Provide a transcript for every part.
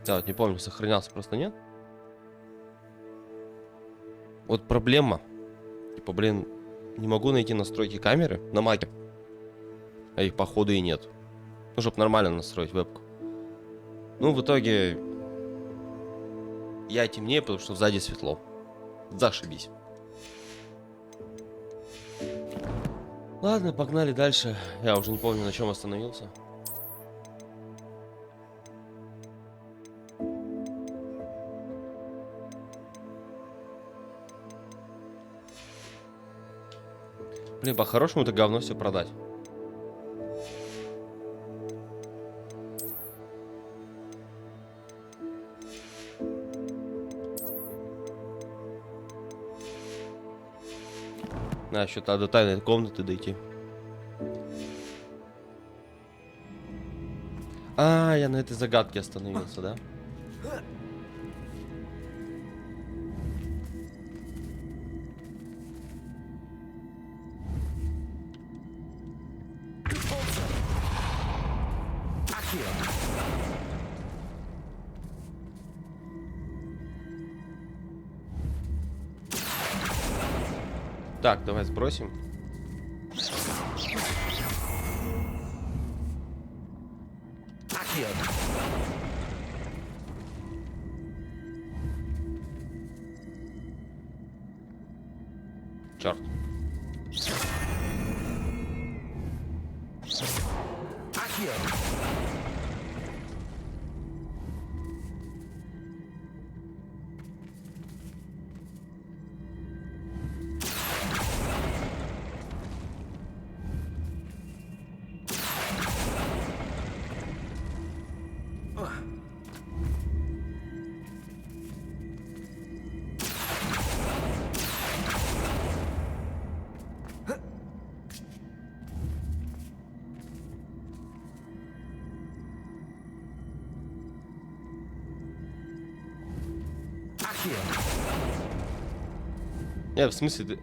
Да, вот не помню, сохранялся просто нет. Вот проблема. Типа, блин, не могу найти настройки камеры на маке. А их походу и нет. Ну, чтобы нормально настроить вебку. Ну, в итоге я темнее, потому что сзади светло. Зашибись. Ладно, погнали дальше. Я уже не помню, на чем остановился. Блин, по-хорошему это говно все продать. Надо что-то до тайной комнаты дойти. А, я на этой загадке остановился, да? Так, давай сбросим. Черт. Нет, в смысле ты...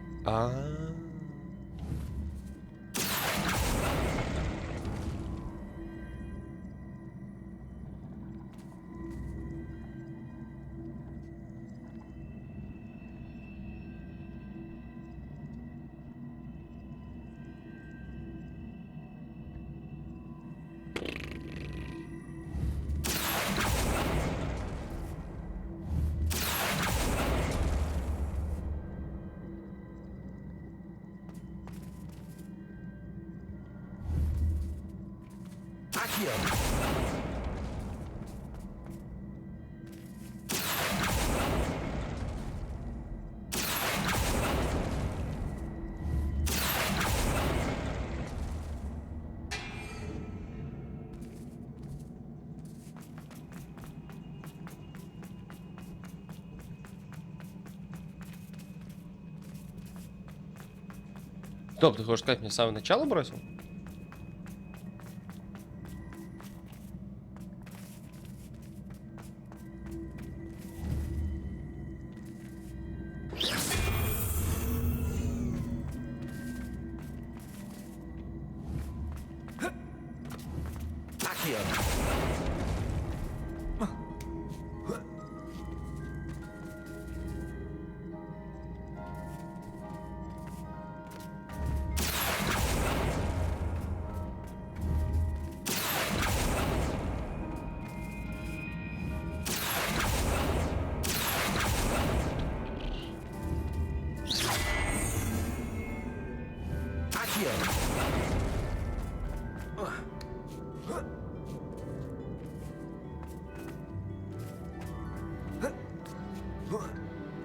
Стоп, ты хочешь сказать, мне с самого начала бросил?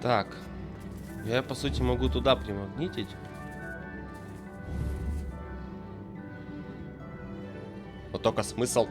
Так, я по сути могу туда примагнитить. Вот только смысл.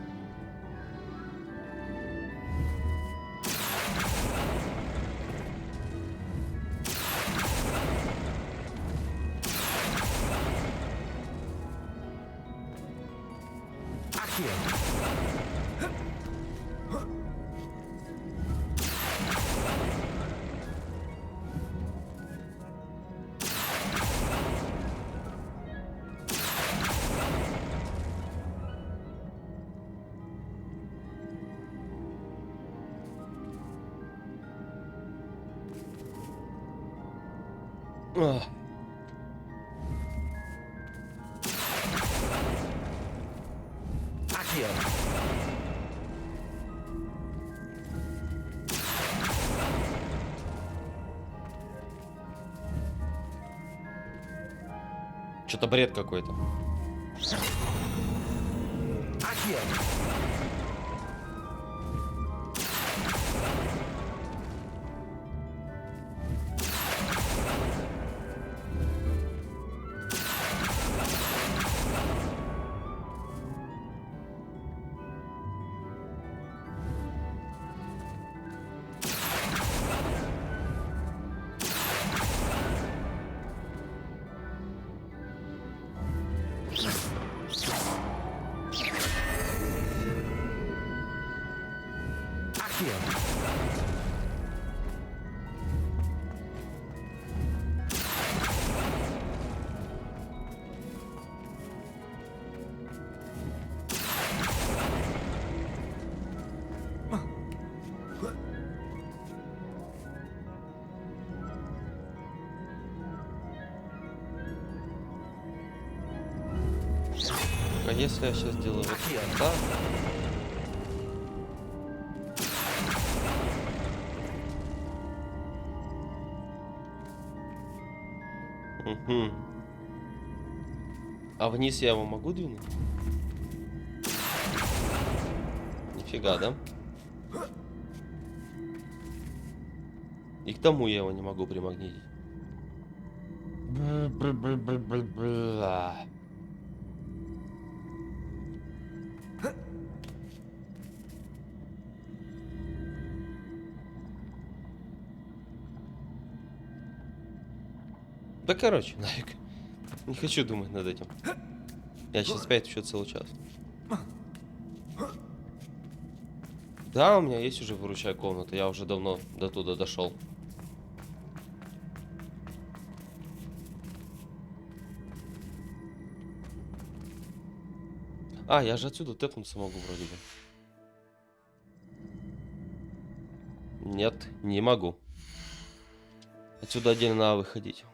Ах. Что-то бред какой-то. А если я сейчас сделаю вот так? Угу. А вниз я его могу двинуть? Нифига, да? И к тому я его не могу примагнитить. Да короче, нафиг. Не хочу думать над этим. Я сейчас опять еще целый час. Да, у меня есть уже выручай комната. Я уже давно до туда дошел. А, я же отсюда тэпнуться могу вроде бы. Нет, не могу. Отсюда отдельно надо выходить.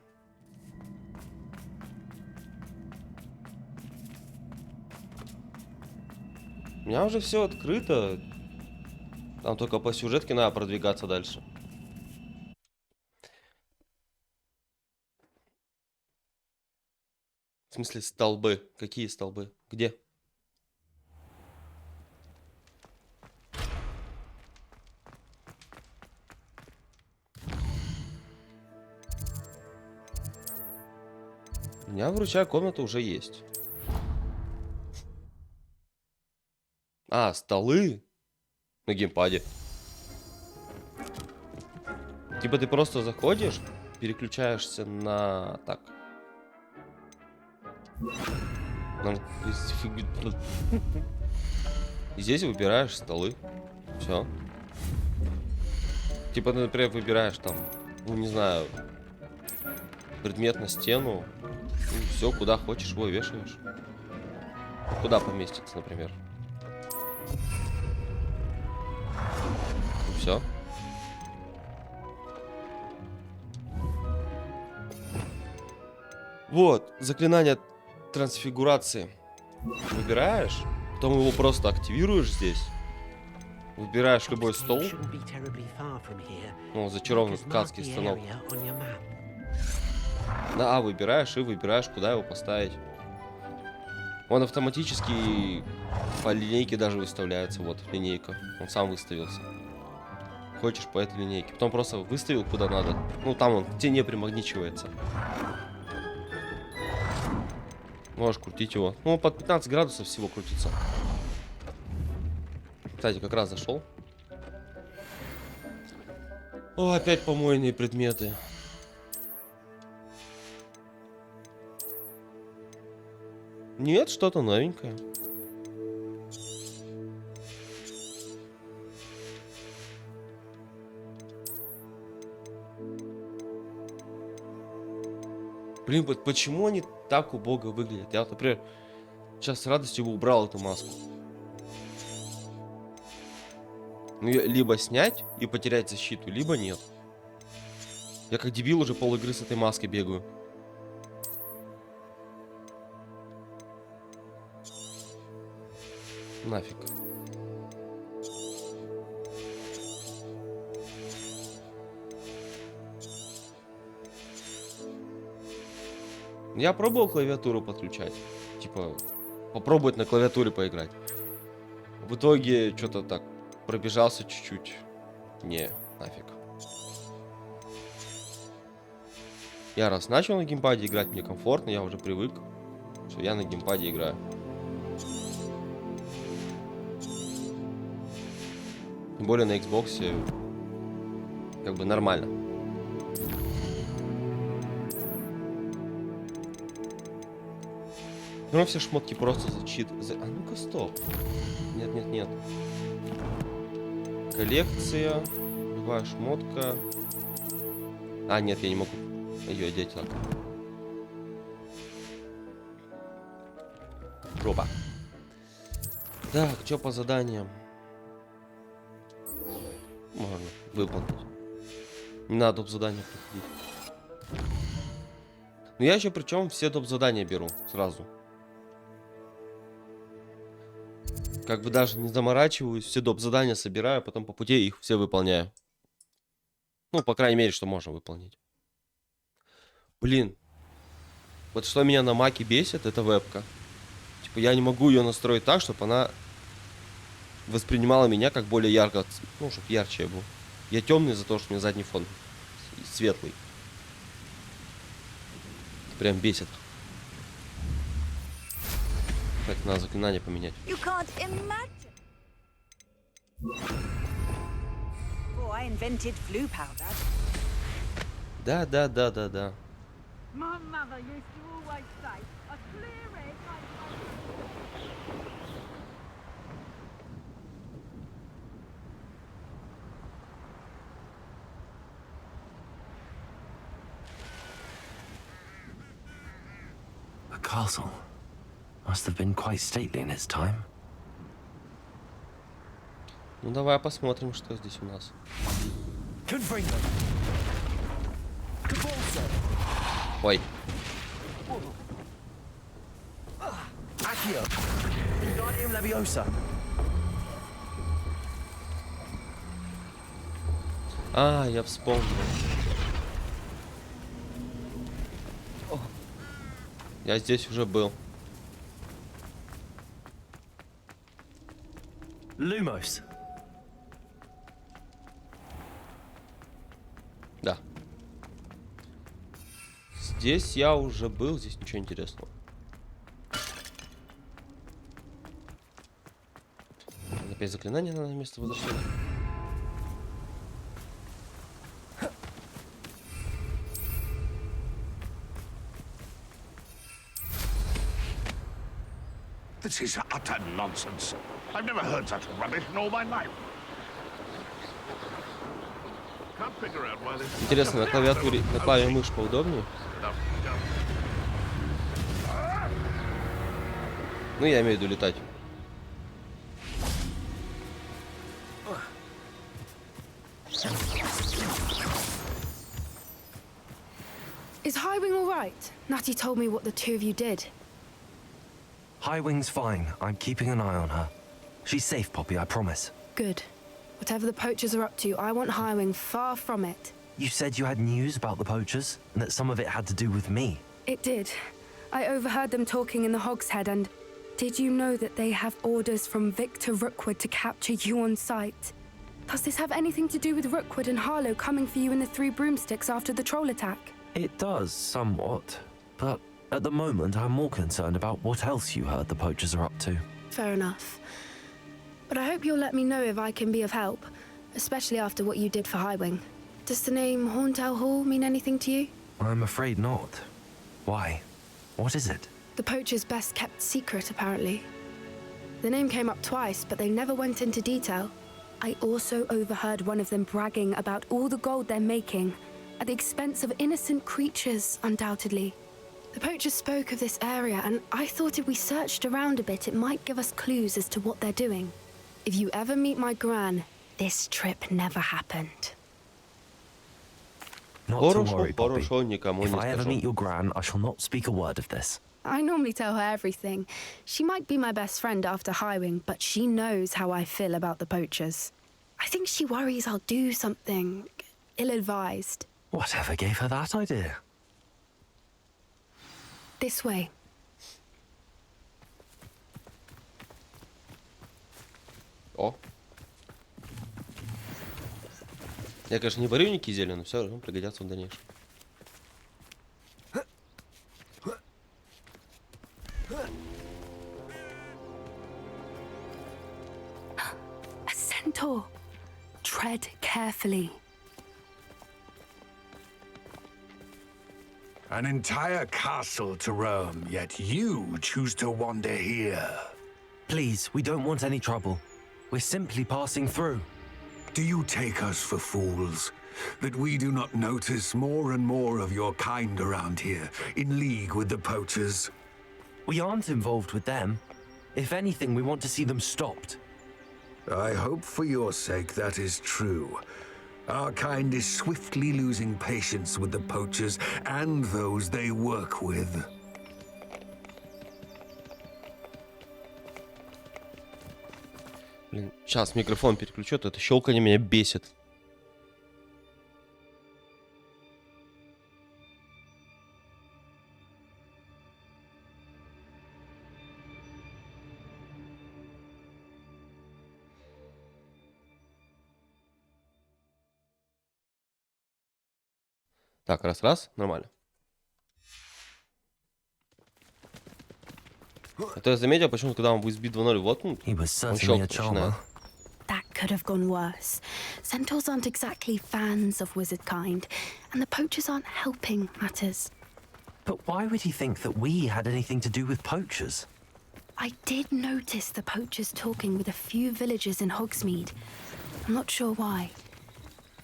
У меня уже все открыто. Там только по сюжетке надо продвигаться дальше. В смысле столбы? Какие столбы? Где? У меня вручая комната уже есть. А, столы на геймпаде. Типа ты просто заходишь, переключаешься на... Так. И здесь выбираешь столы. Все. Типа ты, например, выбираешь там, ну не знаю, предмет на стену. И все, куда хочешь, его вешаешь. Куда поместится, например. И все. Вот, заклинание трансфигурации. Выбираешь, потом его просто активируешь здесь. Выбираешь любой стол. Ну, зачарованный ткацкий станок. На А выбираешь и выбираешь, куда его поставить. Он автоматически по линейке даже выставляется. Вот, линейка. Он сам выставился. Хочешь по этой линейке. Потом просто выставил куда надо. Ну, там он к стене примагничивается. Можешь крутить его. Ну, под 15 градусов всего крутится. Кстати, как раз зашел. О, опять помойные предметы. Нет, что-то новенькое. Блин, почему они так убого выглядят? Я, например, сейчас с радостью бы убрал эту маску. Ну, либо снять и потерять защиту, либо нет. Я как дебил уже пол игры с этой маской бегаю. Нафиг. Я пробовал клавиатуру подключать. Типа, попробовать на клавиатуре поиграть. В итоге, что-то так, пробежался чуть-чуть. Не, нафиг. Я раз начал на геймпаде играть, мне комфортно, я уже привык, что я на геймпаде играю. Тем более на Xbox как бы нормально. Ну, все шмотки просто зачит. А ну-ка, стоп. Нет, нет, нет. Коллекция. Любая шмотка. А, нет, я не могу ее одеть так. Жопа. Так, что по заданиям? Можно выполнить. Не надо топ-задания проходить. Но я еще причем все топ-задания беру сразу. Как бы даже не заморачиваюсь, все топ-задания собираю, потом по пути их все выполняю. Ну, по крайней мере, что можно выполнить. Блин. Вот что меня на маке бесит, это вебка. Типа я не могу ее настроить так, чтобы она воспринимала меня как более ярко. Ну, чтобы ярче я был. Я темный из-за того, что у меня задний фон светлый. Прям бесит. Так, надо заклинание поменять. Да. The castle must have been quite stately in its time. Ну давай посмотрим, что здесь у нас. Ой. А, я вспомнил. Я здесь уже был. Lumos. Да. Здесь я уже был, здесь ничего интересного. Опять заклинание надо вместо возвращения. This is utter nonsense. I've never heard such rubbish in all my life. Интересно, на клавиатуре, на клаве мышь поудобнее? Ну, я имею в виду летать. Is Highwing all right? Natty told me what the two of you did. Highwing's fine. I'm keeping an eye on her. She's safe, Poppy, I promise. Good. Whatever the poachers are up to, I want Highwing far from it. You said you had news about the poachers, and that some of it had to do with me. It did. I overheard them talking in the Hogshead, and did you know that they have orders from Victor Rookwood to capture you on sight? Does this have anything to do with Rookwood and Harlow coming for you in the Three Broomsticks after the troll attack? It does, somewhat. But at the moment, I'm more concerned about what else you heard the poachers are up to. Fair enough. But I hope you'll let me know if I can be of help, especially after what you did for Highwing. Does the name Horntail Hall mean anything to you? I'm afraid not. Why? What is it? The poacher's best kept secret, apparently. The name came up twice, but they never went into detail. I also overheard one of them bragging about all the gold they're making, at the expense of innocent creatures, undoubtedly. The poachers spoke of this area, and I thought if we searched around a bit, it might give us clues as to what they're doing. If you ever meet my gran, this trip never happened. Not to Хорошо, worry, Poppy. хорошо, никому If не I ever meet скажу. your gran, I shall not speak a word of this. I normally tell her everything. She might be my best friend after hiring, but she knows how I feel about the poachers. I think she worries I'll do something ill-advised. Whatever gave her that idea? This way. О. Я, конечно, не варю ни кизеля, но все равно пригодятся в дальнейшем. A centaur. Tread carefully. An entire castle to roam, yet you choose to wander here. Please, we don't want any trouble. We're simply passing through. Do you take us for fools? That we do not notice more and more of your kind around here, in league with the poachers? We aren't involved with them. If anything, we want to see them stopped. I hope for your sake that is true. Our kind is swiftly losing patience with the poachers and those they work with. Блин, сейчас микрофон переключу, а то это щелканье меня бесит. Так, раз, нормально. Это я заметил, почему когда он в USB 2.0 воткнут, He was он certainly a щелкать начинает. charmer. That could have gone worse. Centaurs aren't exactly fans of wizard kind, and the poachers aren't helping matters. But why would he think that we had anything to do with poachers? I did notice the poachers talking with a few villagers in Hogsmeade. I'm not sure why.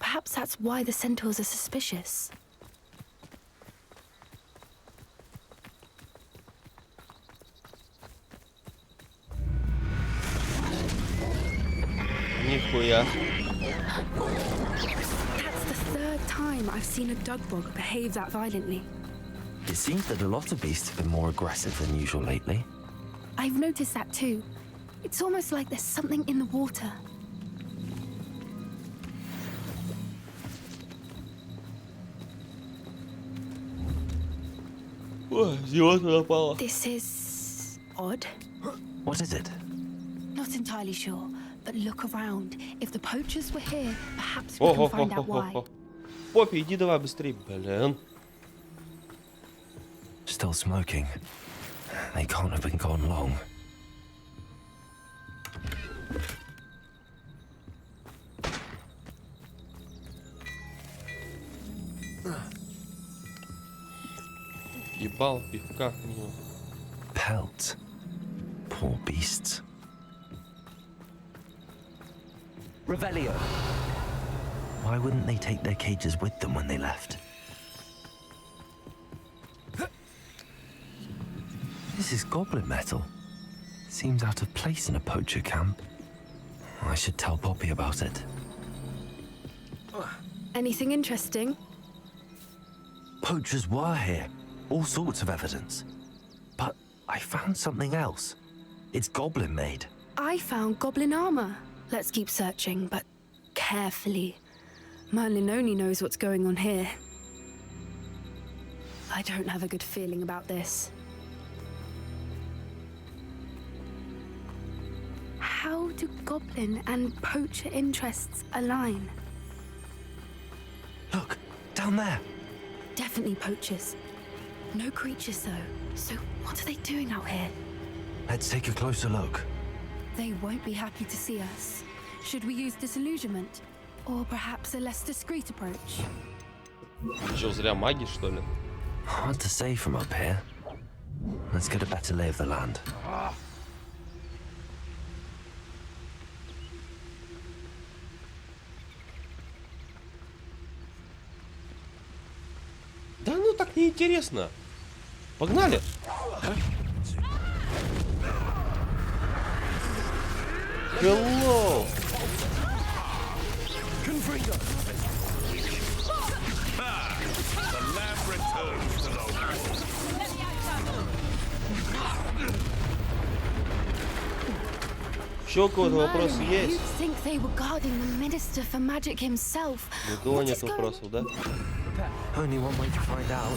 Perhaps that's why the centaurs are suspicious. Нихуя. That's the third time I've seen a dugbog behave that violently. It seems that a lot of beasts have been more aggressive than usual lately. I've noticed that too. It's almost like there's something in the water. Ой, зевота напала. This is odd. What is it? Not entirely sure, but look around. If the poachers were here, perhaps we can find out why. Поппи, иди давай быстрее, блин. Still smoking. They can't have been gone long. Ебал пивка. Pelt. Poor beasts. Revelio. Why wouldn't they take their cages with them when they left? This is goblin metal. Seems out of place in a poacher camp. I should tell Poppy about it. Anything interesting? Poachers were here. All sorts of evidence. But I found something else. It's goblin made. I found goblin armor. Let's keep searching, but carefully. Merlin only knows what's going on here. I don't have a good feeling about this. How do goblin and poacher interests align? Look, down there. Definitely poachers. No creatures though. So what are they doing out here? Let's take a closer look. They won't be happy to see us. Should we use disillusionment? Or perhaps a less discreet approach? Чё, зря маги, что ли? Hard to say from up here. Let's get a better lay of the land. Да ну так неинтересно. Погнали. Hello. Еще у кого-то вопросы Merlin, есть? you'd think they were guarding the Minister for Magic himself. Не думаю, What нет is going- вопросов, да? Only one way to find out.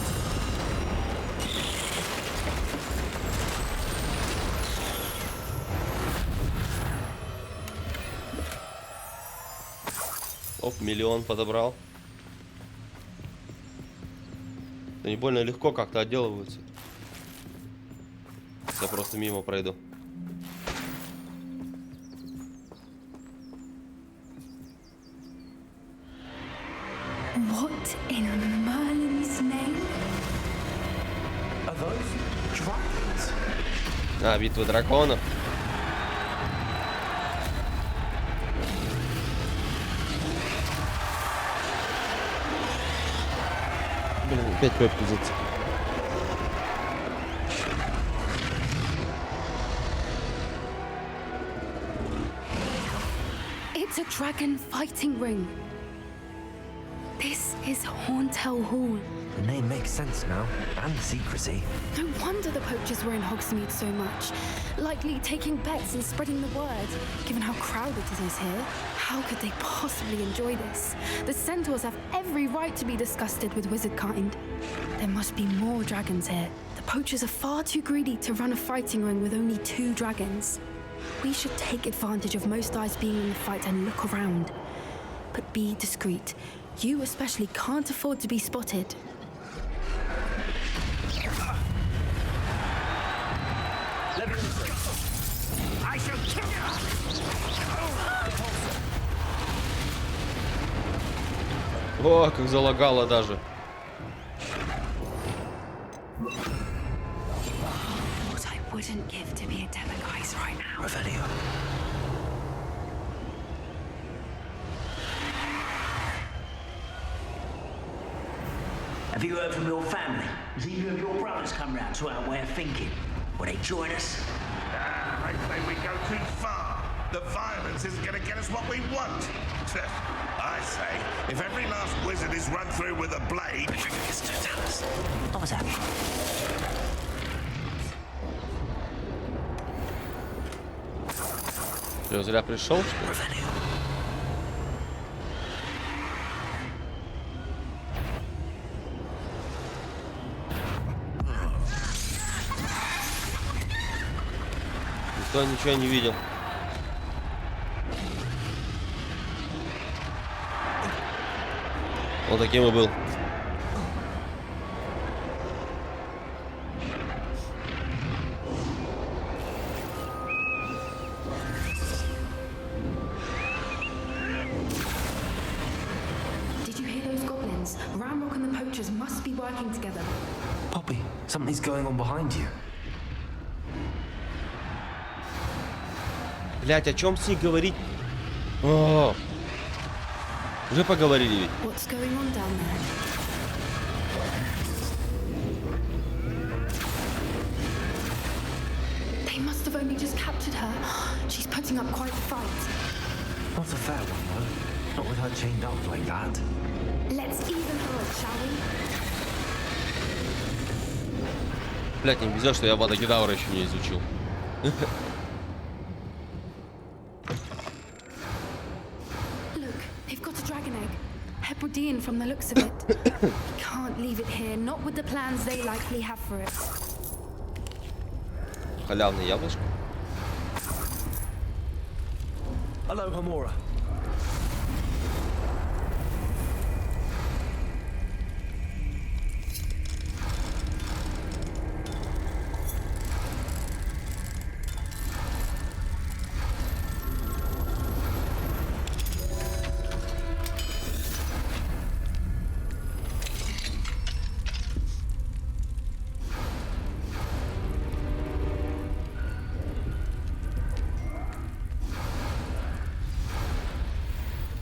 Оп, миллион подобрал. Да не больно легко как-то отделываются. Я просто мимо пройду. What in Merlin's name? Are those dragons? А, битва драконов. Блин, опять пепку зацепил. It's a dragon fighting ring. This is Hauntel Hall. The name makes sense now, and the secrecy. No wonder the poachers were in Hogsmeade so much. Likely taking bets and spreading the word. Given how crowded it is here, how could they possibly enjoy this? The centaurs have every right to be disgusted with wizard kind. There must be more dragons here. The poachers are far too greedy to run a fighting ring with only 2 dragons. We should take advantage of most eyes being in the fight and look around. But be discreet. You especially can't afford to be spotted. I shall kill you! О, как залагало даже. What I wouldn't give to be a Demiguise right now. Revelio. Have you heard from your family? Has either of your brothers come round to our way of thinking? Will they join us? I say we go too far. The violence isn't going to get us what we want. I say, if every last wizard is run through with a blade... What was that? Я зря пришел, что ли? Revelio. Никто ничего не видел. Вот таким и был. Did you hear those goblins? Ramrock and the poachers must be working together. Poppy, something's going on behind you. Блять, о чем с ней говорить? О, уже поговорили ведь. What's going on down there? They must have only just captured her. She's putting up quite a fight. Not a fair one, though. Not with her chained up like that. Let's even her, shall we? Блять, не везет, что я Авада Кедавра еще не изучил. Look, they've got a dragon egg. Hebridean from the looks of it. We can't leave it here, not with the plans they likely have for it. Халявное яблочко. Hello, Hamora.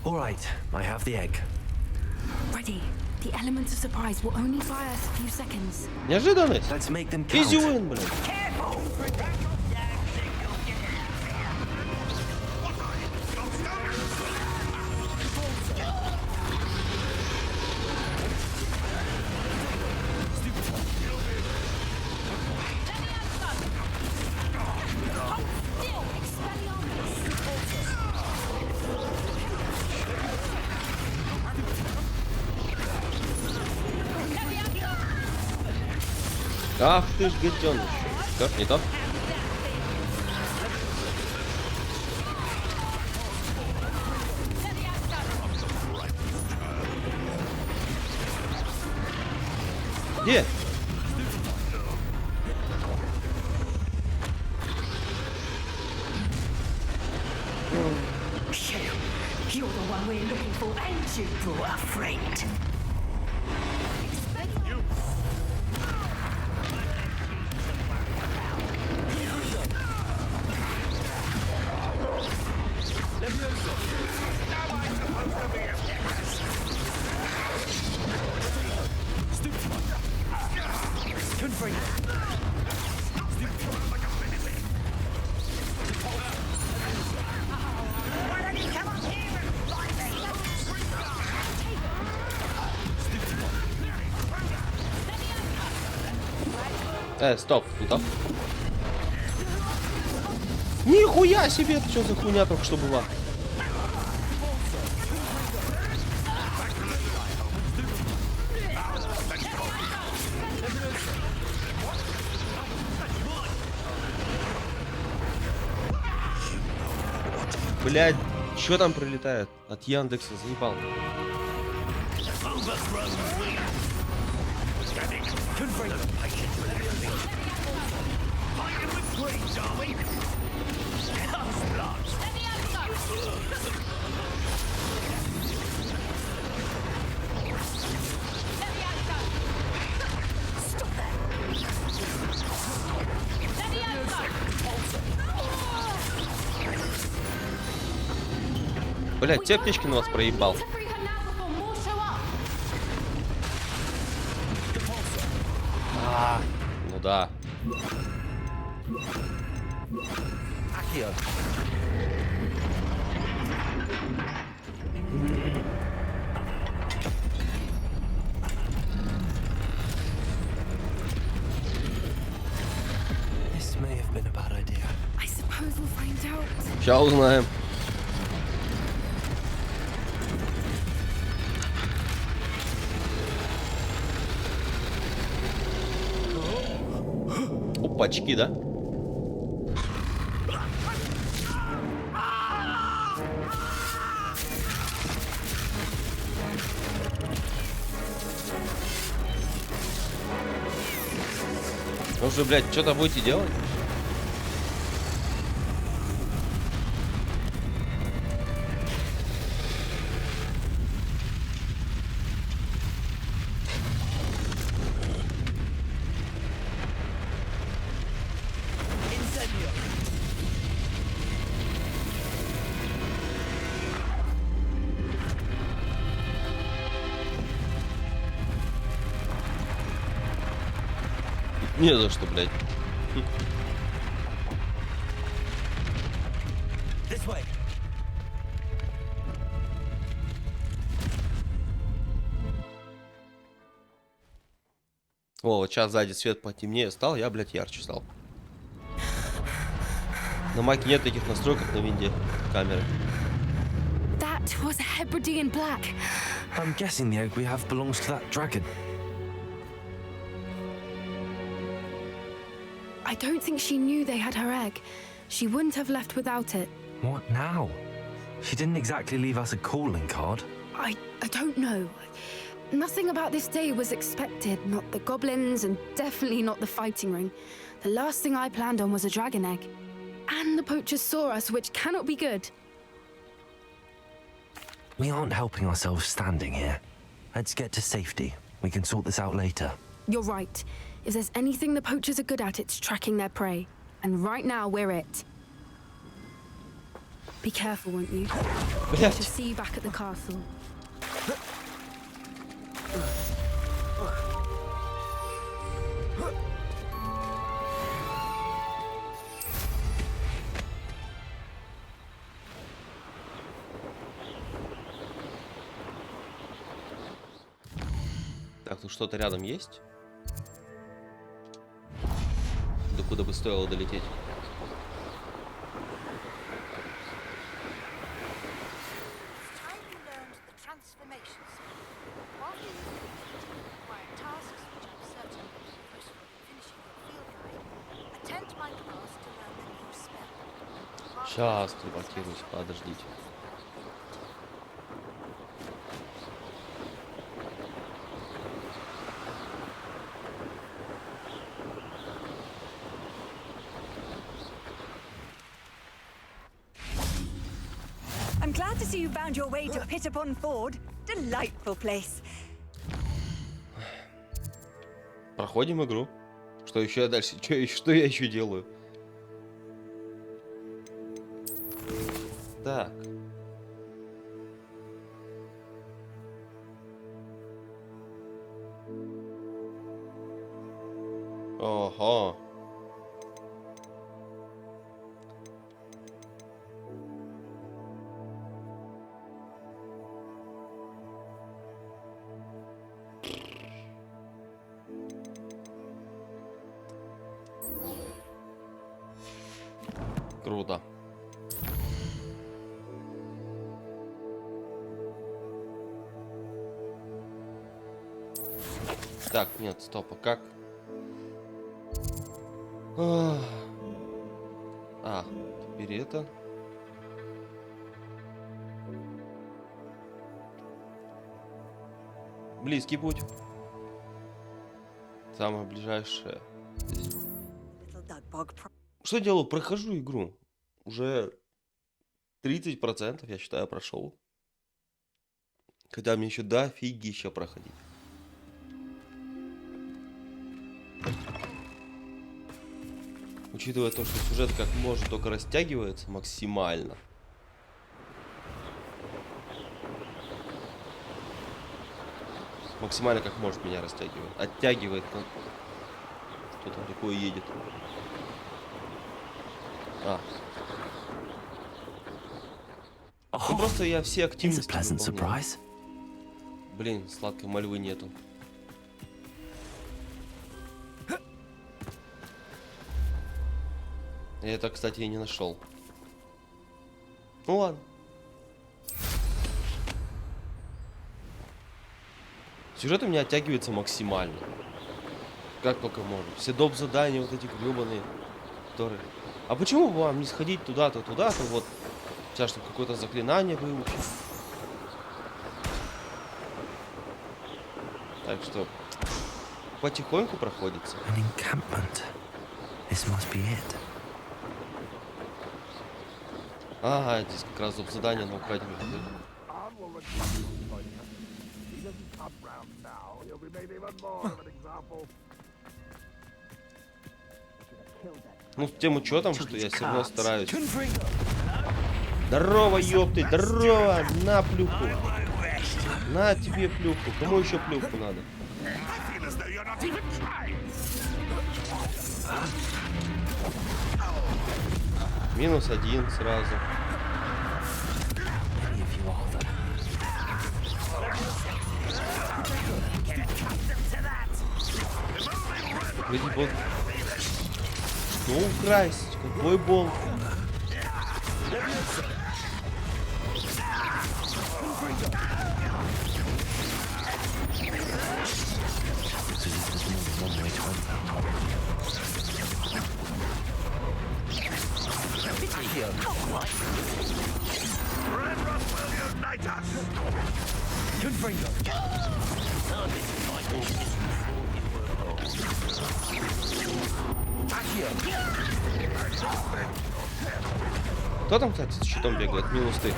All right, I have the egg. Ready. The element of surprise will only buy us a few seconds. Неожиданность. Let's make them count. Easy win, блин. Ах ты ж гаденыш. Как, не то? Где? You're the one we're looking for, and you brought a friend. Стоп, не то? Нихуя себе, это что за хуйня только что была? Блядь, что там прилетает? От Яндекса заебал. Блядь, те птички на вас проебал. Ну да. This may have been a bad idea. I suppose we'll find out. Сейчас узнаем. Опачки, да? Ну же, блядь, что-то будете делать? Не за что, блядь. This way. О, вот сейчас сзади свет потемнее стал, я, блядь, ярче стал. На маке нет таких настроек, как на винде камеры. That was a Hebridean black. I'm guessing the egg we have belongs to that dragon. I don't think she knew they had her egg. She wouldn't have left without it. What now? She didn't exactly leave us a calling card. I don't know. Nothing about this day was expected. Not the goblins, and definitely not the fighting ring. The last thing I planned on was a dragon egg. And the poachers saw us, which cannot be good. We aren't helping ourselves standing here. Let's get to safety. We can sort this out later. You're right. If there's anything the poachers are good at, it's tracking their prey. And right now, we're it. Be careful, won't you? Блядь. To see you back at the castle. Так, тут что-то рядом есть? До куда бы стоило долететь? Time you learned the transformation skill. While you required tasks which I'm certain will be useful in finishing Сейчас телепортируюсь, подождите. I'm glad to see you found your way to Pitt-upon-Ford. Delightful place. Проходим игру. Что еще я дальше? Что я еще делаю? Так. Ого. Круто. Так, нет, стоп, а как? Теперь это. Близкий путь. Самое ближайшее. Что делаю? Прохожу игру. Уже 30%, я считаю, прошел. Хотя мне еще дофигища проходить. Учитывая то, что сюжет как может только растягивается максимально. Максимально как может меня растягивает. Оттягивает. Что там такое едет. Ну, просто я все активности выполняю. Блин, сладкой мальвы нету. Я это, кстати, и не нашел. Ну ладно. Сюжет у меня оттягивается максимально. Как только можно. Все доп. Задания вот эти гребаные, которые... А почему бы вам не сходить туда-то, туда-то, вот. Сейчас, чтобы какое-то заклинание выучить. Так что... Потихоньку проходится. Ага, здесь как раз доп. Задание на украденных. Ну, с тем учетом, что я все равно стараюсь. Здорово, ёпты, здорово! На плюху! На тебе плюху! Кому еще плюху надо? -1 сразу. Выйди, болт. Что украсть? Какой болт? Кто там, кстати, с щитом бегает? -3.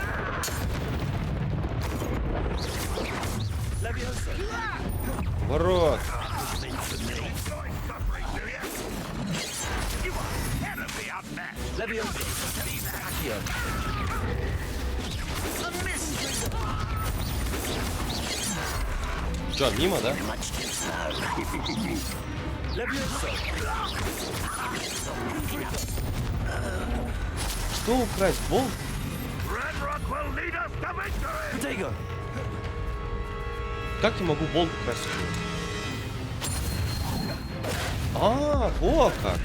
Ворот! Чё, мимо, да? Что украсть? Болт? Как я могу болт украсть? О как!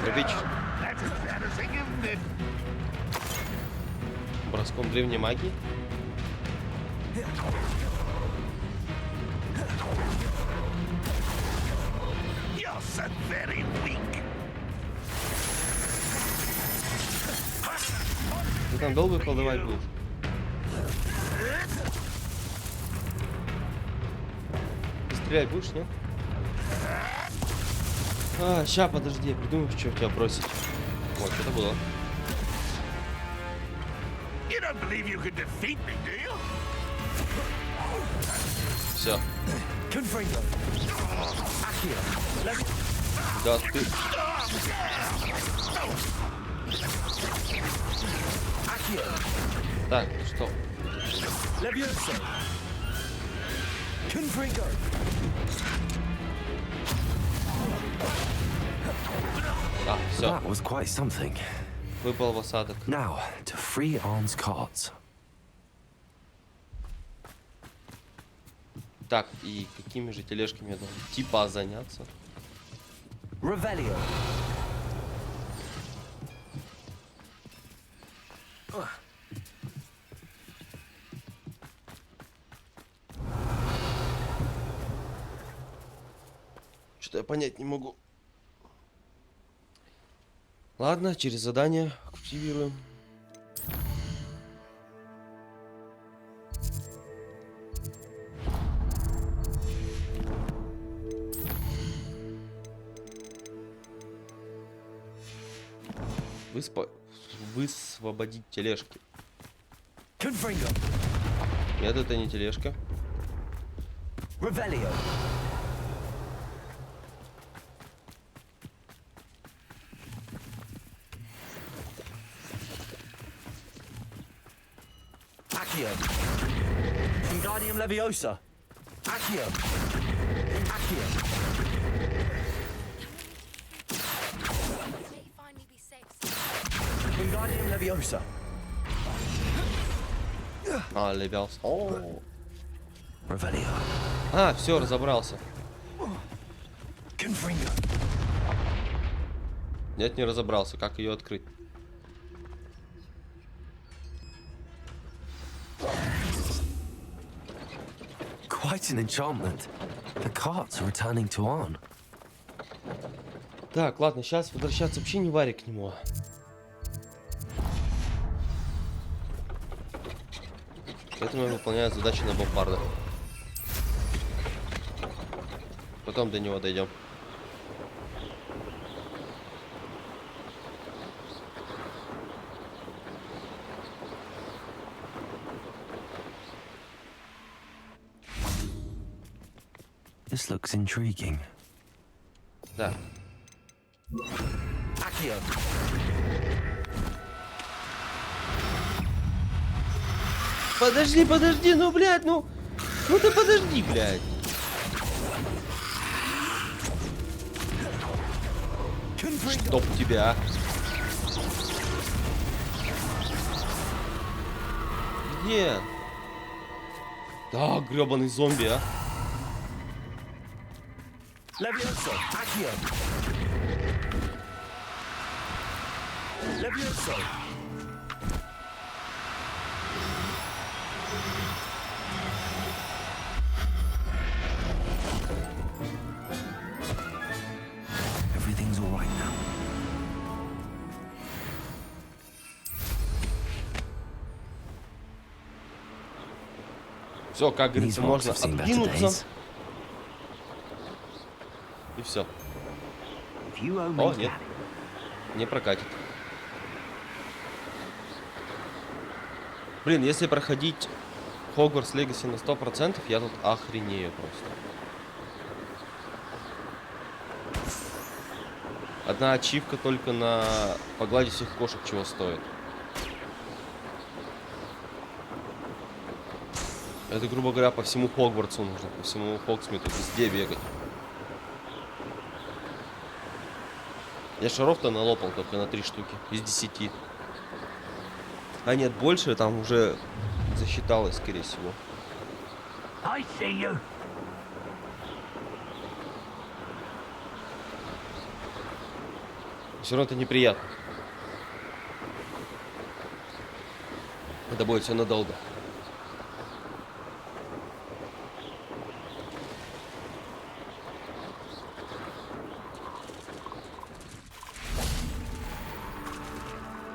Грабич. Броском древней магии? там долго колдовать будешь? Ты стрелять будешь, нет? А, ща, подожди, я придумаю, что тебя бросить. Вот, что-то было. Все. Да, ты. Так, что? А, все. That was quite something. Выпал в осадок. Now to free Arn's carts. Так, и какими же тележками я должен типа заняться? Revelio. Что-то я понять не могу. Ладно, через задание активируем. Высвободить тележки. Нет, это не тележка. Revelio. Accio. Wingardium Leviosa. Accio. Accio. May he finally be safe. Wingardium Leviosa. А, левелс. Revelio. А, все, разобрался. Confringo. Нет, не разобрался. Как ее открыть? Quite an enchantment. The carts are returning to Arn. Так, ладно, сейчас возвращаться вообще не вари к нему. Поэтому я выполняю задачу на бомбарда. Потом до него дойдем. This looks intriguing. Да. Accio. Подожди, подожди, ну, блядь, ну ты подожди, блядь. Чтоб тебя. Где? Да, гребаный зомби, а. Levioso. Accio. Levioso. Everything's all right now. Все, как говорится, можно откинуться. И все. О, нет. Не прокатит. Блин, если проходить Hogwarts Legacy на 100%, я тут охренею просто. Одна ачивка только на погладить всех кошек чего стоит. Это, грубо говоря, по всему Хогвартсу нужно, по всему Хогсмиту, везде бегать. Я шаров-то налопал только на 3 штуки из 10. А нет, больше, там уже засчиталось, скорее всего. I see you. Все равно это неприятно. Это будет все надолго.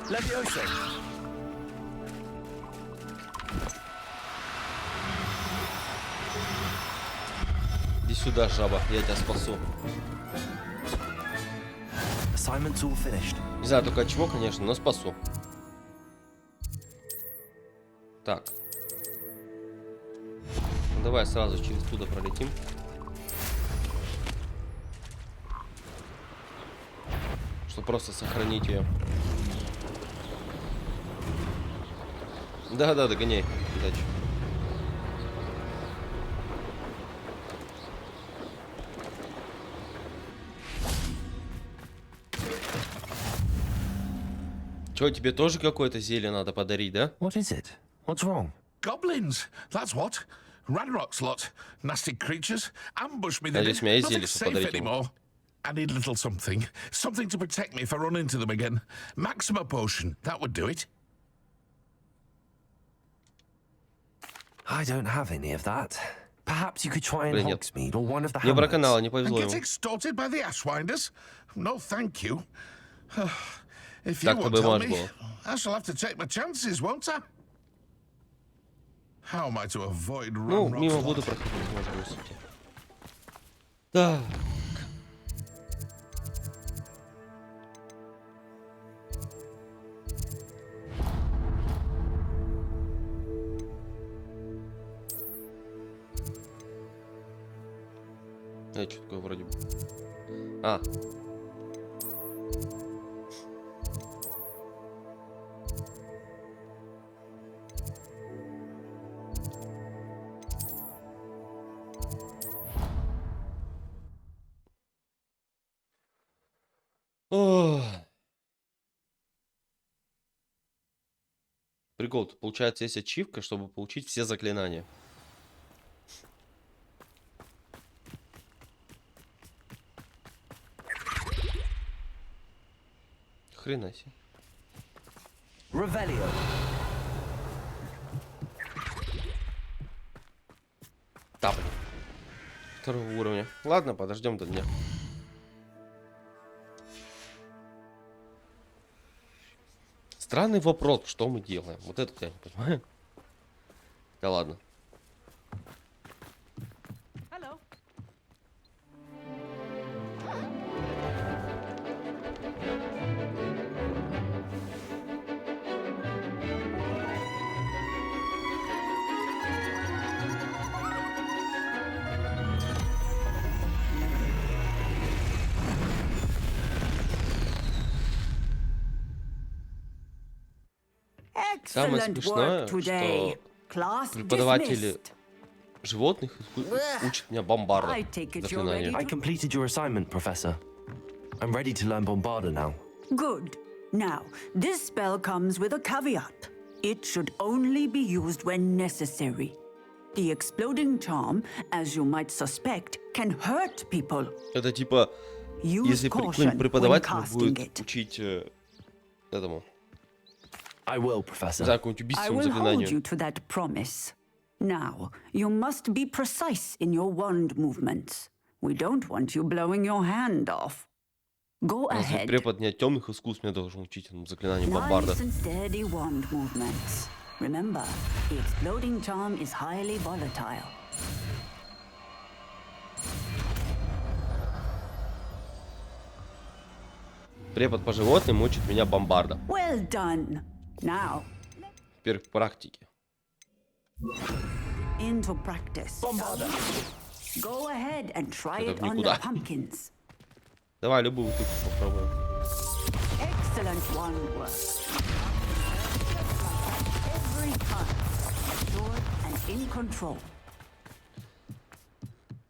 Levioso. сюда, жаба, я тебя спасу. Assignment's all finished. Не знаю только от чего, конечно, но спасу. Так. Ну, давай сразу через туда пролетим. Чтобы просто сохранить ее. Да-да, догоняй. Удачи. Чё, тебе тоже какое-то зелье надо подарить, да? What is it? What's wrong? Goblins, that's what. Ranrock's lot. Nasty creatures. Ambush me, they Надеюсь, did. у меня есть Nothing зелье, чтобы safe подарить ему. anymore. I need a little something. Something to protect me if I run into them again. Maxima potion, that would do it. I don't have any of that. Perhaps you could try and Блин, нет. Hogsmeade or one of the Не про hamlets. канал, не And повезло get ему. extorted by the Ashwinders? No, thank you. If you Так-то won't бы tell можно me, было. I shall have to take my chances, won't I? How am I to avoid Ну, Ranrock's мимо lot? буду проходить, может быть. Так. Что такое вроде бы? А. Ох. Прикол, тут получается есть ачивка, чтобы получить все заклинания. Хрена себе. Revelio. Да, блин. Второго уровня. Ладно, подождем до дня. Странный вопрос, что мы делаем. Вот это я не понимаю. Да ладно. Hello. Самое Excellent смешное, work today. что Class преподаватели dismissed. животных учат меня бомбардом. I take it you're Заклинания. ready I completed your assignment, Professor. I'm ready to learn Bombarda now. Good. Now, this spell comes with a caveat. It should only be used when necessary. The exploding charm, as you might suspect, can hurt people. Это типа, Use если caution какой-нибудь when преподаватель casting будет it. учить этому, I will, не Professor. знаю, какому-нибудь I убийственному will hold заклинанию. you to that promise. Now, you must be precise in your wand movements. We don't want you blowing your hand off. Go Разве ahead. препод не от темных искусств меня должен учить заклинанию бомбарда? Nice and steady wand movements. Remember, the exploding charm is highly volatile. Препод по животным учит меня бомбарда. Well done. Now, Теперь к практике. into practice. Go ahead and try Это it в on the никуда. pumpkins. Давай любую штуку попробуем. Excellent wand work. Every time, assured and in control.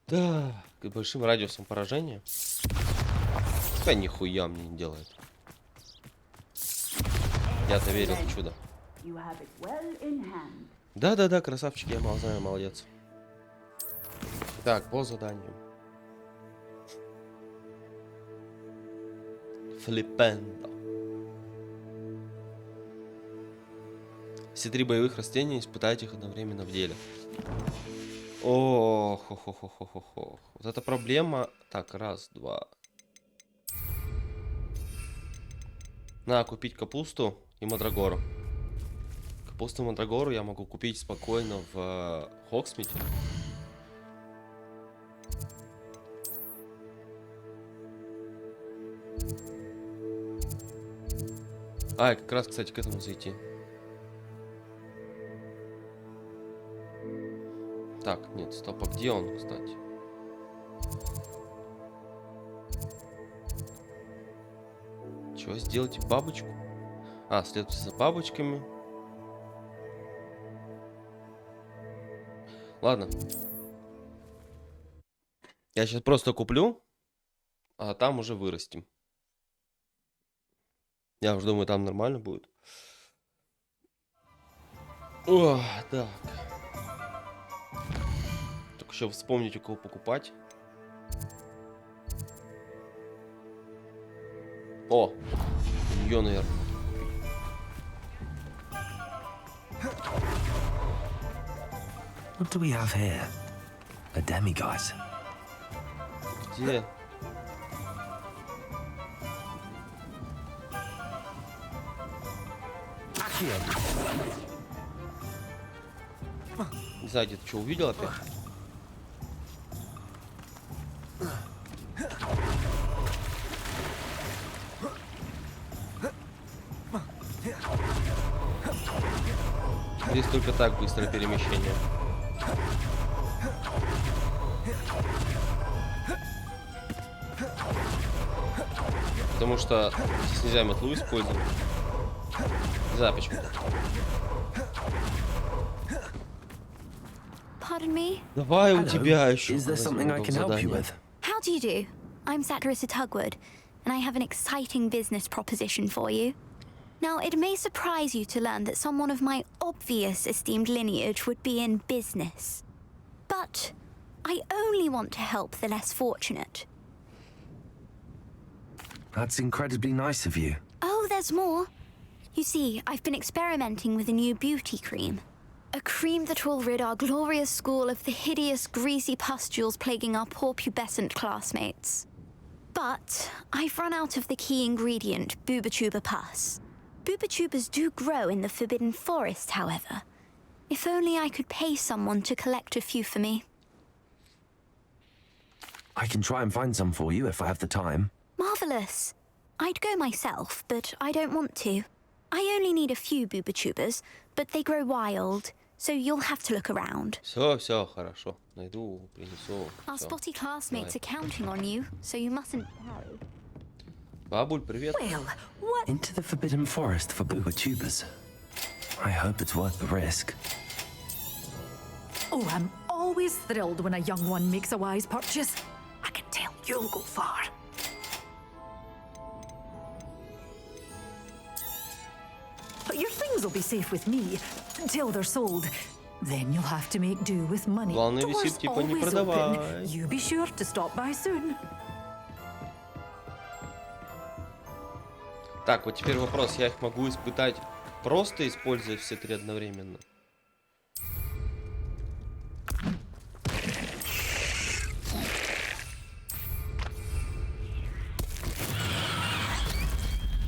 Так, с большим радиусом поражения. Да нихуя мне не делает. Я-то верил в чудо. You have it well in hand. Да-да-да, красавчик, я знаю, молодец. Так, по заданию. Флипенто. Все 3 боевых растения, испытайте их одновременно в деле. Ох, хо-хо-хо-хо-хо. Вот это проблема. Так, раз, два. Надо купить капусту и мандрагору. Капусту и мандрагору я могу купить спокойно в Хогсмите. А, как раз, кстати, к этому зайти. Так, нет, стоп, а где он, кстати? Чего, сделайте бабочку? А, следуйте за бабочками. Ладно. Я сейчас просто куплю, а там уже вырастим. Я уже думаю, там нормально будет. О, так. Только еще вспомнить, у кого покупать. О, ее, наверное. What do we have here? A demiguise. Где? Не знаю, где ты что увидел опять? Здесь только так быстрое перемещение. Потому что здесь нельзя метлу использовать. Не знаю почему. Pardon me? Давай у тебя еще. Is there something I can help you with? How do you do? I'm Sacrista Tugwood, and I have an exciting business proposition for you. Now, it may surprise you to learn that someone of my obvious esteemed lineage would be in business. But I only want to help the less fortunate. That's incredibly nice of you. Oh, there's more. You see, I've been experimenting with a new beauty cream. A cream that will rid our glorious school of the hideous, greasy pustules plaguing our poor pubescent classmates. But I've run out of the key ingredient, Booba-Tuba pus. Booba-Tubas do grow in the Forbidden Forest, however. If only I could pay someone to collect a few for me. I can try and find some for you if I have the time. Marvelous. I'd go myself, but I don't want to. I only need a few Booba-Tubas, but they grow wild, so you'll have to look around. Все, хорошо. Найду, принесу. Our Всё. spotty classmates Давай. are counting on you, so you mustn't worry. Бабуль, привет. Well, what? Into the Forbidden Forest for Booba-Tubas. I hope it's worth the risk. Oh, I'm always thrilled when a young one makes a wise purchase. I can tell you'll go far. But your things will be safe with me until they're sold. Then you'll have to make do with money. Главное, Doors висит, типа, не always продавай. open. You be sure to stop by soon. Так, вот теперь вопрос. Я их могу испытать, просто используя все три одновременно?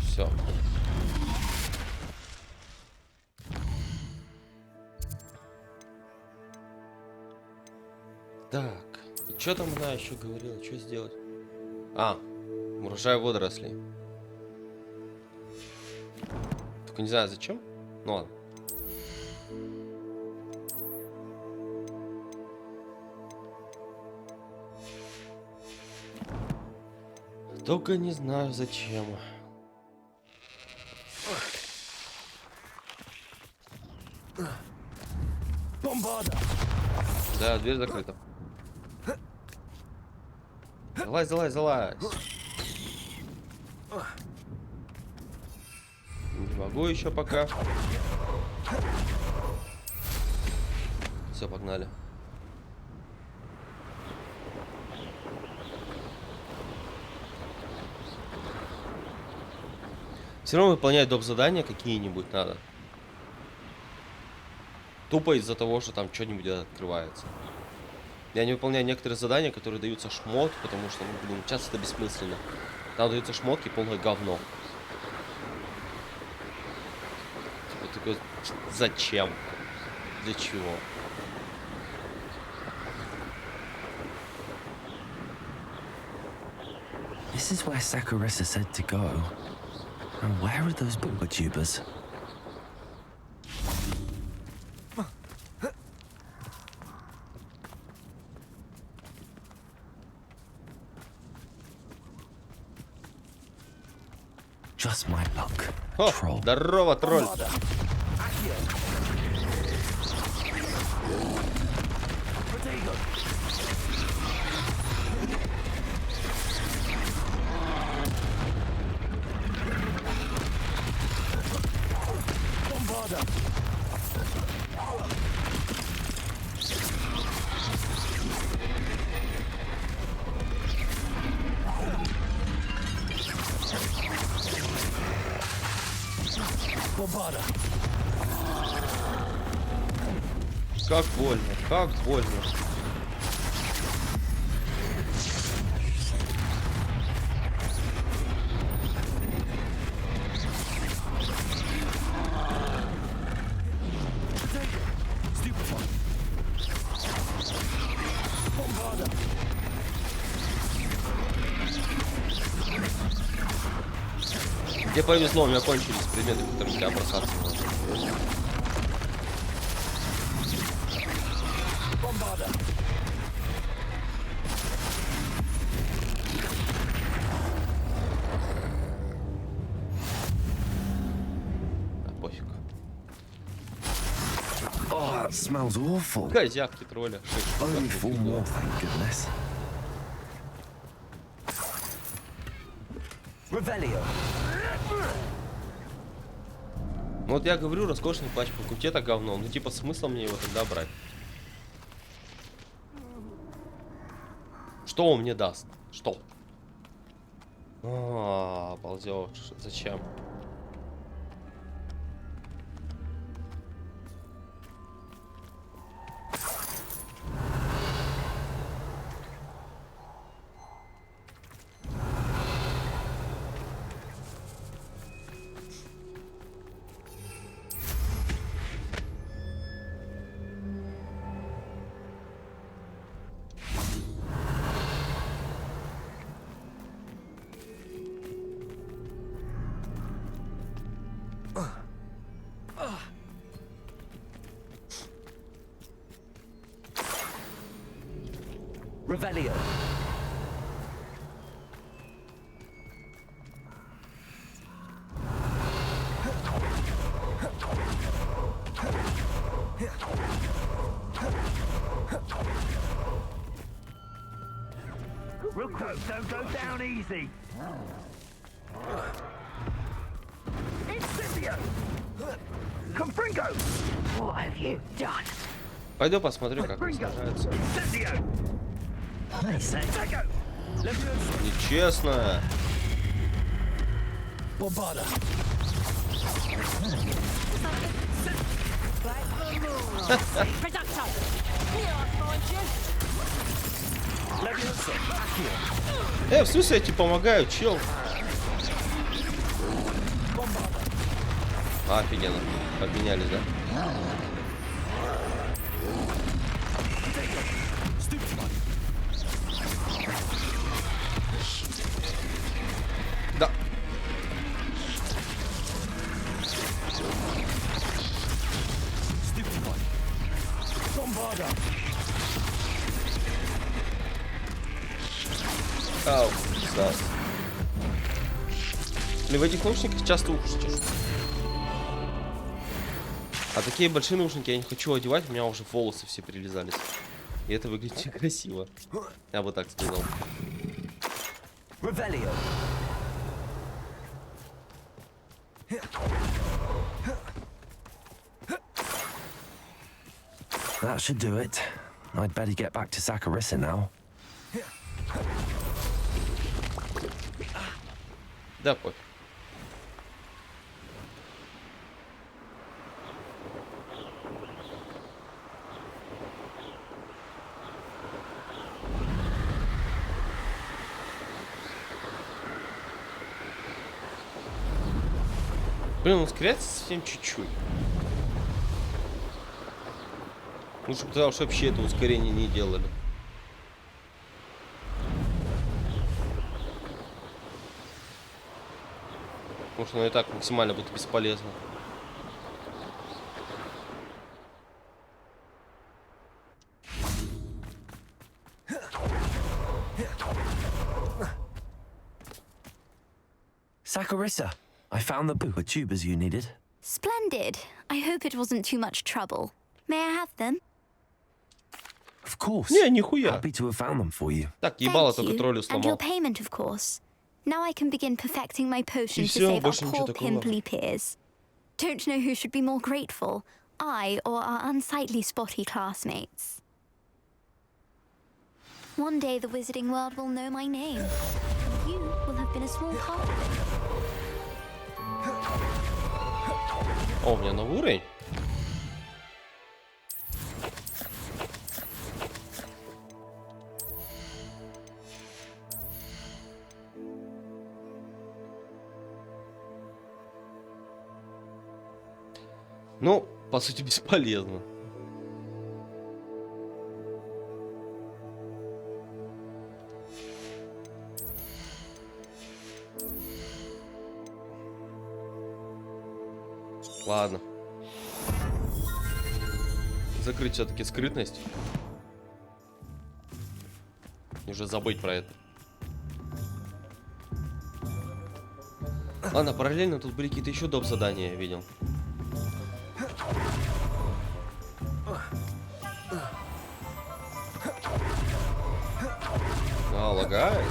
Все. Так, и что там она еще говорила? Что сделать? А, урожай водорослей. Только не знаю зачем. Ну ладно. Только не знаю зачем. Да, дверь закрыта. Залазь, залазь, залазь. Не могу еще пока. Все, погнали. Все равно выполнять доп. Задания какие-нибудь надо. Тупо из-за того, что там что-нибудь открывается. Я не выполняю некоторые задания, которые даются шмот, потому что, ну, блин, часто это бессмысленно. Там даются шмотки, полное говно. Вот такой, зачем? Для чего? This is where Sakurisa said to go. And where are those booktubers? Just my luck. О, Troll. здорово, тролль. Как больно, как больно. Тебе повезло, у меня кончились предметы, которые тебя бросаться можно. Пофиг. Oh, that smells awful. Козявки тролля. Only 4 more, thank goodness. Revelio. Ну вот я говорю, роскошный плащ по куте так говно. Ну типа смысл мне его тогда брать? Что он мне даст? Что? Ползёшь. Зачем? Revelio. Ruko, don't go down easy. Incendio. Confringo. What have you done? Пойду посмотрю, как он сражается. Нечестно. В смысле я тебе помогаю, чел? Офигенно. Обменялись, да? Да. Ау, да. Блин, в этих наушниках часто уши чешут. А такие большие наушники я не хочу одевать, у меня уже волосы все прилизались. И это выглядит некрасиво. Я бы так сказал. Revelio. That should do it. I'd better get back to Zakarissa now. Да, пофиг. Блин, ускоряется совсем чуть-чуть. Лучше бы тогда уж вообще это ускорение не делали. Потому что оно и так максимально будет бесполезно. Saccharissa, I found the Bupa tubers you needed. Splendid. I hope it wasn't too much trouble. May I have them? Of course. Не, нихуя. Happy to have found them for you. Так, ебало, Thank только you. троллю And your сломал. payment, of course. Now I can begin perfecting my potion to всё, save our больше ничего poor такого. pimply peers. Don't know who should be more grateful, I or our unsightly spotty classmates. One day the wizarding world will know my name. And you will have been a small part of it. О, у меня новый уровень. Ну, по сути, бесполезно. Ладно. Закрыть все-таки скрытность. И уже забыть про это. Ладно, параллельно тут были какие-то еще доп. Задания, я видел. А, лагает.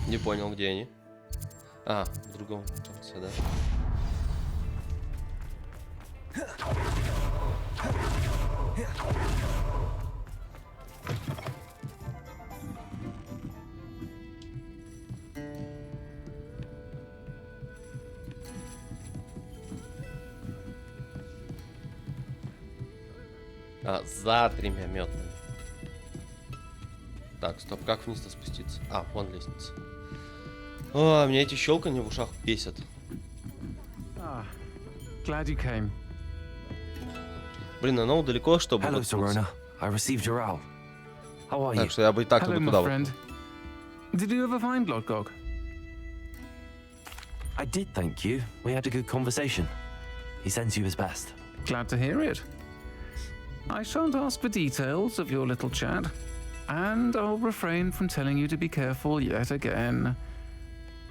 Не понял, где они. А, в другом конце, да? А, за 3 метрами. Так, стоп, как вниз-то спуститься? А, вон лестница. О, меня эти щелканья в ушах бесят. Glad you came. Блин, оно далеко, чтобы... Hello, Serona. I received your owl. How are you? Так что я бы и так Hello, туда my friend. Did you ever find Lodgog? I did, thank you. We had a good conversation. He sends you his best. Glad to hear it. I shan't ask for details of your little chat, and I'll refrain from telling you to be careful yet again.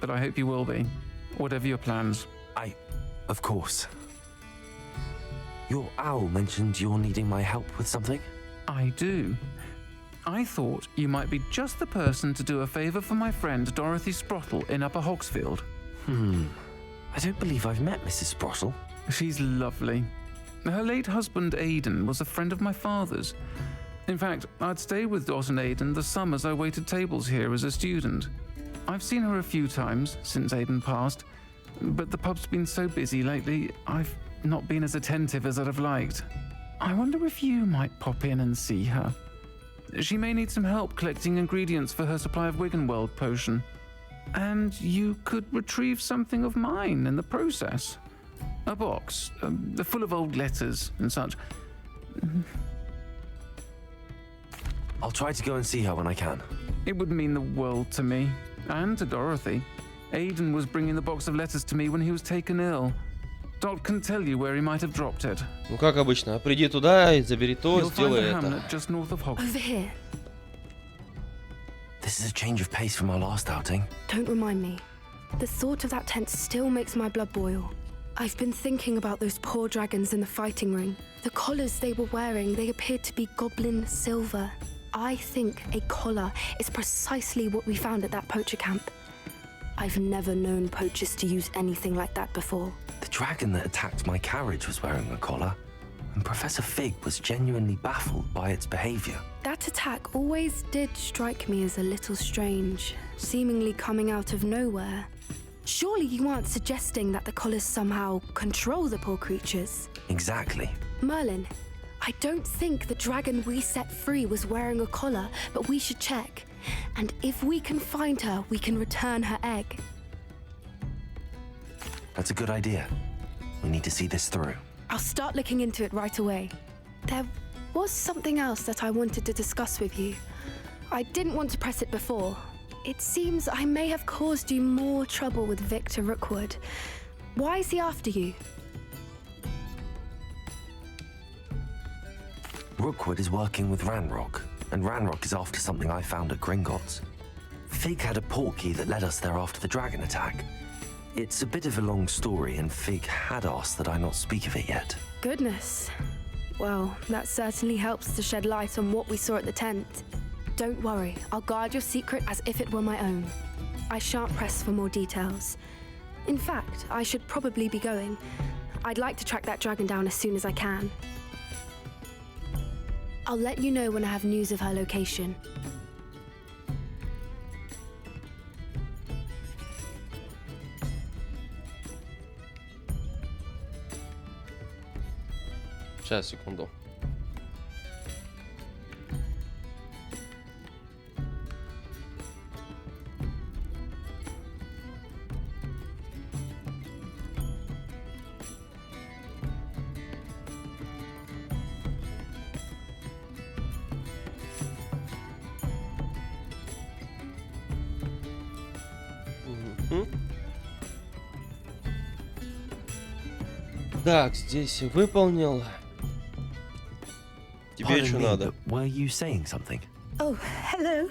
But I hope you will be, whatever your plans. Of course. Your owl mentioned you're needing my help with something? I do. I thought you might be just the person to do a favour for my friend Dorothy Sprottle in Upper Hogsfield. I don't believe I've met Mrs. Sprottle. She's lovely. Her late husband Aidan was a friend of my father's. In fact, I'd stayed with Dot and Aidan the summers I waited tables here as a student. I've seen her a few times since Aidan passed, but the pub's been so busy lately, I've not been as attentive as I'd have liked. I wonder if you might pop in and see her. She may need some help collecting ingredients for her supply of Wiggenweld potion. And you could retrieve something of mine in the process. A box, full of old letters and such. I'll try to go and see her when I can. It would mean the world to me, and to Dorothy. Aidan was bringing the box of letters to me when he was taken ill. Dot can tell you where he might have dropped it. Ну, как обычно, приди туда и забери то, You'll find сделай a это. hamlet just north of Hogwarts. Over here. This is a change of pace from our last outing. Don't remind me. The thought of that tent still makes my blood boil. I've been thinking about those poor dragons in the fighting ring. The collars they were wearing, they appeared to be goblin silver. I think a collar is precisely what we found at that poacher camp. I've never known poachers to use anything like that before. The dragon that attacked my carriage was wearing a collar, and Professor Fig was genuinely baffled by its behavior. That attack always did strike me as a little strange, seemingly coming out of nowhere. Surely you aren't suggesting that the collars somehow control the poor creatures? Exactly. Merlin, I don't think the dragon we set free was wearing a collar, but we should check. And if we can find her, we can return her egg. That's a good idea. We need to see this through. I'll start looking into it right away. There was something else that I wanted to discuss with you. I didn't want to press it before. It seems I may have caused you more trouble with Victor Rookwood. Why is he after you? Rookwood is working with Ranrock, and Ranrock is after something I found at Gringotts. Fig had a portkey that led us there after the dragon attack. It's a bit of a long story, and Fig had asked that I not speak of it yet. Goodness. Well, that certainly helps to shed light on what we saw at the tent. Don't worry, I'll guard your secret as if it were my own. I shan't press for more details. In fact, I should probably be going. I'd like to track that dragon down as soon as I can. I'll let you know when I have news of her location. Сейчас, секунду. Так, здесь выполнил. Тебе Pardon что me, надо? but were you saying something? Oh, hello.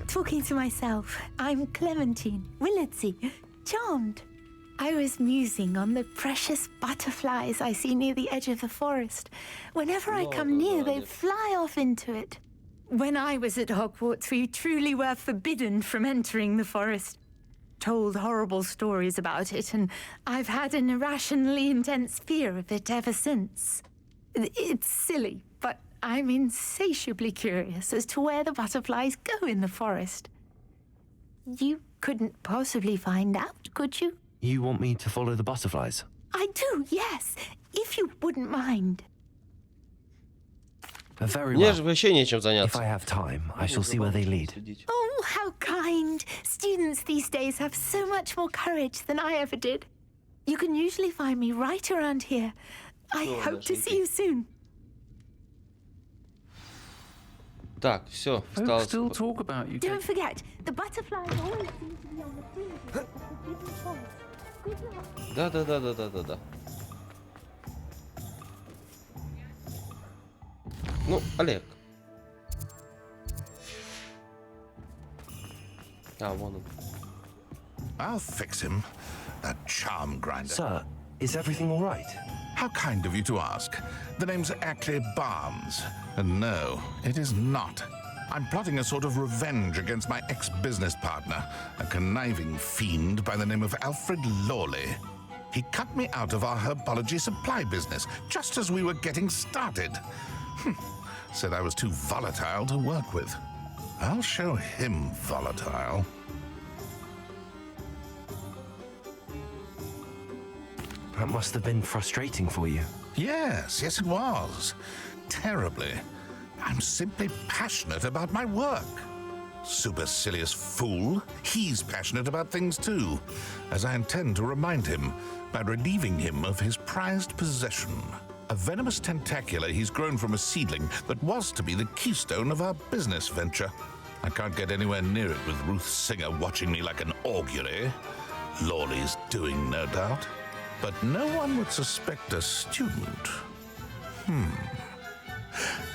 Talking to myself. I'm Clementine Willardsey. Charmed. I was musing on the precious butterflies I see near the edge of the forest. Whenever I come near, they fly off into it. When I was at Hogwarts, we truly were forbidden from entering the forest. Told horrible stories about it, and I've had an irrationally intense fear of it ever since. It's silly, but I'm insatiably curious as to where the butterflies go in the forest. You couldn't possibly find out, could you? You want me to follow the butterflies? I do, yes, if you wouldn't mind. Very Мне well. же вообще нечем If заняться. I have time, I shall see where they lead. Oh, how kind. Students these days have so much more courage than I ever did. You can usually find me right around here. I hope to see you soon. Так, все, Folks осталось. still talk about you. Don't forget, the butterflies always seem to be on the fringes of the forbidden forest. Good luck. Да. Ну, Олег. А, вон он. I'll fix him. That charm grinder. Sir, is everything all right? How kind of you to ask. The name's Ackley Barnes. And no, it is not. I'm plotting a sort of revenge against my ex-business partner, a conniving fiend by the name of Alfred Lawley. He cut me out of our herbology supply business just as we were getting started. Said I was too volatile to work with. I'll show him volatile. That must have been frustrating for you. Yes, it was. Terribly. I'm simply passionate about my work. Supercilious fool. He's passionate about things too, as I intend to remind him by relieving him of his prized possession. A venomous tentacula he's grown from a seedling that was to be the keystone of our business venture. I can't get anywhere near it with Ruth Singer watching me like an augury. Lawley's doing, no doubt. But no one would suspect a student.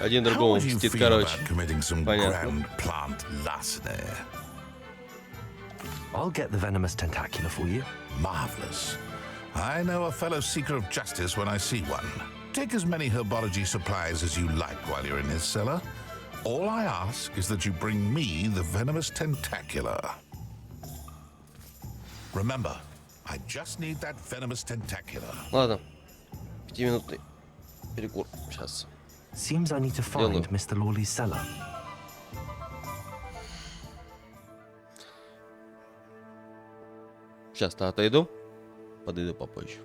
Один How другому would you мстит, feel короче. about committing some Понятно. grand plant larceny? I'll get the venomous tentacula for you. Marvelous. I know a fellow seeker of justice when I see one. Take as many herbology supplies as you like while you're in his cellar. All I ask is that you bring me the venomous tentacula. Remember, I just need that venomous tentacula. Ладно. 5-минутный перекур. Сейчас. Seems I need to find Делаю. Mr. Lawley's cellar. Сейчас-то отойду. Подойду попозже.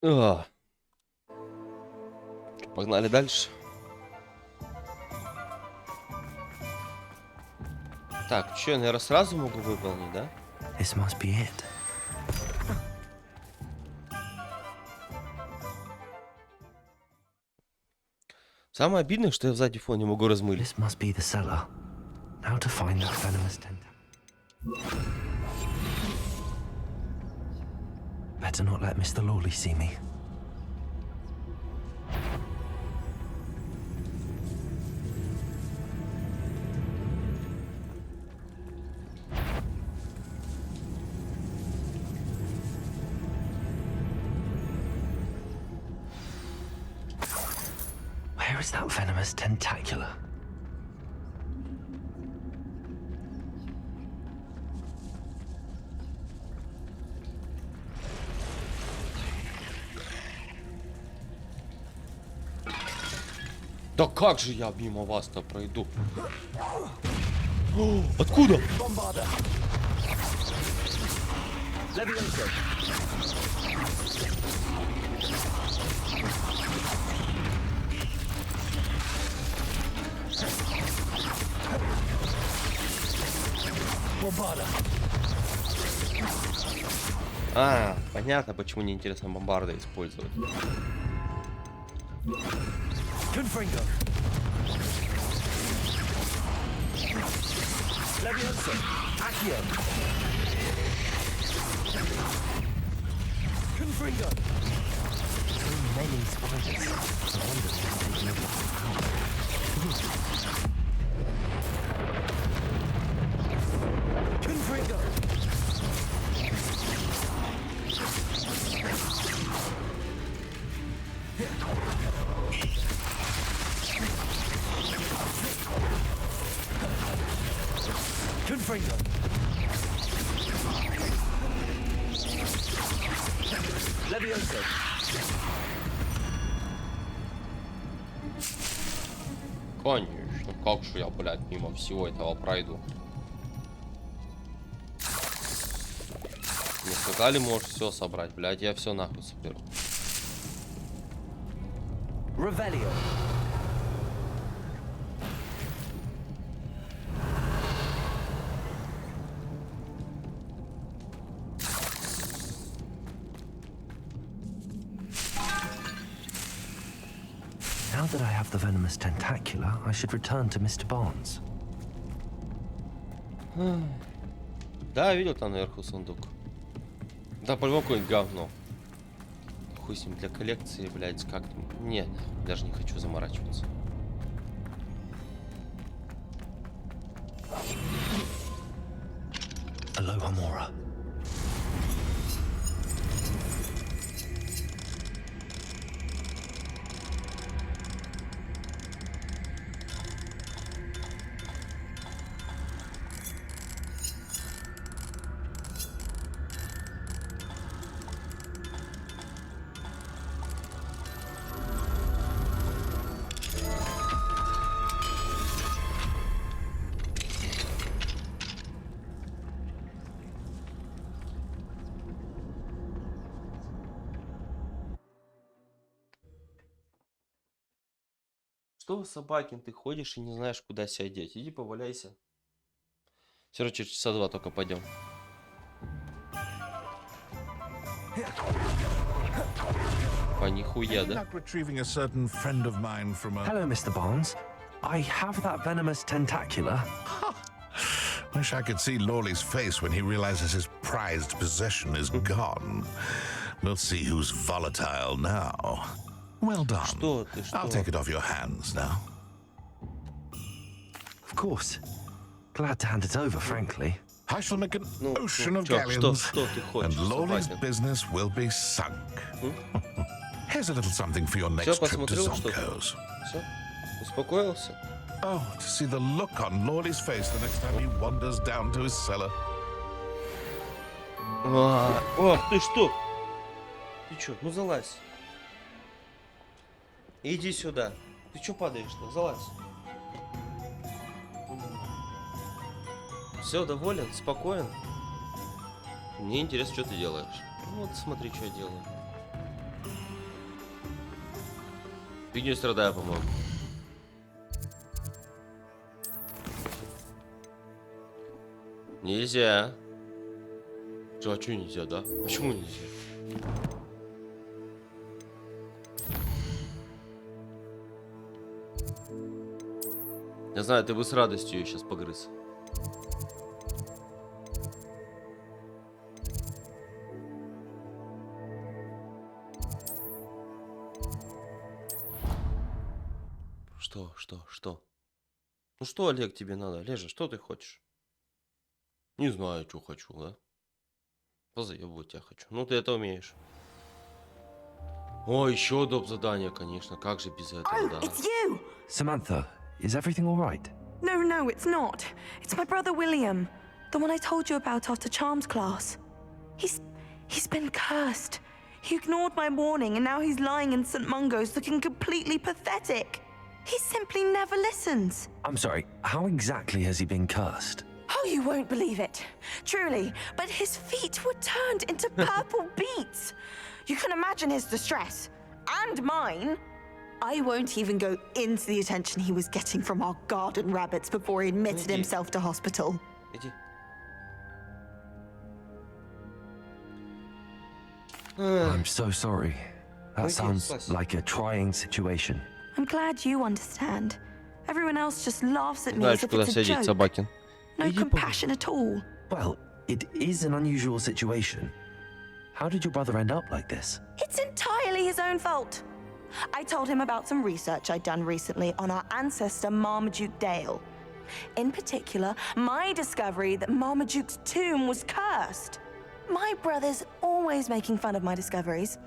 А. Погнали дальше. Так, что, я, наверное, сразу могу выполнить, да? This must be it. Самое обидное, что я в заднем фоне могу размылить. This must be the cellar. How to find that venomous tentacle? Better not let Mr. Lawley see me. Where is that venomous tentacular? Да как же я мимо вас-то пройду? О, откуда? А, понятно, почему не интересно бомбарда использовать. Конечно, как же я, блядь, мимо всего этого пройду? Мне сказали, можешь все собрать, блядь, я все нахуй соберу. Now that I have the venomous tentacular, I should return to Mr. Barnes. Да, видел там наверху сундук. Да, по-любому какое-нибудь говно. Хуй с ним для коллекции, блядь, как-то. Не, даже не хочу заморачиваться. Aloha Mora. Что, собакин, ты ходишь и не знаешь, куда себя деть? Иди поваляйся. Все равно через часа два только пойдем. По нихуя, да? Hello, Mr. Barnes. I have that venomous tentacular. Wish I could see Lawley's face when he realizes his prized possession is gone. We'll see who's volatile now. Well done. Что ты, что? I'll take it off your hands now. Of course. Glad to hand it over, frankly. I shall make an ocean of что galleons, ты хочешь, and Lawley's собакин? business will be sunk. Here's a little something for your Все next trip to посмотрел, что? Zonko's. Все? Успокоился? Oh, to see the look on Lawley's face the next time he wanders down to his cellar. Ох, ты что? Ты чё? Ну залазь. Иди сюда. Ты чё падаешь-то? Залазь. Все, доволен? Спокоен? Мне интересно, что ты делаешь. Вот смотри, что я делаю. фигней страдаю, по-моему. Нельзя. Что, а что нельзя, да? Почему нельзя? Я знаю, ты бы с радостью ее сейчас погрыз. Что? Ну что, Олег, тебе надо? Лежа, что ты хочешь? Не знаю, что хочу, да? Позаебывать тебя хочу. Ну, ты это умеешь. О, еще доп. Задание, конечно. Как же без этого, да? It's you! Samantha, is everything all right? No, it's not. It's my brother William. The one I told you about after Charms class. He's been cursed. He ignored my warning and now he's lying in St. Mungo's looking completely pathetic. He simply never listens. I'm sorry, how exactly has he been cursed? Oh, you won't believe it. Truly, but his feet were turned into purple beets. You can imagine his distress. And mine. I won't even go into the attention he was getting from our garden rabbits before he admitted himself to hospital. I'm so sorry. That sounds like a trying situation. I'm glad you understand. Everyone else just laughs at me as if it's a joke. No compassion at all. Well, it is an unusual situation. How did your brother end up like this? It's entirely his own fault. I told him about some research I'd done recently on our ancestor Marmaduke Dale. In particular, my discovery that Marmaduke's tomb was cursed. My brother's always making fun of my discoveries.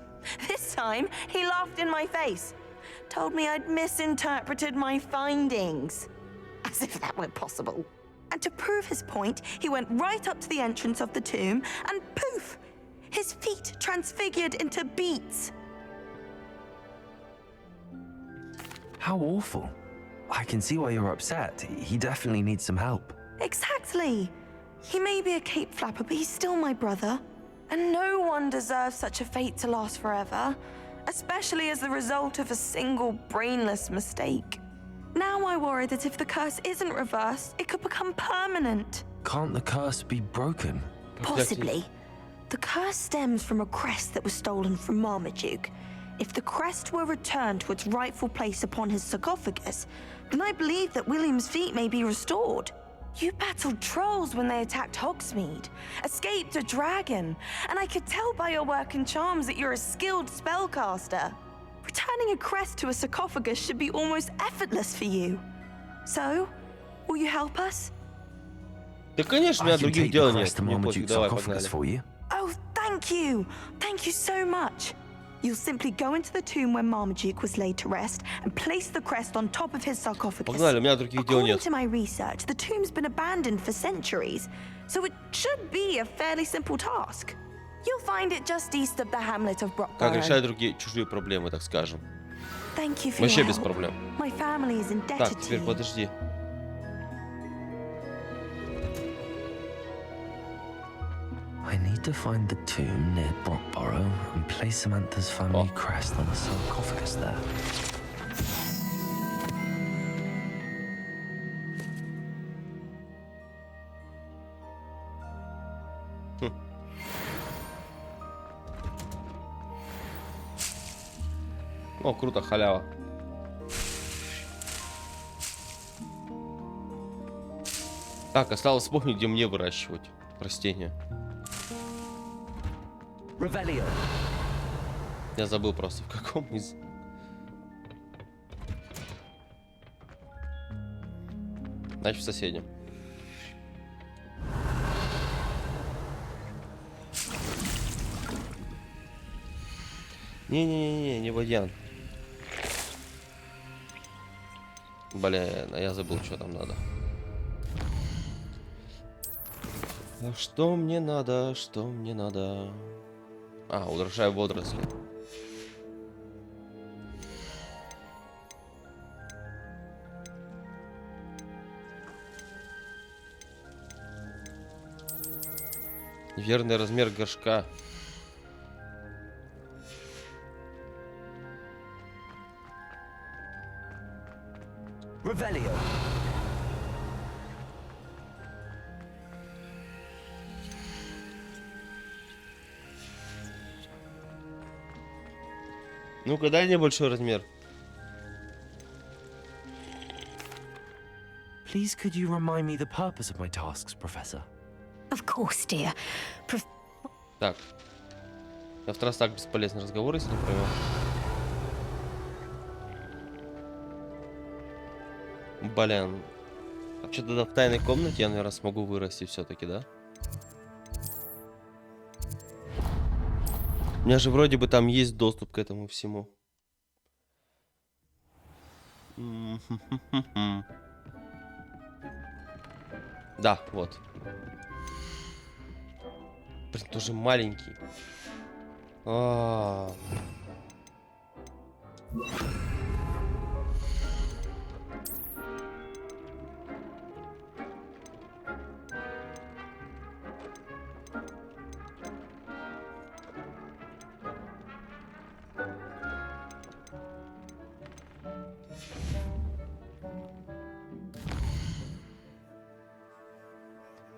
This time, he laughed in my face. Told me I'd misinterpreted my findings. As if that were possible. And to prove his point, he went right up to the entrance of the tomb and poof! His feet transfigured into beets. How awful. I can see why you're upset. He definitely needs some help. Exactly. He may be a cape flapper, but he's still my brother. And no one deserves such a fate to last forever, especially as the result of a single brainless mistake. Now I worry that if the curse isn't reversed, it could become permanent. Can't the curse be broken? Possibly. The curse stems from a crest that was stolen from Marmaduke. If the crest were returned to its rightful place upon his sarcophagus, then I believe that William's feet may be restored. You battled trolls when they attacked Hogsmeade, escaped a dragon, and I could tell by your work and charms that you're a skilled spellcaster. Returning a crest to a sarcophagus should be almost effortless for you. So, will you help us? Да, конечно, у меня других дел нет. Мне пофиг, давай, погнали. Oh, thank you! Thank you so much! You'll simply go into the tomb where Marmaduke was laid to rest and place the crest on top of his sarcophagus. Погнали, у меня других дел нет. According to my research, the tomb's been abandoned for centuries, so it should be a fairly simple task. You'll find it just east of the hamlet of Brockborough. Как решать другие чужие проблемы, так скажем. Thank you for Вообще your без help. проблем. My family is indebted Так, теперь to you. подожди. I need to find the tomb near Brockborough and place Samantha's family crest on a sarcophagus there. О, круто, халява. Так, осталось вспомнить, где мне выращивать растения. Я забыл просто, в каком из... Значит, в соседнем. Не-не-не, не водян. Блин, а я забыл, что там надо. А что мне надо? Что мне надо? А, удорожаю водоросли. Верный размер горшка. Revelio. Ну-ка, дай небольшой размер. Please, could you remind me the purpose of my tasks, Professor? Of course, dear. Так. Я в раз так бесполезный разговор, если не провел. Блин. Вообще-то в тайной комнате я, наверное, смогу вырасти все-таки, да? У меня же вроде бы там есть доступ к этому всему. Да, вот. Блин, тоже маленький.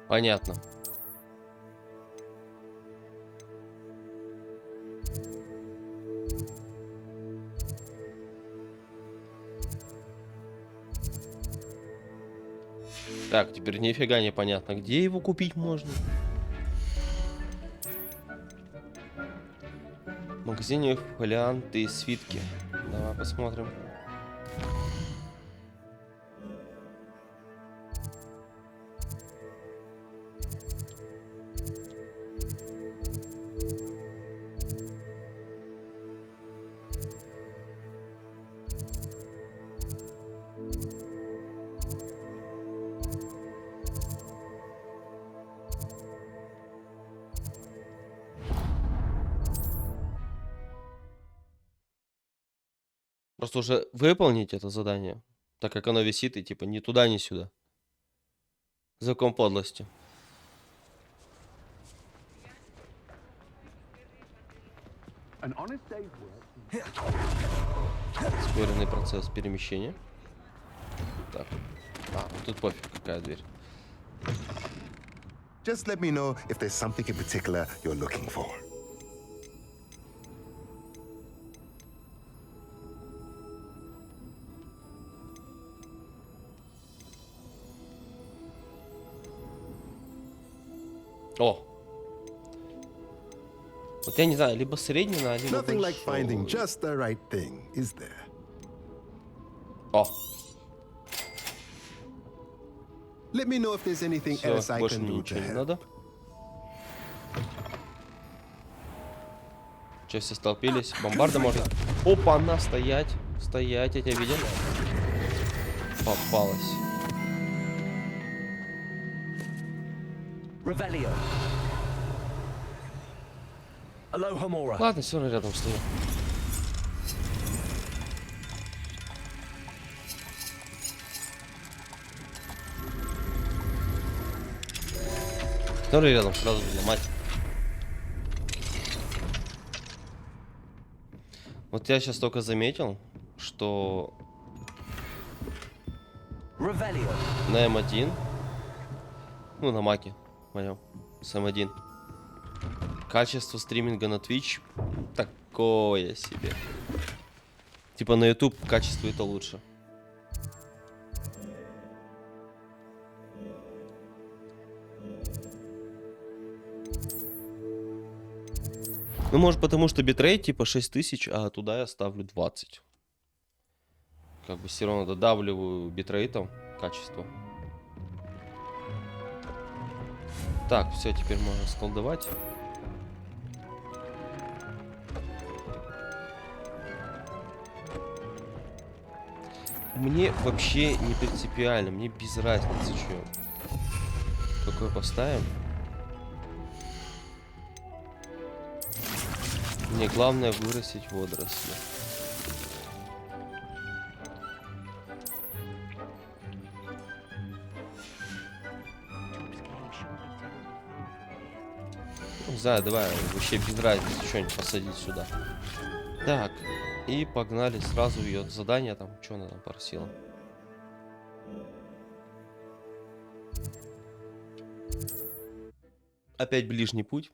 Понятно. Так, теперь нифига не понятно, где его купить можно. В магазине фолианты и свитки. Давай посмотрим. Просто уже выполнить это задание, так как оно висит и типа ни туда, ни сюда. Закон подлости. Ускоренный процесс перемещения. Так. Тут пофиг, какая дверь. Just let me know if there's something in particular you're looking for. О! Вот я не знаю, либо среднего, либо Nothing like большого. finding just the right thing, is there? О! Let me know if there's anything Всё, else I больше can мне do to ничего не help. надо. Че, все столпились? Бомбарда может... Опа, она стоять. Стоять, я тебя видел. Попалась. Revelio. Alohomora. Ладно, все равно рядом стою. Который рядом сразу взломать. Вот я сейчас только заметил, что на M1, ну на маке моем, с M1, качество стриминга на Twitch такое себе. Типа на YouTube качество это лучше. Ну, может, потому что битрейт типа 6000, а туда я ставлю 20. Как бы все равно додавливаю битрейтом качество. Так, все, теперь можно сколдовать. Мне вообще не принципиально, мне без разницы, что. Какой поставим? Мне главное вырастить водоросли. Не знаю, давай вообще без разницы что-нибудь посадить сюда. Так, и погнали сразу ее задание там. Что она там просила? Опять ближний путь.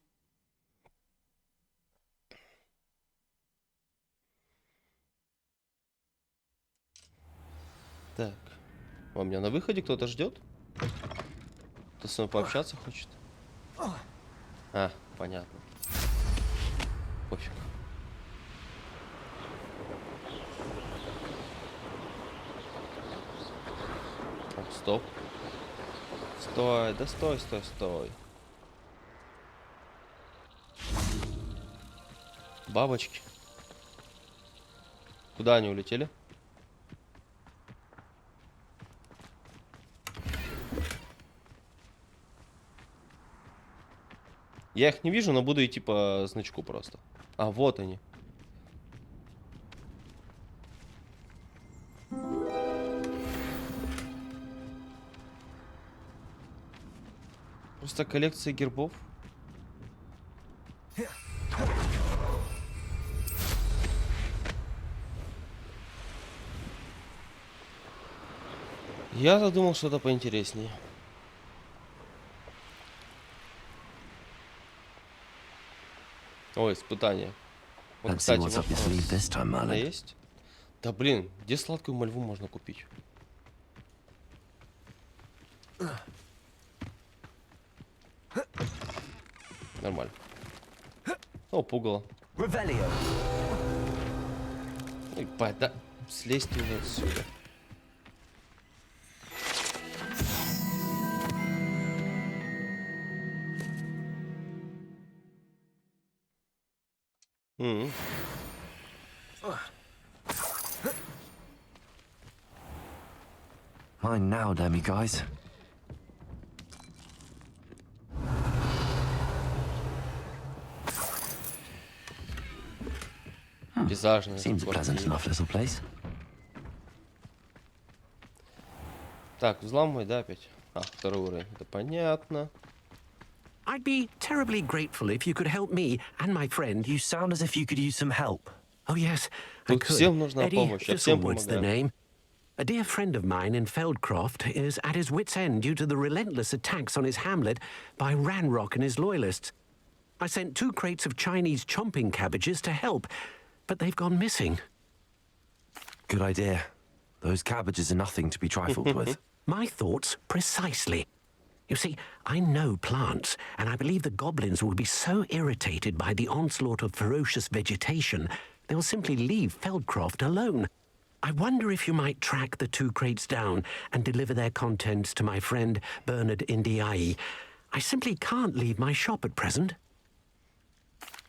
Так. У меня на выходе кто-то ждет? Кто со мной пообщаться хочет? А, понятно. Пофиг. Так, стоп. Стой, да стой, стой, стой. Бабочки. Куда они улетели? Я их не вижу, но буду идти по значку просто. А, вот они. Просто коллекция гербов. Я задумал что-то поинтереснее. Ой, испытание. Вот, кстати, вопрос. Есть? Да блин, где сладкую мальву можно купить? Нормально. О, пугало. Ебать, да слезьте уже отсюда. Mine now, Demi guys. Пейзажная. Seems a pleasant enough little place. Так, взламывай, да, опять? А, второй уровень. Это понятно. I'd be terribly grateful if you could help me and my friend. You sound as if you could use some help. Oh yes, I Тут could. всем нужна Eddie помощь. Я всем Thistlewood's the помогаю. name. A dear friend of mine in Feldcroft is at his wit's end due to the relentless attacks on his hamlet by Ranrock and his loyalists. I sent 2 crates of Chinese chomping cabbages to help, but they've gone missing. Good idea. Those cabbages are nothing to be trifled with. My thoughts precisely. You see, I know plants, and I believe the goblins will be so irritated by the onslaught of ferocious vegetation, they'll simply leave Feldcroft alone. I wonder if you might track the 2 crates down and deliver their contents to my friend Bernard Indiai. I simply can't leave my shop at present.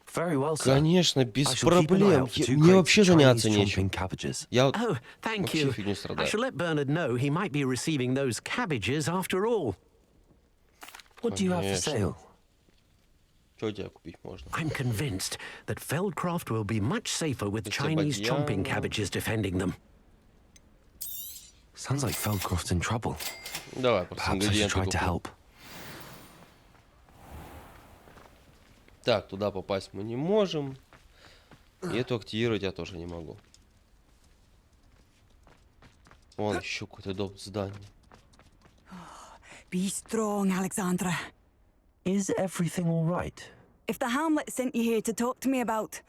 Very well, sir. Конечно, без проблем. Мне вообще заняться нечем. Я вот Oh, thank вообще you. фигню I страдаю. shall let Bernard know he might be receiving those cabbages after all. What do you have for Конечно. sale? Что у тебя купить можно? I'm convinced that Feldcroft will be much safer with It's Chinese about chomping young. cabbages defending them. Sounds like Feldcroft's in trouble. Давай, просто Perhaps I should ингредиенты try to купим. help. Так, туда попасть мы не можем. И эту активировать я тоже не могу. Вон еще какой-то дом, здание. Be strong, Alexandra. Is everything all right? If the Hamlet sent you here to talk to me about...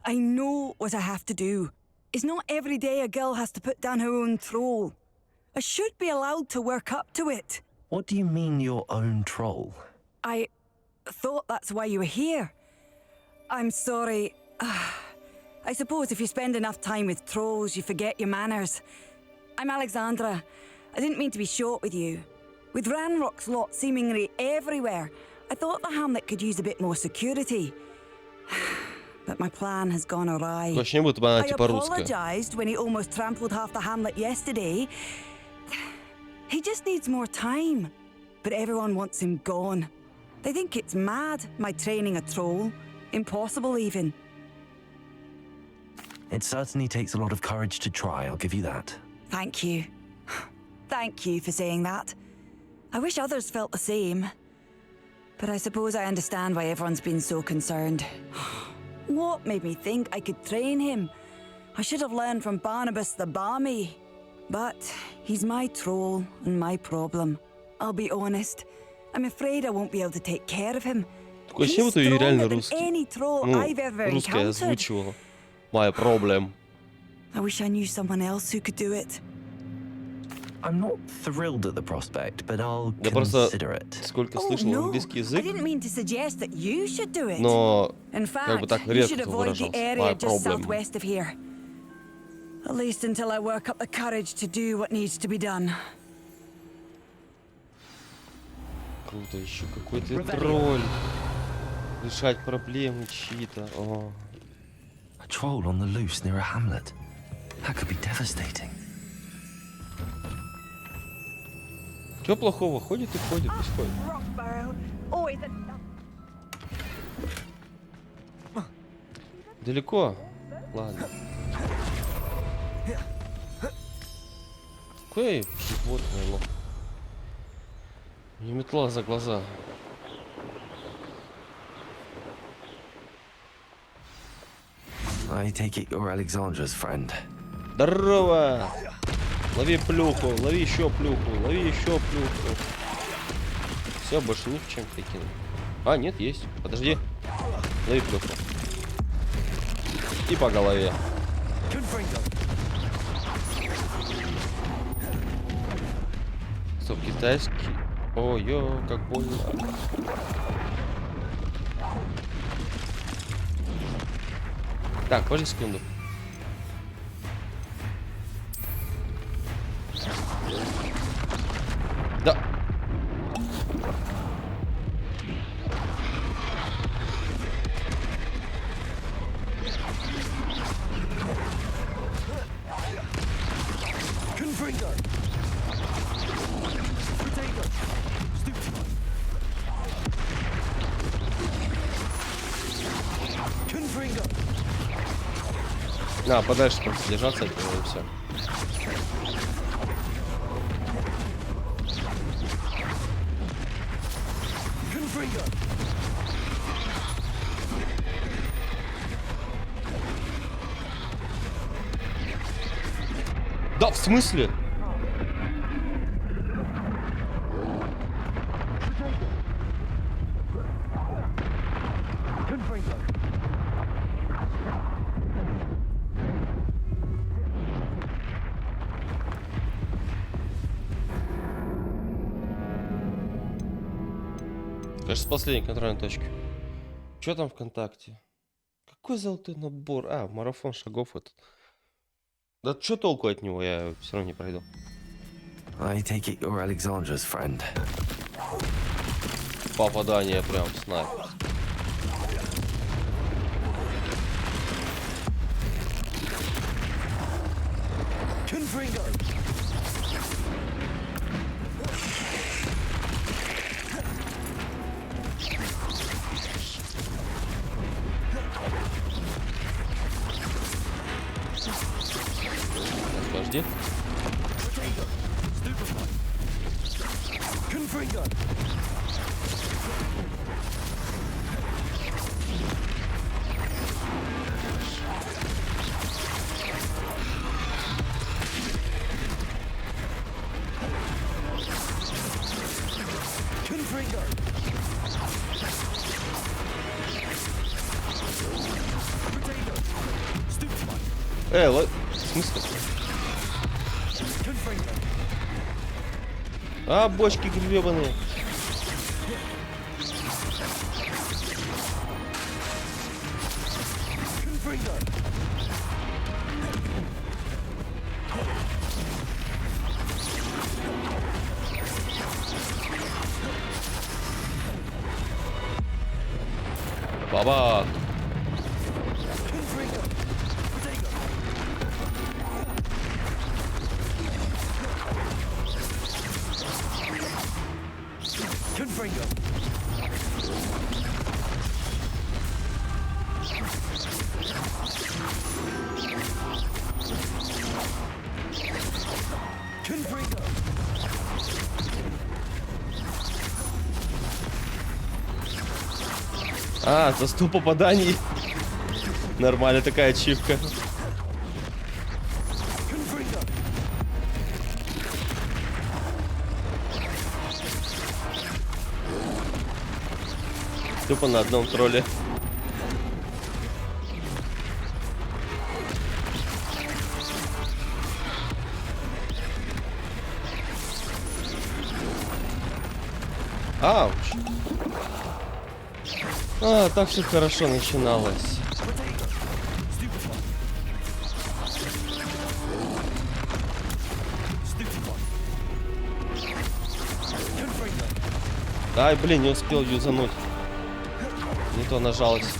I know what I have to do. It's not every day a girl has to put down her own troll. I should be allowed to work up to it. What do you mean your own troll? I thought that's why you were here. I'm sorry. I suppose if you spend enough time with trolls, you forget your manners. I'm Alexandra. I didn't mean to be short with you. With Ranrock's lot seemingly everywhere, I thought the Hamlet could use a bit more security. But my plan has gone awry. Точнее, будто бы она I типа русская. apologized when he almost trampled half the Hamlet yesterday. He just needs more time. But everyone wants him gone. They think it's mad, my training a troll. Impossible, even. It certainly takes a lot of courage to try, I'll give you that. Thank you. Thank you for saying that. I wish others felt the same. But I suppose I understand why everyone's been so concerned. What made me think I could train him? I should have learned from Barnabas the Barmy. But he's my troll and my problem. I'll be honest. I'm afraid I won't be able to take care of him. Такое ощущение, что ее реально русский. Ну, русская озвучивала. My problem. I wish I knew someone else who could do it. I'm not thrilled at the prospect, but I'll Я просто consider it. сколько слышал английский I язык, didn't mean to suggest that you should do it. но In как бы fact, так you редко should кто avoid the выражался. area My just problem. southwest of here. At least until I work up the courage to do what needs to be done. Круто, еще какой-то тролль. Решать проблемы чьи-то. О. A troll on the loose near a hamlet. That could be devastating. Чего плохого? Ходит и ходит, пусть ходит. Далеко? Ладно. Какое животное, лох. Не метла за глаза. I take it you're Alexandra's friend. Здорово! Лови плюху, лови еще плюху, лови еще плюху. Все, больше ни в чем прикинул. А, нет, есть. Подожди. Лови плюху. И по голове. Стоп, китайский. Ой-ё, как больно. Так, подожди секунду. Да. На, подальше просто держаться от него и все. Да, в смысле? Кажется, с последней контрольной точки. Что там ВКонтакте? Какой золотой набор? А, марафон шагов этот. Да что толку от него? Я все равно не пройду. I take it you're Alexandra's friend. Попадание прям снайпер. Подожди. В смысле? А, бочки гребаные. Баба. А, за 100 попаданий. Нормально такая ачивка. Тупо на одном тролле. Ауч. А, так все хорошо начиналось. Ай, блин, не успел юзануть. Не то нажалось.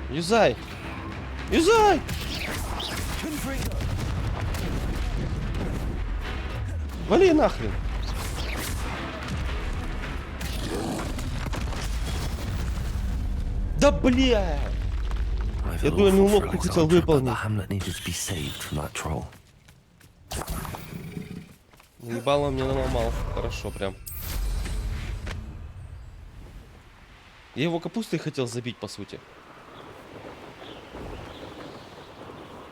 Юзай! Юзай! Вали нахрен! Да бля! Я дуэльную уловку хотел выполнить. Ебало мне наломал. Хорошо прям. Я его капустой хотел забить, по сути.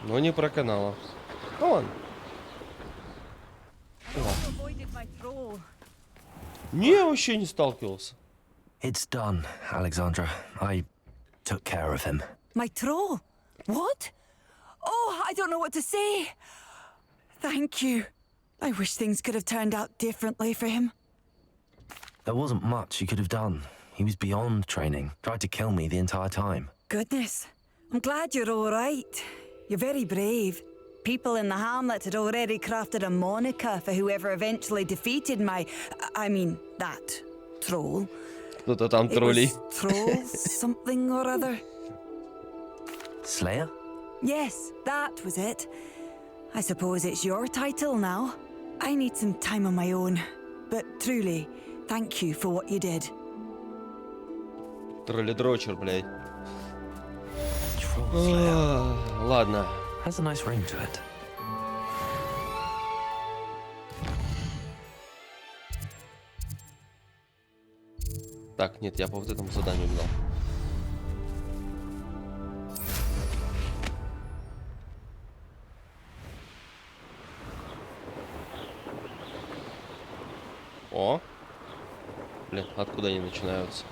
Но не проканало. Ну ладно. Не, вообще не сталкивался. It's done, Alexandra. I took care of him. My troll? What? Oh, I don't know what to say. Thank you. I wish things could have turned out differently for him. There wasn't much you could have done. He was beyond training. Tried to kill me the entire time. Goodness. I'm glad you're all right. You're very brave. People in the hamlet had already crafted a moniker for whoever eventually defeated that troll. Кто-то там троллей. Troll something or other. Slayer? Yes, that was it. I suppose it's your title now. I need some time on my own. But truly, thank you for what you did. Тролли-дрочер, блядь. Ладно. Has a nice ring to it. Так, нет, я по вот этому заданию гнал. О! Блин, откуда они начинаются?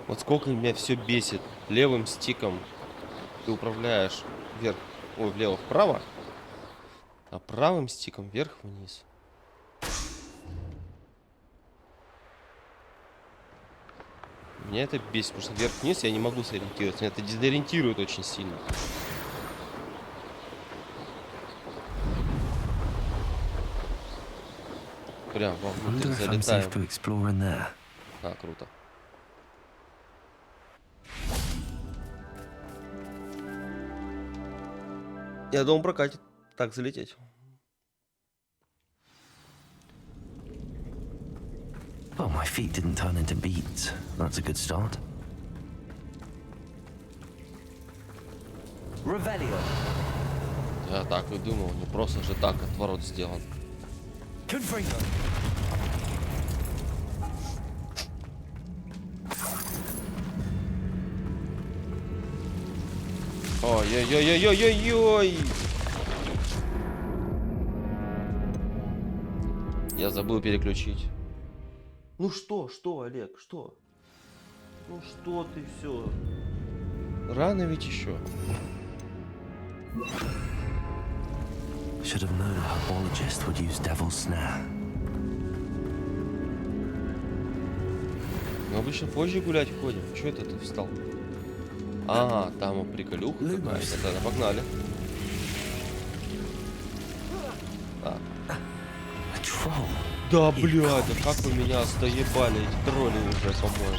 Вот сколько меня все бесит. Левым стиком ты управляешь вверх, ой, влево-вправо, а правым стиком вверх-вниз. Меня это бесит, потому что вверх-вниз я не могу сориентироваться. Меня это дезориентирует очень сильно. Прям вовнутрь залетаем. А, круто. Я думал, прокатит. Так, залететь. Well, my feet didn't turn into beads. That's a good start. Revelio. Я так и думал, не просто же так отворот сделан. Confringo. Ой-ой-ой-ой-ой-ой-ой! Я забыл переключить. Ну что, Олег, что? Ну что ты все? Рано ведь еще. Should have known a herbologist would use devil's snare. Мы обычно позже гулять ходим. Че это ты встал? А, там приколюха какая-то. Тогда погнали. Так. Да, блядь, да как вы меня доебали, эти тролли уже, по-моему.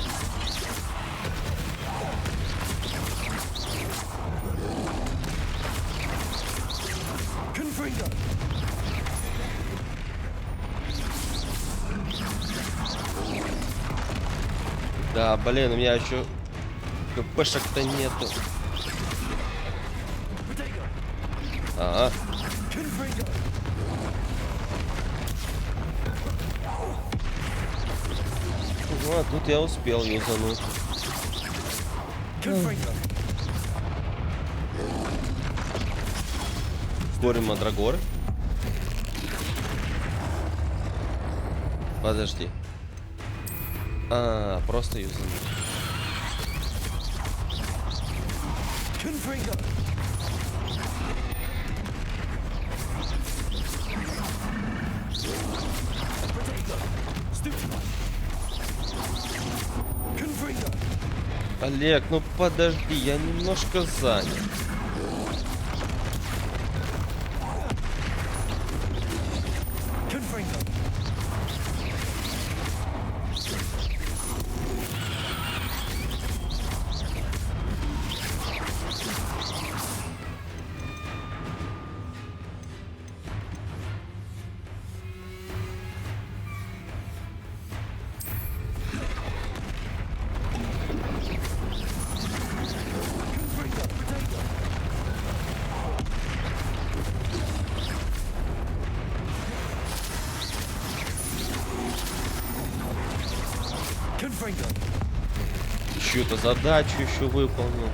Да, блин, у меня еще КПшек-то нету. Ага. Ну, а тут я успел юзануть. Горе Мандрагоры. Подожди. А, просто юзануть. Олег, ну подожди, я немножко занят. Чью-то задачу еще выполнил.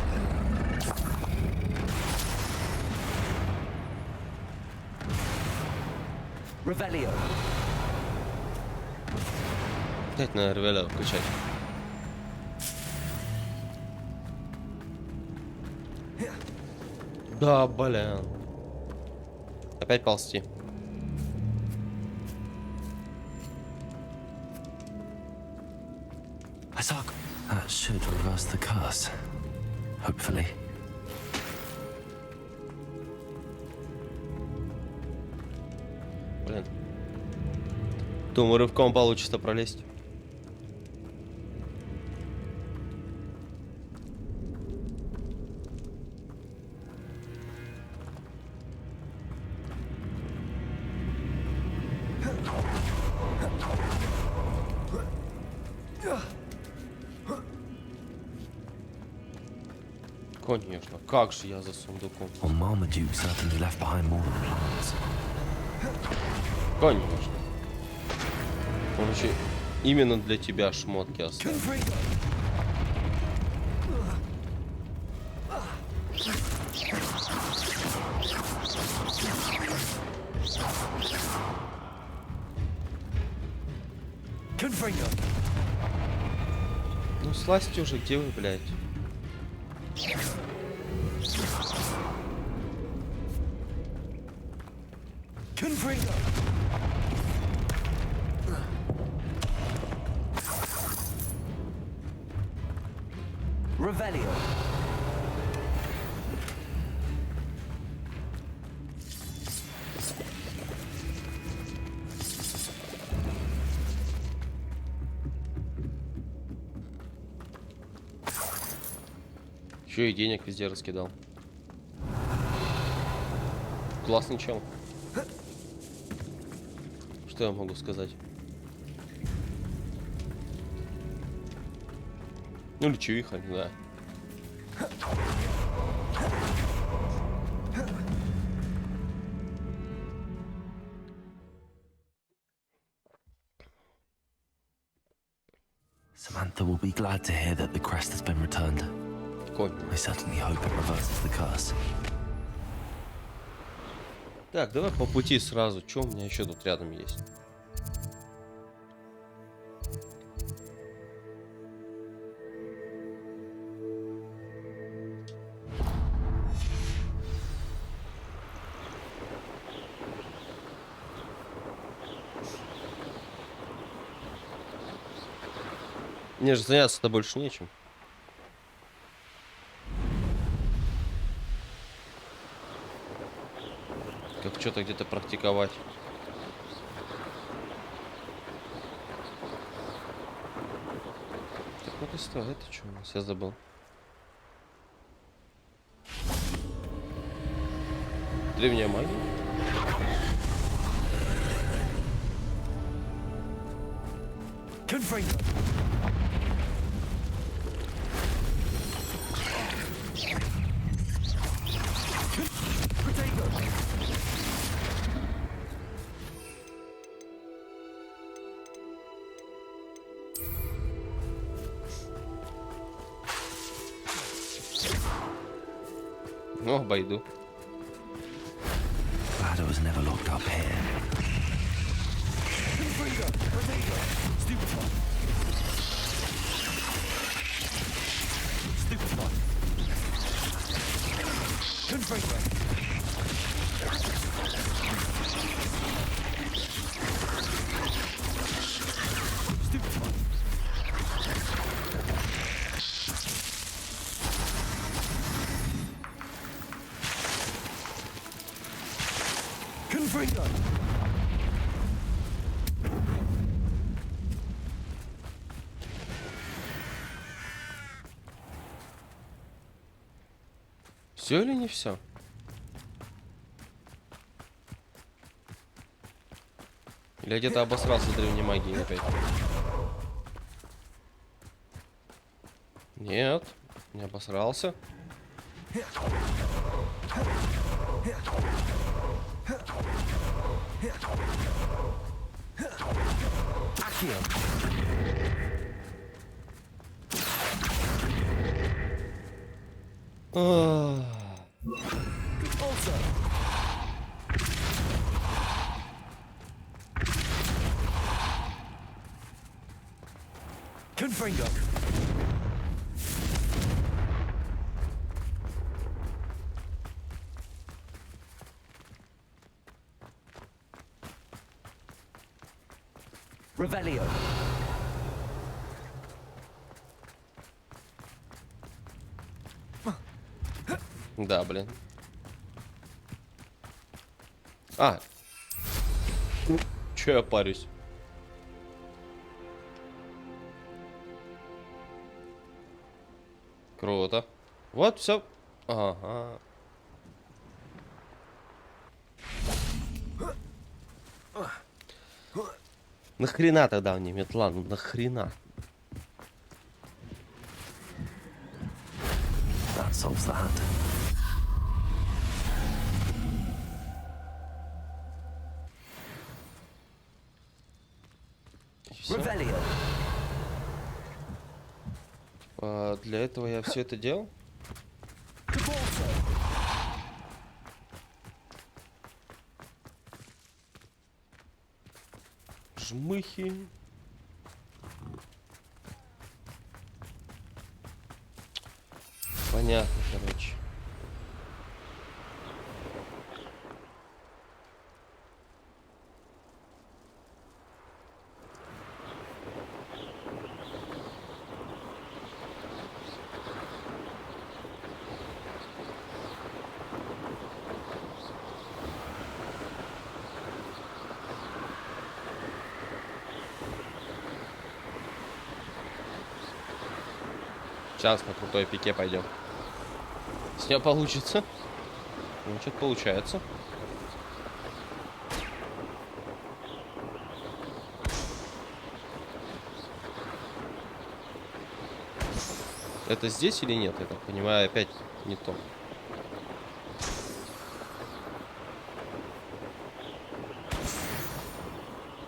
Revelio. Опять на Ревеля включать. Да, блин. Опять ползти. That should reverse the curse. Hopefully. Блин. Думаю, рывком получится пролезть. Конечно, как же я за сундуком? Well, Marmaduke certainly left behind more than plants. Конечно. Он еще именно для тебя шмотки оставил. Ну слазьте уже, где вы, блядь? Revelio. Еще и денег везде раскидал. Классный чел. Что я могу сказать? Ну или чувиха, не знаю. Samantha will be glad to hear that the crest has been returned. I certainly hope it reverses the curse. Так, давай по пути сразу. Что у меня еще тут рядом есть? Мне же заняться-то больше нечем. Как что-то где-то практиковать. Так, ну-ка стой, это что у нас? Я забыл. Древняя магия? Ну, обойду. Ladder was never locked up here. Все или не все? Или я где-то обосрался древней магией опять? Нет, не обосрался. Confringo. Revelio. Да, блин. А. Чё я парюсь? Круто. Вот, все. Ага. Нахрена тогда мне метла? Ну нахрена? That solves that. Revelio. Для этого я все это делал? Жмыхи. Понятно, короче. Сейчас на крутой пике пойдем. С нее получится. Ну, что-то получается. Это здесь или нет? Я так понимаю, опять не то.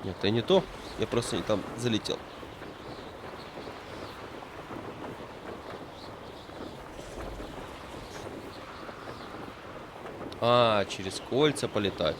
Нет, это не то. Я просто не там залетел. А, через кольца полетать.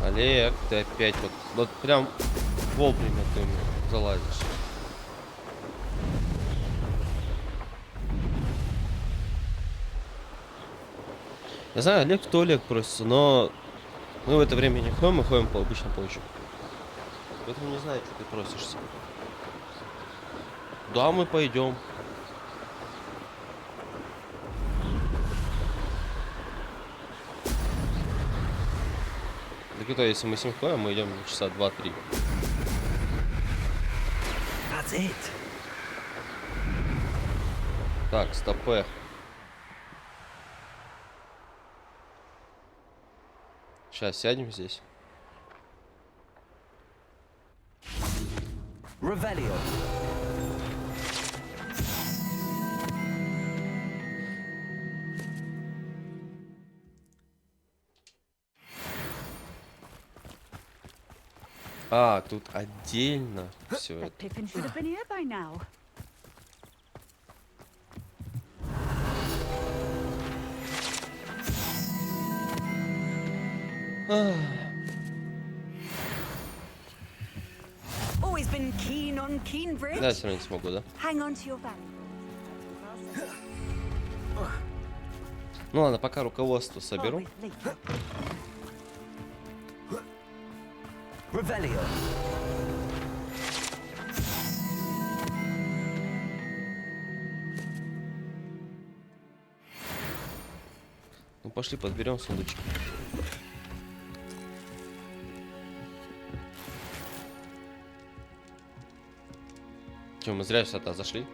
Олег, ты опять вот прям вовремя ты залазишь. Я знаю, Олег в туалет просится, но мы в это время не ходим, мы ходим по обычному почве. Поэтому не знаю, что ты просишься. Да, мы пойдем. Так это, если мы с ним ходим, мы идем часа 2-3. That's it. Так, стопэ. Сейчас сядем здесь. Revelio. А, тут отдельно все это. Pippin should have been here by now. Always been keen on Keenbridge. Да, все равно не смогу, да? Hang on to your value. Ну ладно, пока руководство соберу. Revelio. Ну пошли подберем сундучки. Че, мы зря сюда зашли?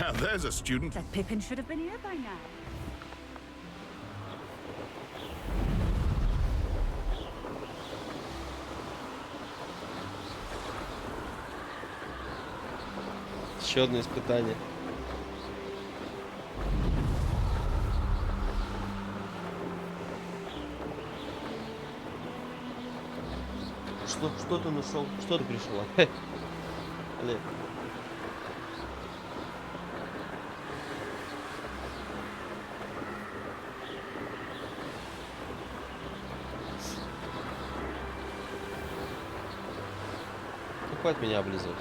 Now there's a student. That Pippin should have been here by now. Еще одно испытание. Что ты нашел? Что ты пришел? Олег. Ну, хватит меня облизывать.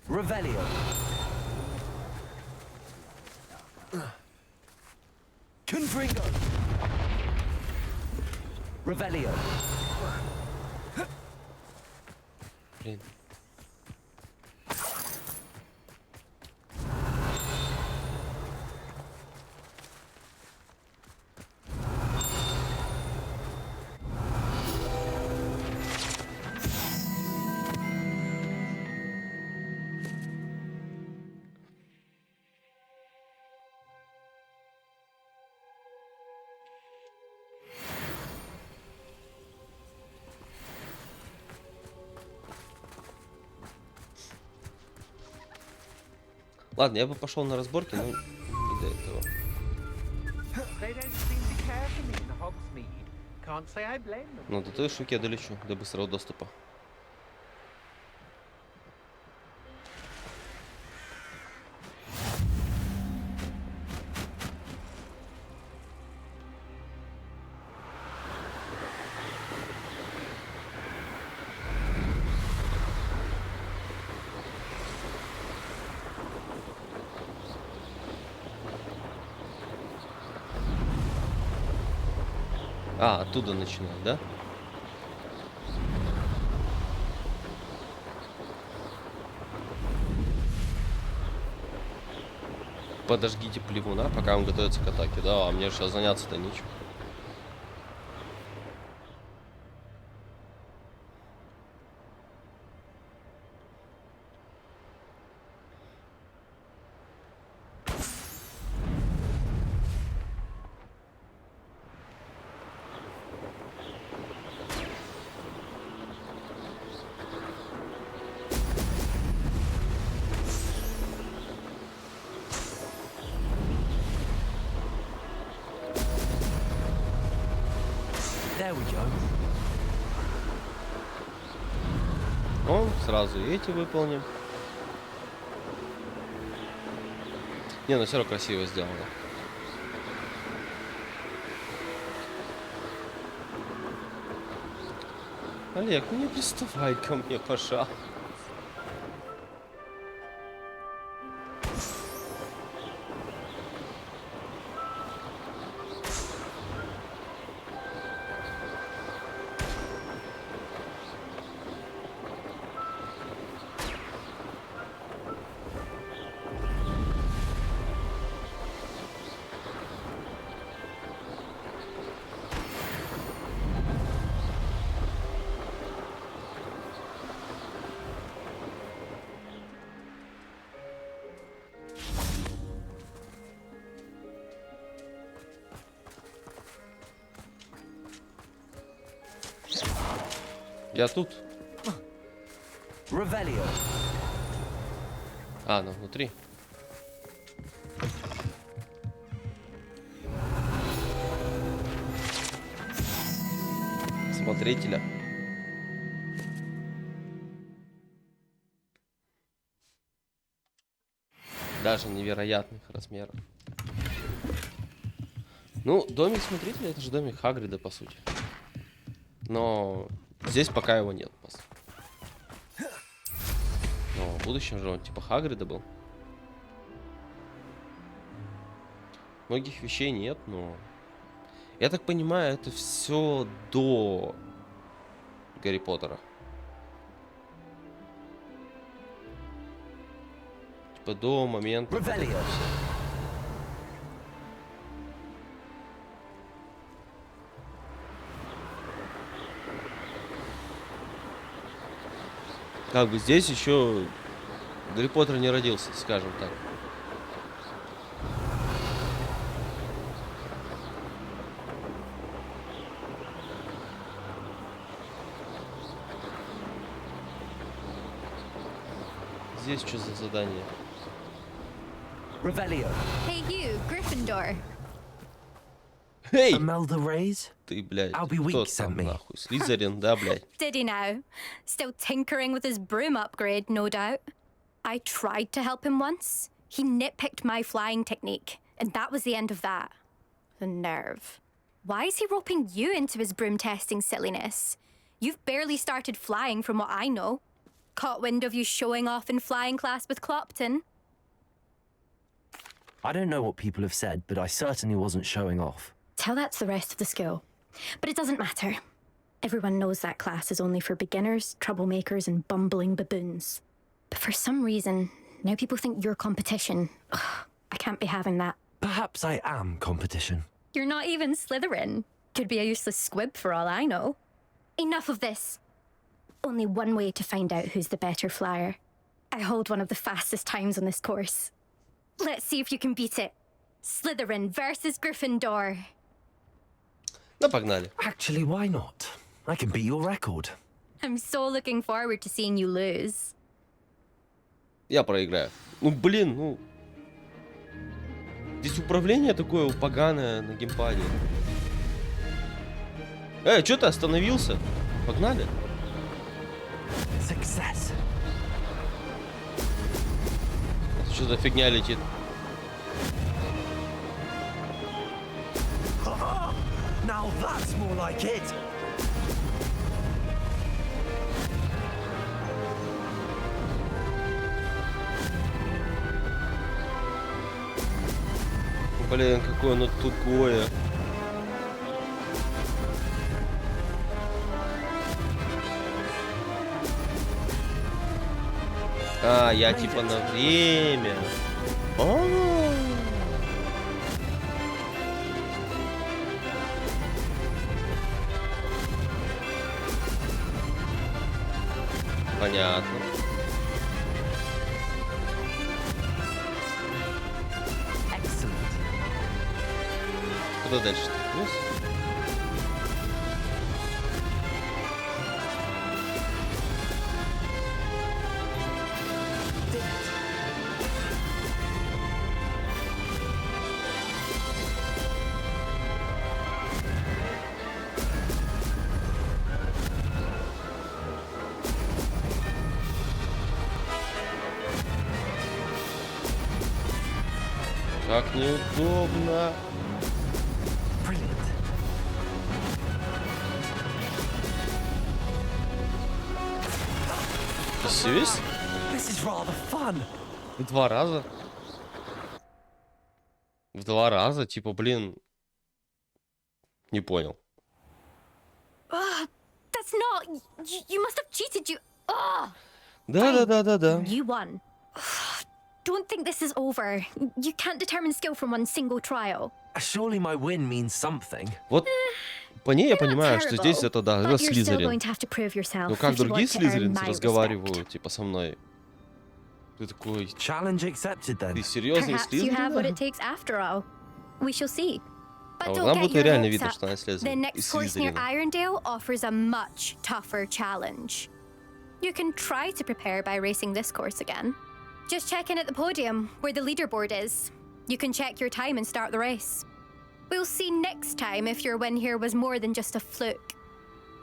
Revelio. Confringo. Revelio. Блин. Ладно, я бы пошел на разборки, но не до этого. Ну, до той штуки я долечу, до быстрого доступа. А, оттуда начинать, да? Подожгите плевуна, пока он готовится к атаке. Да, а мне сейчас заняться-то нечем. There we go. О, сразу и эти выполним. Не, ну все равно красиво сделано. Олег, ну не приставай ко мне, пожалуйста. Я тут. Revelio. А, она внутри. Смотрителя. Даже невероятных размеров. Ну, домик смотрителя — это же домик Хагрида, по сути. Но здесь пока его нет. Но в будущем же он типа Хагрида был. Многих вещей нет, но... Я так понимаю, это все до Гарри Поттера. Типа до момента... Как бы здесь еще Гарри Поттер не родился, скажем так. Здесь что за задание? Hey you, Gryffindor. Эй! Imelda Reyes? Ты, блядь, Albie кто Week там, sent me. нахуй? Слизерин, да, блядь? Did he now? Still tinkering with his broom upgrade, no doubt. I tried to help him once. He nitpicked my flying technique, and that was the end of that. The nerve. Why is he roping you into his broom testing silliness? You've barely started flying from what I know. Caught wind of you showing off in flying class with Clopton. I don't know what people have said, but I certainly wasn't showing off. Tell that to the rest of the school. But it doesn't matter. Everyone knows that class is only for beginners, troublemakers, and bumbling baboons. But for some reason, now people think you're competition. Ugh, I can't be having that. Perhaps I am competition. You're not even Slytherin. Could be a useless squib for all I know. Enough of this. Only one way to find out who's the better flyer. I hold one of the fastest times on this course. Let's see if you can beat it. Slytherin versus Gryffindor. Ну, погнали. Actually, why not? I can beat your record. I'm so looking forward to seeing you lose. Я проиграю. Ну, блин, ну... Здесь управление такое поганое на геймпаде. Что ты остановился? Погнали. Success. Что за фигня летит? Now that's more like it. Блин, какое оно тугое. А, я типа на время. Понятно. Куда дальше? Вниз? Как неудобно. Serious? This is rather fun. В 2 раза? В 2 раза? Типа, блин. Не понял. That's not... You must have cheated, you... Да. You won. Don't think this is over. You can't determine skill from one single trial. Surely my win means something. Вот по ней я понимаю, что здесь это, да, это Слизерин. Но как другие слизеринцы разговаривают, типа, со мной? Ты такой... Challenge accepted then. Ты серьезный You have what it Слизерин? takes after all. We shall see. А But вот don't нам get будет your реально hopes видно, up. что она The Слизерин. Из next course near Слизерина. Irondale offers a much tougher challenge. You can try to prepare by racing this course again. Just check in at the podium, where the leaderboard is. You can check your time and start the race. We'll see next time if your win here was more than just a fluke.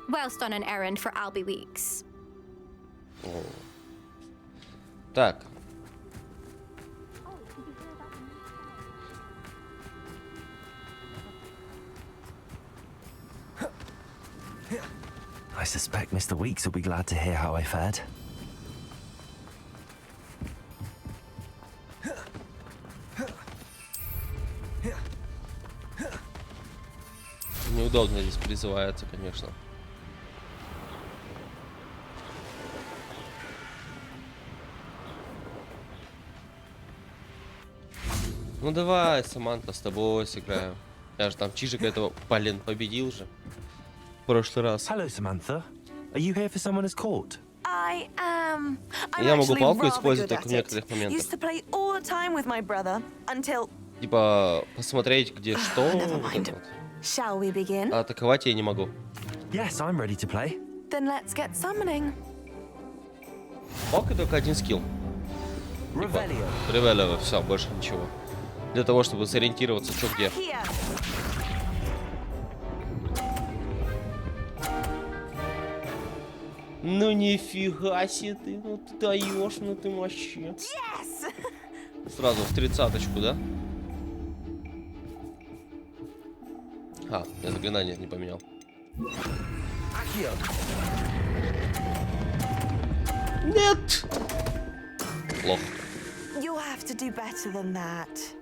Whilst on an errand for Albie Weeks. Так. I suspect Mr. Weeks will be glad to hear how I fared. Неудобно здесь призывается, конечно. Ну давай, Саманта, с тобой сыграю. Я же там Чижика этого, блин, победил же. В прошлый раз. Hello, Samantha. Are you here for someone as caught? I am. I'm Я могу actually палку rather использовать good только в at it. некоторых моментах. Used to play all the time with my brother until. Типа посмотреть, где что. Never mind. Shall we begin? А атаковать я не могу. Yes, I'm ready to play. Then let's get summoning. Палка только один скилл. Ревелио, все, больше ничего. Для того, чтобы сориентироваться, что где. Ну нифига себе ты, ну ты даешь, ну ты вообще. Yes! Сразу в 30-очку, да? А, я заклинание не поменял. Нет! Плохо. You'll have to do better than that.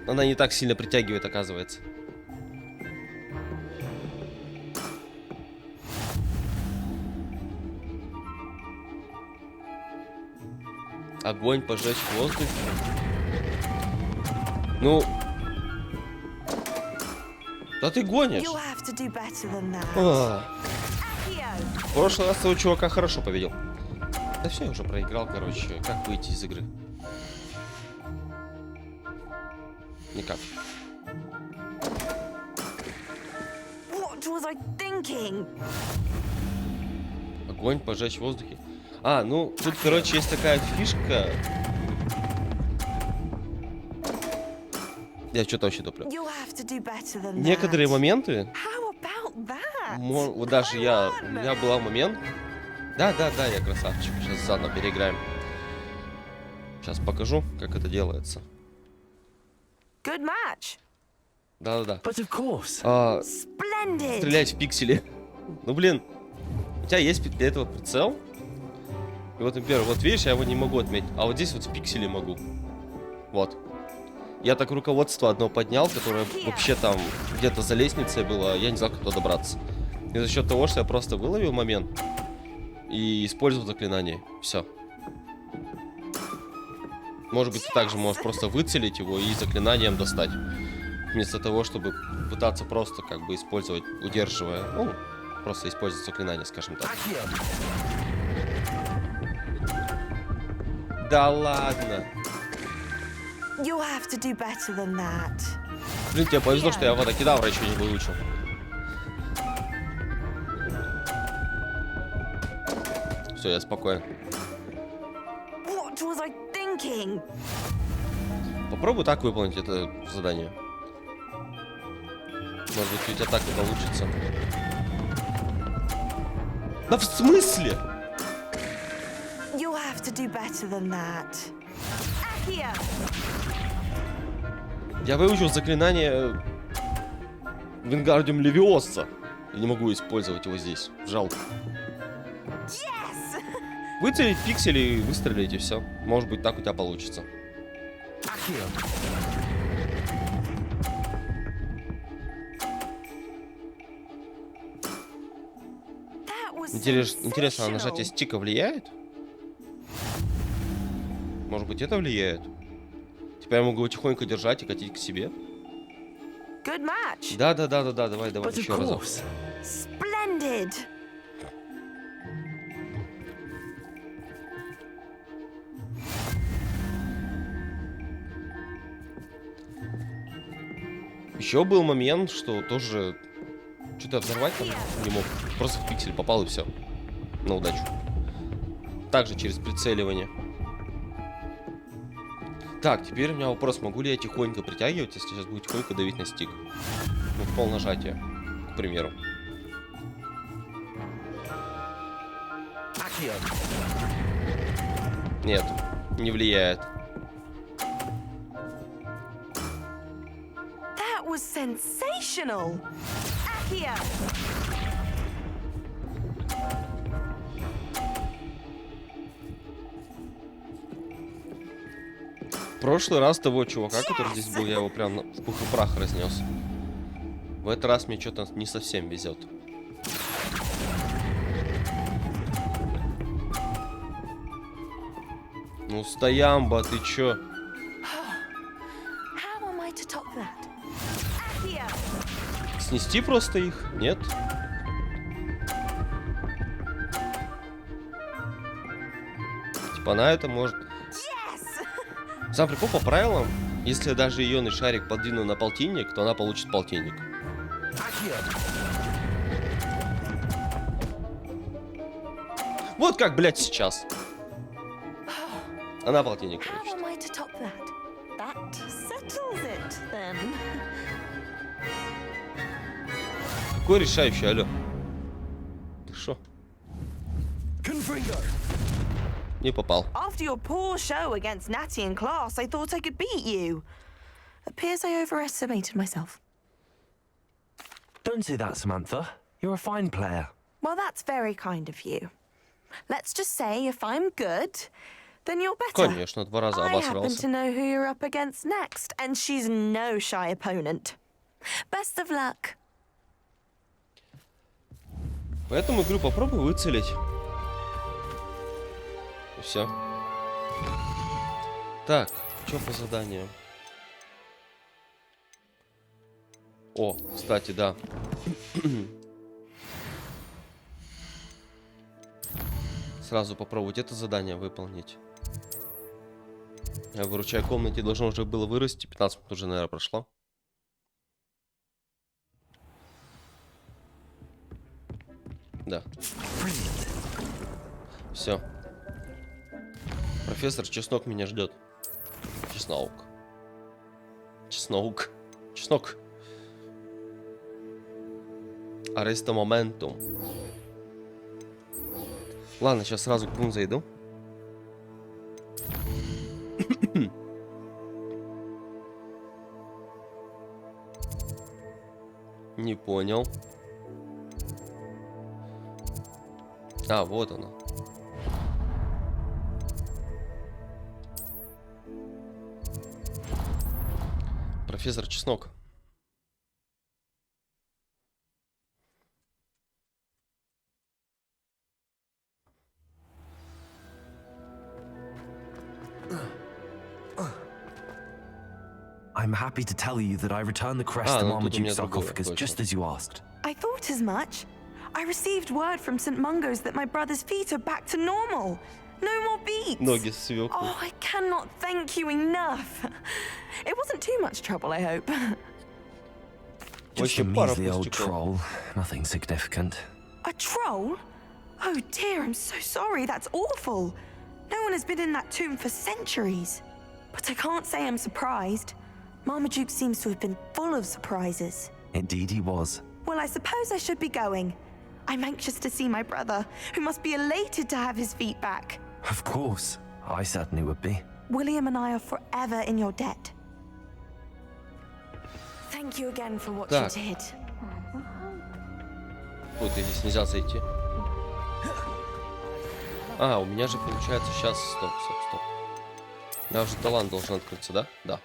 Она не так сильно притягивает, оказывается. Огонь пожечь в воздухе. Ну. Да ты гонишь. В прошлый раз того чувака хорошо победил. Да все, я уже проиграл, короче. Как выйти из игры? Никак. What was I thinking? Огонь пожечь в воздухе. А, ну, тут, короче, есть такая фишка. Я что-то вообще туплю. Некоторые моменты... Вот даже у меня был момент... Да, я красавчик. Сейчас заново переиграем. Сейчас покажу, как это делается. Good match. Да. But of course. Splendid. Стрелять в пиксели. Ну, блин. У тебя есть для этого прицел. И вот, например, вот видишь, я его не могу отметить. А вот здесь вот в пиксели могу. Вот. Я так руководство одно поднял, которое вообще там где-то за лестницей было. Я не знал, как туда добраться. И за счет того, что я просто выловил момент и использовал заклинание. Все. Может быть, ты также можешь просто выцелить его и заклинанием достать. Вместо того, чтобы пытаться просто как бы использовать, удерживая. Ну, просто использовать заклинание, скажем так. Да ладно. Блин, тебе повезло, что я водокидавра еще не выучил. Все, я спокоен. Попробуй так выполнить это задание. Может быть, у тебя так и получится. Да в смысле? Я выучил заклинание Вингардиум Левиоса. И не могу использовать его здесь. Жалко. Выцелить пиксели и выстрелить, и все. Может быть, так у тебя получится. Интересно, а нажатие стика влияет? Может быть, это влияет? Теперь я могу его тихонько держать и катить к себе. Да, давай, еще разок. Splendid. Еще был момент, что тоже что-то взорвать там не мог. Просто в пиксель попал и все. На удачу. Также через прицеливание. Так, теперь у меня вопрос. Могу ли я тихонько притягивать, если сейчас буду тихонько давить на стик? Ну, в пол нажатия, к примеру. Нет, не влияет. That was sensational. Accio. В прошлый раз того чувака, который здесь был, я его прям в пух и прах разнес. В этот раз мне что-то не совсем везет. Ну, стоямба, ты чё? Снести просто их? Нет? Типа она это может... Сам прикол по правилам, если даже ионный шарик подвину на полтинник, то она получит полтинник. Вот как, блядь, сейчас. Она полтинник получит. Какой решающий, алло? Ты шо? Не попал. After your poor show against Natty in class, I thought I could beat you. Appears I overestimated myself. Don't say that, Samantha. You're a fine player. Well, that's very kind of you. Let's just say if I'm good, then you're better. Конечно, 2 раза I happen обосрался. to know who you're up against next, and she's no shy opponent. Best of luck. Поэтому игру попробую выцелить. И все. Так, что по заданию? О, кстати, да. Сразу попробовать это задание выполнить. Я выручаю комнате, должно уже было вырасти. 15 минут уже, наверное, прошло. Да. Все. Профессор Чеснок меня ждет. Чеснок. Чеснок. Чеснок. Ареста моментум. Ладно, сейчас сразу к нему зайду. Не понял. А, вот оно. Профессор Чеснок. I'm happy to tell you that I returned the crest to Marmaduke's sarcophagus just as you asked. I thought as much. I received word from St. Mungo's that my brother's feet are back to normal. No more beats. Ноги свёклы. Oh, I cannot thank you enough. It wasn't too much trouble, I hope. Just a measly old troll. Nothing significant. A troll? Oh dear, I'm so sorry. That's awful. No one has been in that tomb for centuries. But I can't say I'm surprised. Marmaduke seems to have been full of surprises. Indeed he was. Well, I suppose I should be going. I'm anxious to see my brother, who must be elated to have his feet back. Of course. I certainly would be. William and I are forever in your debt. Thank you again for what you did. Вот здесь нельзя зайти. А, у меня же получается сейчас... Стоп. У меня уже талант должен открыться, да? Да.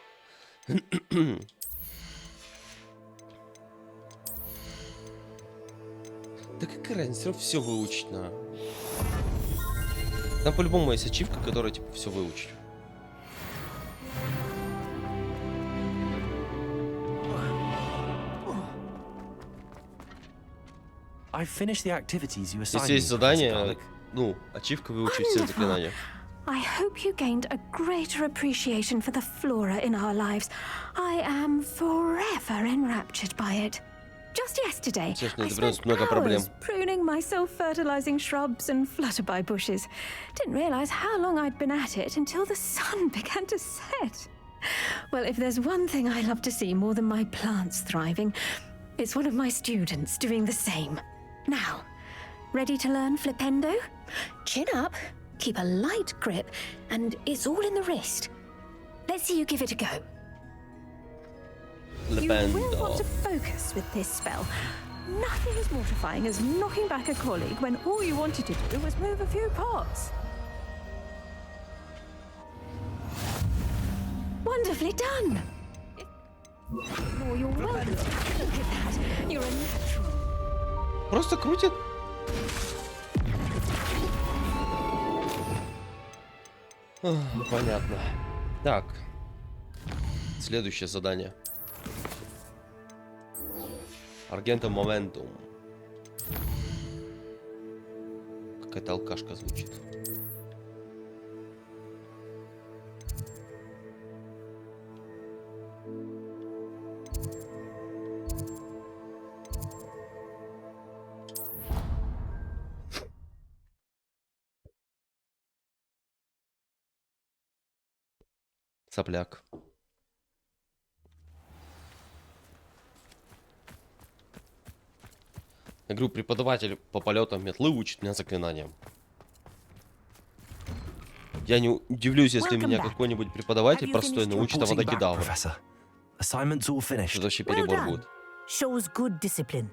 Да какая разница, все выучить надо. Там по-любому есть ачивка, которая типа все выучить. Если есть задание, ну, ачивка выучить все заклинания. I hope you gained a greater appreciation for the flora in our lives. I am forever enraptured by it. Just yesterday, Естественно, I это spent приносит много проблем. hours pruning my self-fertilizing shrubs and flutterby bushes. Didn't realize how long I'd been at it until the sun began to set. Well, if there's one thing I love to see more than my plants thriving, it's one of my students doing the same. Now, ready to learn flipendo? Chin up, keep a light grip, and it's all in the wrist. Let's see you give it a go. You will want to focus with this spell. Nothing as mortifying as knocking back a colleague when all you wanted to do was move a few pots. Wonderfully done. Oh, you're welcome. Look at that. You're a natural. Просто крутит. Понятно. Так. Следующее задание. Аргента Моментум. Какая-то алкашка звучит. Сопляк. Я говорю, преподаватель по полетам метлы учит меня заклинаниям. Я не удивлюсь, если меня какой-нибудь преподаватель простой научит аводокидаву. Это вообще перебор будет. Shows good discipline.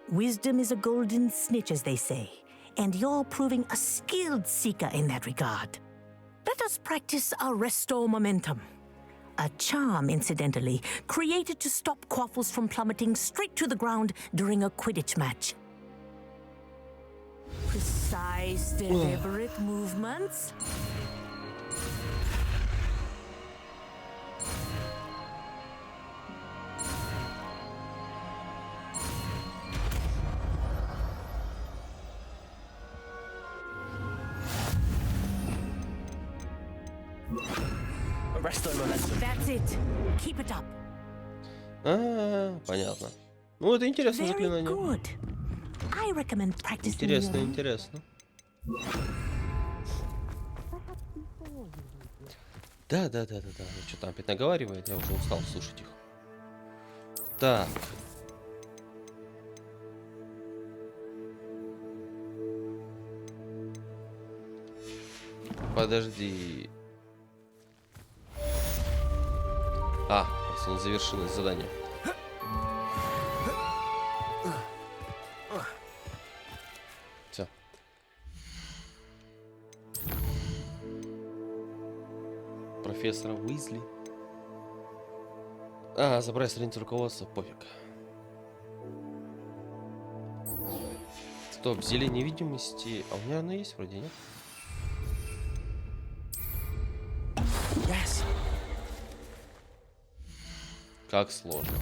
Wisdom is a golden snitch, as they say, and you're proving a skilled seeker in that regard. Let us practice our restore momentum. A charm, incidentally, created to stop quaffles from plummeting straight to the ground during a Quidditch match. Precise, deliberate movements. That's it. Keep it up. Понятно. Ну, это интересное заклинание. I recommend practicing. Интересно, интересно. Да. Что там опять наговаривает? Я уже устал слушать их. Так. Подожди. Просто не завершилось задание. Все. Профессора Уизли. Забрать страницу руководства, пофиг. Стоп, зелье невидимости. А у меня оно есть вроде, нет? Yes. Как сложно.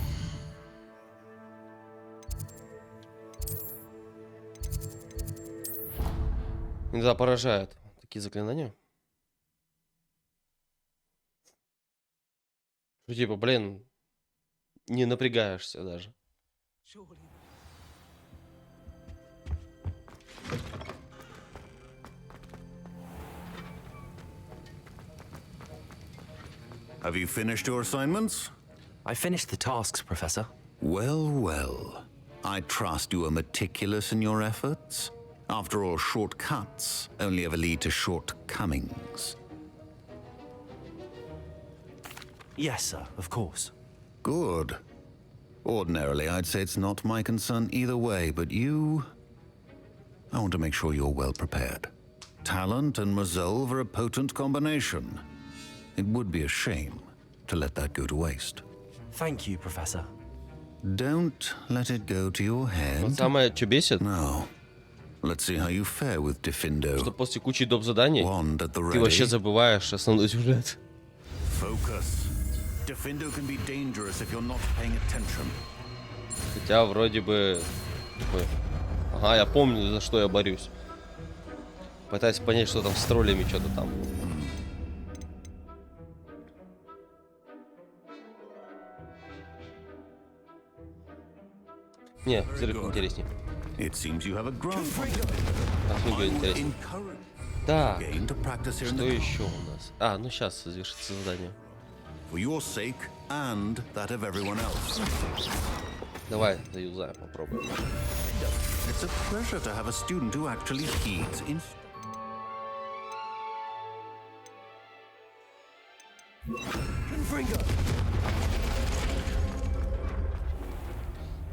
Да, поражают такие заклинания. Ну, типа, блин, не напрягаешься даже. Have you finished your assignments? I finished the tasks, Professor. Well. I trust you are meticulous in your efforts. After all, shortcuts only ever lead to shortcomings. Yes, sir, of course. Good. Ordinarily, I'd say it's not my concern either way, but you... I want to make sure you're well prepared. Talent and resolve are a potent combination. It would be a shame to let that go to waste. Thank you, Professor. Don't let it go to your head. Вот самое, что бесит, Now, let's see how you fare with Diffindo. что после кучи доп. Заданий ты вообще забываешь основной сюжет. Focus. Diffindo can be dangerous if you're not paying attention. Хотя вроде бы... Ага, я помню, за что я борюсь. Пытаюсь понять, что там с троллями, что-то там. Не, взрыв интереснее. It seems you have a grasp on it. Отсюда интереснее. Так, Again to practice here in что the еще у нас? А, ну сейчас завершится задание. For your sake and that of everyone else. Давай, заюзаем, попробуем. It's a pleasure to have a student who actually heeds in.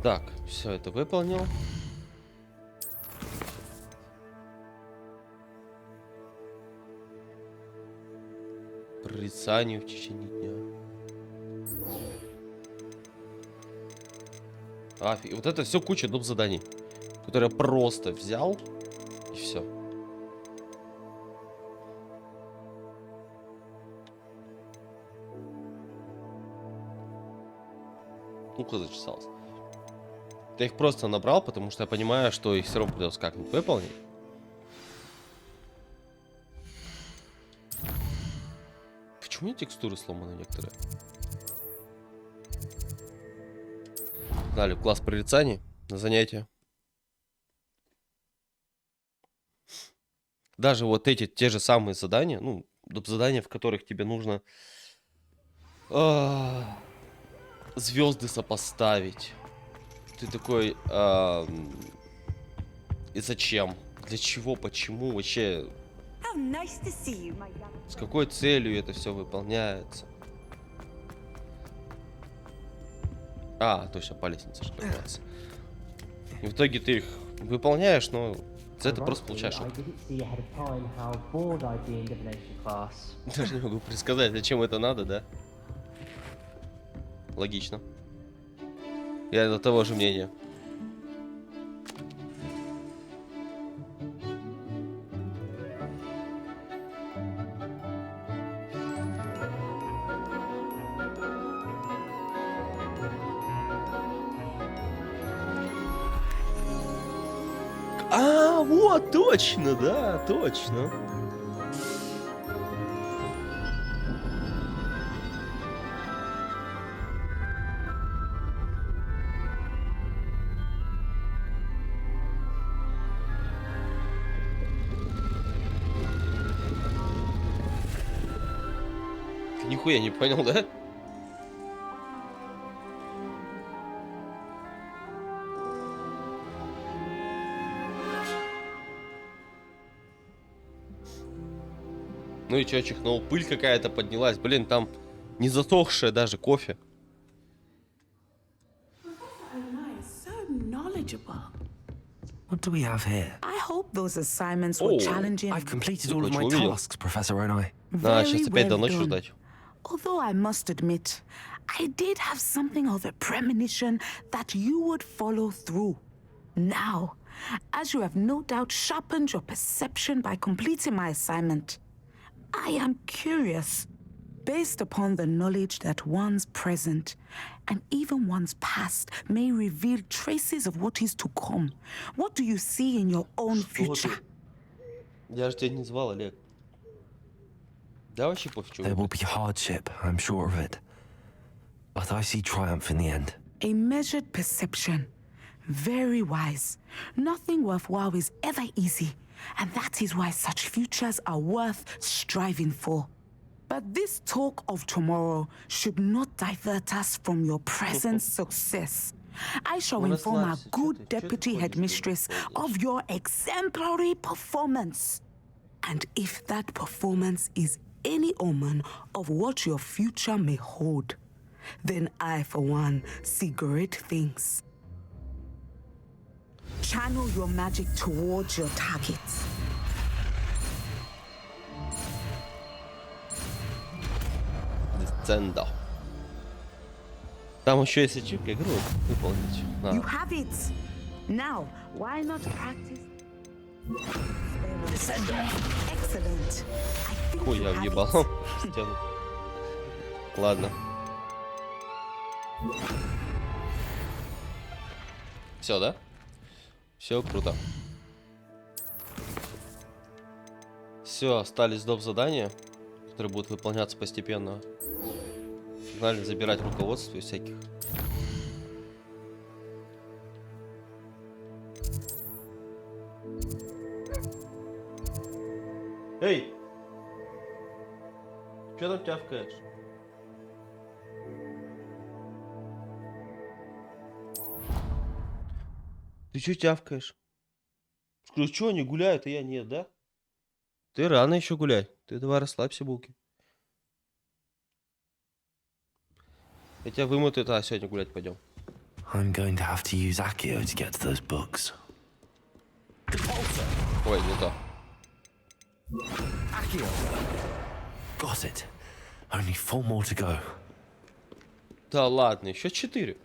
Так, все это выполнил. Прорицание в течение дня. Вот это все куча доп. Заданий, которые я просто взял и все. Ну-ка зачесался. Я их просто набрал, потому что я понимаю, что их все равно придется как-нибудь выполнить. Почему текстуры сломаны некоторые? Далее в класс прорицаний на занятия. Даже вот эти те же самые задания, ну, задания, в которых тебе нужно звезды сопоставить. Ты такой, и зачем? Для чего? Почему? Вообще, с какой целью это все выполняется? А, точно, по лестнице же подниматься. И в итоге ты их выполняешь, но за это просто получаешь опыт. Даже не могу предсказать, зачем это надо, да? Логично. Я до того же мнения. А, вот, точно, да, точно. Ты нихуя не понял, да? Ну и чё, чихнул? Пыль какая-то поднялась. Блин, там не засохшая даже кофе. What do we have here? I hope those assignments were challenging. I've completed all of my tasks, Professor Onai. А, сейчас опять до ночи ждать. Although I must admit, I did have something of a premonition that you would follow through. Now, as you have no doubt sharpened your perception by completing my assignment, I am curious, based upon the knowledge that one's present and even one's past may reveal traces of what is to come. What do you see in your own future? Я же тебя не звал, Олег. Да вообще пофиг. There will be hardship, I'm sure of it. But I see triumph in the end. A measured perception. Very wise. Nothing worthwhile is ever easy. And that is why such futures are worth striving for. But this talk of tomorrow should not divert us from your present success. I shall inform our good deputy headmistress of your exemplary performance. And if that performance is any omen of what your future may hold, then I, for one, see great things. Channel your magic towards your targets. Десцендо. Там еще есть ачивка, игру выполнить. You have it. Now, why not practice? Excellent. Хуй, я въебал в стену. Ладно. Все, да? Все круто. Все, остались доп. Задания, которые будут выполняться постепенно. Знали забирать руководство и всяких. Эй! Чё там тявкаешь? Ты чё тявкаешь? Скажу, чё они гуляют, а я нет, да? Ты рано еще гулять. Ты давай расслабься, булки. Я тебя вымотаю, а сегодня гулять пойдем. I'm going to have to use Accio to get to those books. Ой, не то. Accio. Got it. Only 4 more to go. Да ладно, еще 4.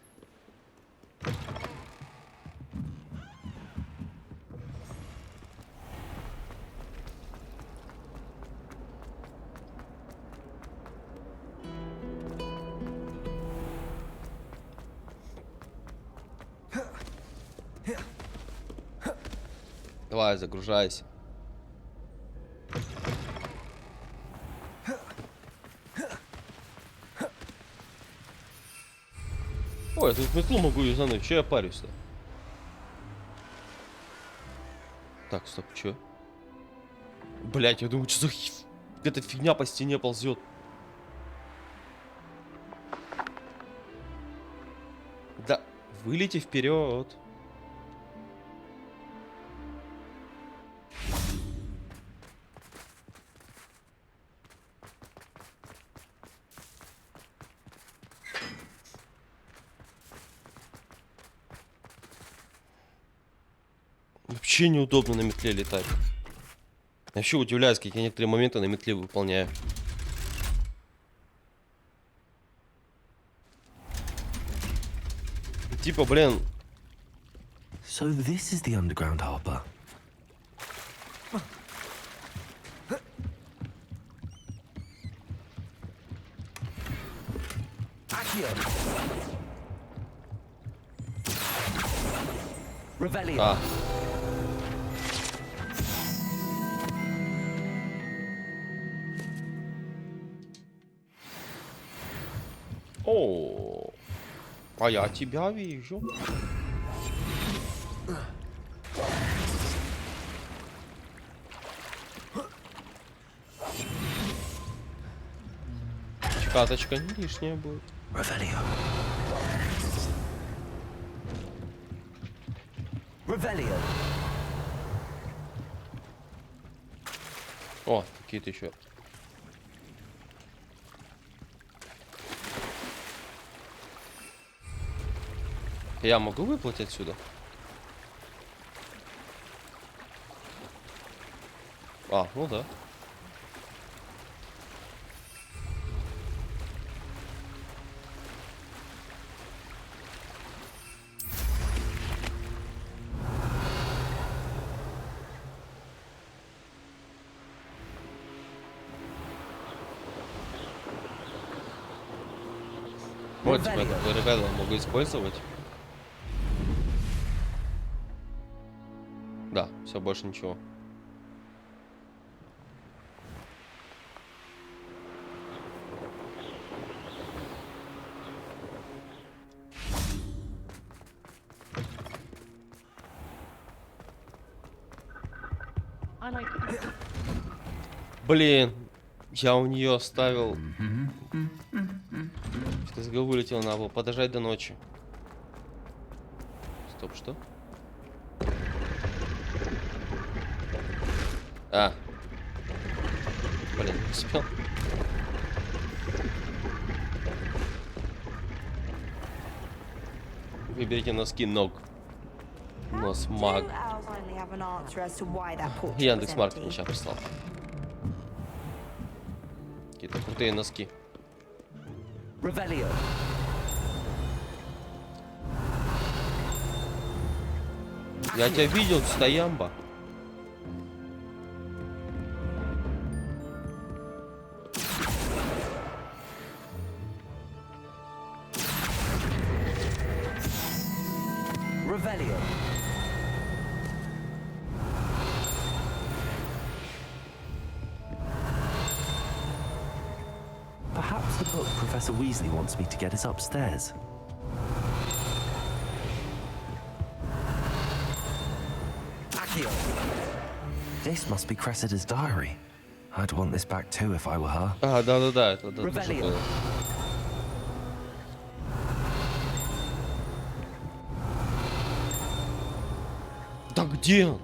Давай, загружайся. Ой, я тут метлу могу юзануть, че я парюсь-то? Так, стоп, че? Блять, я думаю, что за эта фигня по стене ползет. Да, вылети вперед. Вообще неудобно на метле летать. Я вообще удивляюсь, как я некоторые моменты на метле выполняю. Типа, блин. So this is the underground harbor. А. О, а я тебя вижу. Каточка не лишняя будет. О, какие-то еще. Я могу выплатить отсюда? А, ну да. Вот типа этот ребята могу использовать. Да, все, больше ничего. Блин, я у нее оставил. Что-то с головы вылетело, надо было подождать до ночи. Стоп, что? А. Блин, не успел. Выберите носки ног. Нос маг. Яндекс.Маркет мне сейчас прислал. Какие-то крутые носки. Я тебя видел, стоямба. Perhaps the book Professor Weasley wants me to get is upstairs. This must be Cressida's diary. I'd want this back too if I were her. А, да-да-да, это тоже было. Да где он?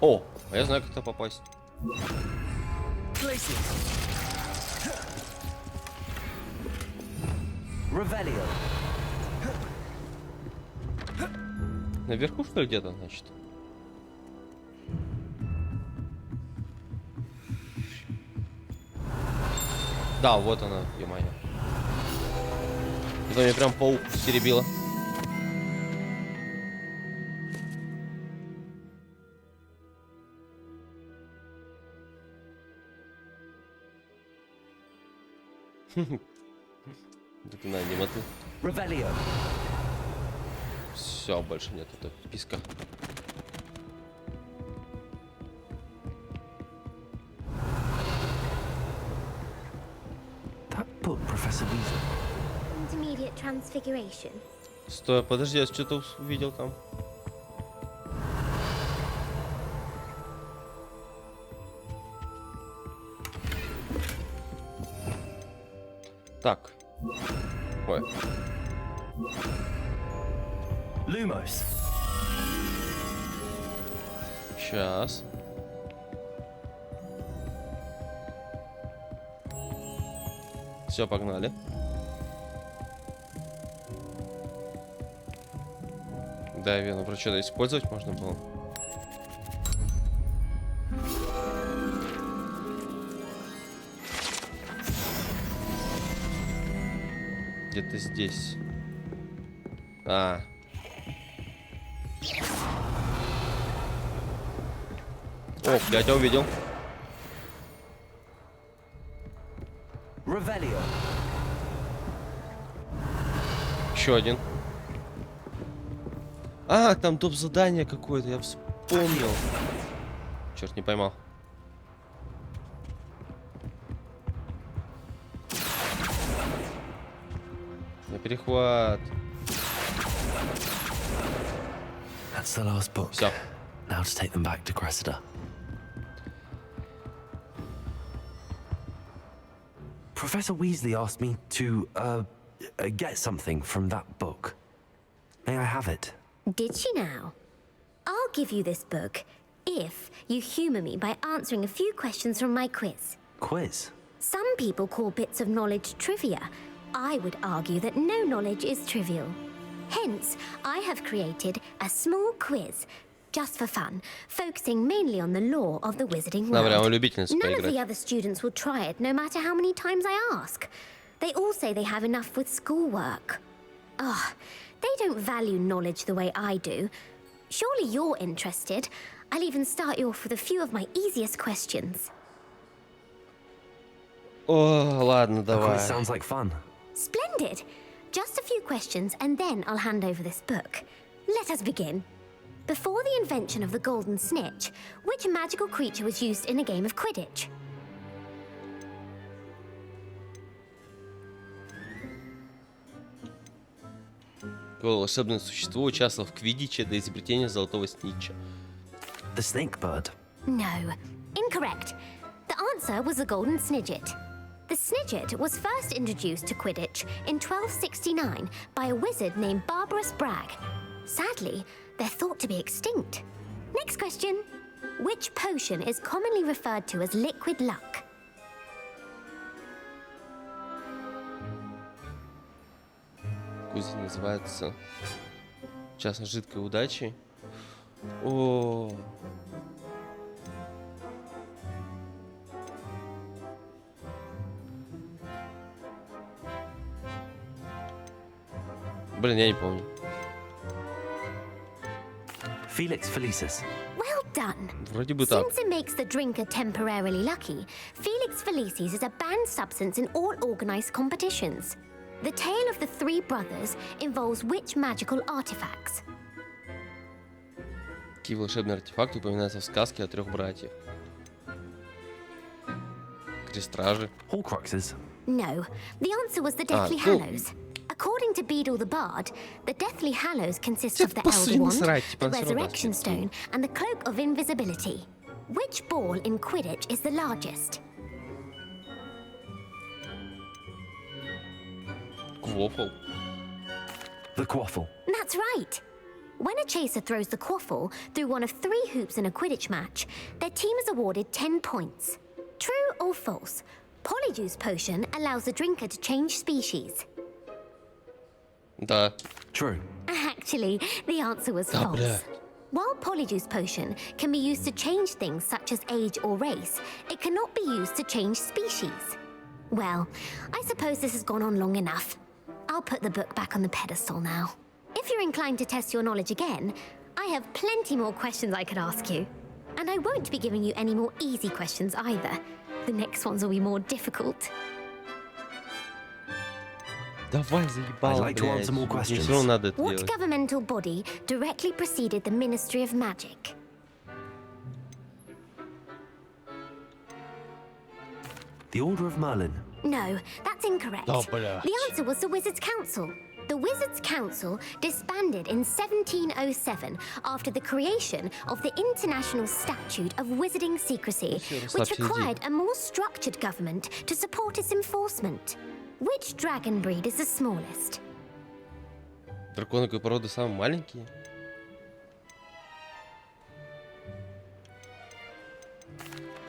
О, а я знаю, как туда попасть. Наверху, что ли, где-то, значит? Да, вот она, ё-моё. Это мне прям паук стеребило. Это на аниматы. Все, больше нет этого списка. Intermediate transfiguration. Стой, подожди, я что-то увидел там. Так. Ой. Lumos. Сейчас. Все, погнали. Да, я верно, про что-то использовать можно было. Где-то здесь. А. О, я тебя увидел. Еще один. А, там топ задание какое-то, я вспомнил. Черт, не поймал. На перехват. That's the last book. Все. Now to take them back to Cressida. Professor Weasley asked me to get something from that book. May I have it? Did she now? I'll give you this book if you humour me by answering a few questions from my quiz. Quiz? Some people call bits of knowledge trivia. I would argue that no knowledge is trivial. Hence, I have created a small quiz, just for fun, focusing mainly on the lore of the wizarding world. None of the other students will try it, no matter how many times I ask. They all say they have enough with schoolwork. Oh, they don't value knowledge the way I do. Surely you're interested. I'll even start you off with a few of my easiest questions. О, ладно, давай. Quiz sounds like fun. Splendid. Just a few questions and then I'll hand over this book. Let us begin. Before the invention of the golden snitch, which magical creature was used in a game of Quidditch? Какое волшебное существо участвовало в Квиддиче до изобретения золотого снитча? The snake bird. No. Incorrect. The answer was the golden snidget. The snidget was first introduced to Quidditch in 1269 by a wizard named Barbarous Bragg. Sadly, they're thought to be extinct. Next question. Which potion is commonly referred to as liquid luck? Кузин называется частно жидкой удачей. О. Блин, я не помню. Felix Felicis. Well done. Вроде бы так. Since it makes the drinker temporarily lucky, Felix Felicis is a banned substance in all organized competitions. The tale of the three brothers involves which magical artifacts? Какие волшебные артефакты упоминаются в сказке о 3 братьях? Крестражи. Horcruxes. No, the answer was the Deathly Hallows. According to Beadle the Bard, the Deathly Hallows consist of the Elder Wand, the Resurrection Stone, and the Cloak of Invisibility. Which ball in Quidditch is the largest? Quaffle. The quaffle. That's right. When a chaser throws the quaffle through one of 3 hoops in a Quidditch match, their team is awarded 10 points. True or false? Polyjuice Potion allows the drinker to change species. Да. True. Actually, the answer was Да, false. бля. While Polyjuice Potion can be used to change things such as age or race, it cannot be used to change species. Well, I suppose this has gone on long enough. I'll put the book back on the pedestal now. If you're inclined to test your knowledge again, I have plenty more questions I could ask you. And I won't be giving you any more easy questions either. The next ones will be more difficult. Давай, заебал, I'd like to answer more questions. Все равно надо это What делать. governmental body directly preceded the Ministry of Magic? The Order of Merlin. No, that's incorrect. Oh, блядь. The answer was the Wizards' Council. The Wizards' Council disbanded in 1707 after the creation of the International Statute of Wizarding Secrecy, which required a more structured government to support its enforcement. Which dragon breed is the smallest? Драконы какой породы самые маленькие?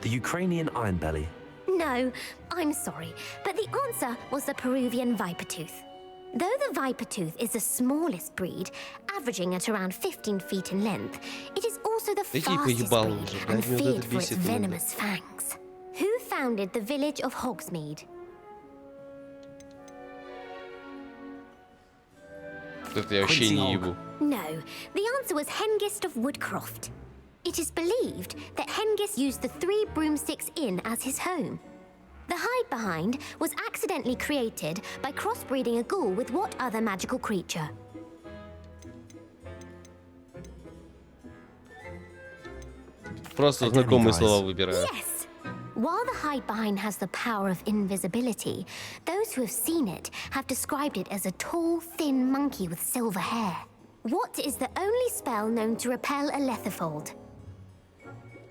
The Ukrainian Ironbelly. No, I'm sorry, but the answer was the Peruvian Vipertooth. Though the Vipertooth is the smallest breed, averaging at around 15 feet in length, it is also the fastest breed and feared for its venomous fangs. Who founded the village of Hogsmeade? Это я вообще не ебу. No, the answer was Hengist of Woodcroft. It is believed that Hengist used the 3 Broomsticks Inn as his home. The hide-behind was accidentally created by crossbreeding a ghoul with what other magical creature? Просто знакомые слова выбираю. Yes! While the hide-behind has the power of invisibility, those who have seen it have described it as a tall, thin monkey with silver hair. What is the only spell known to repel a letherfold?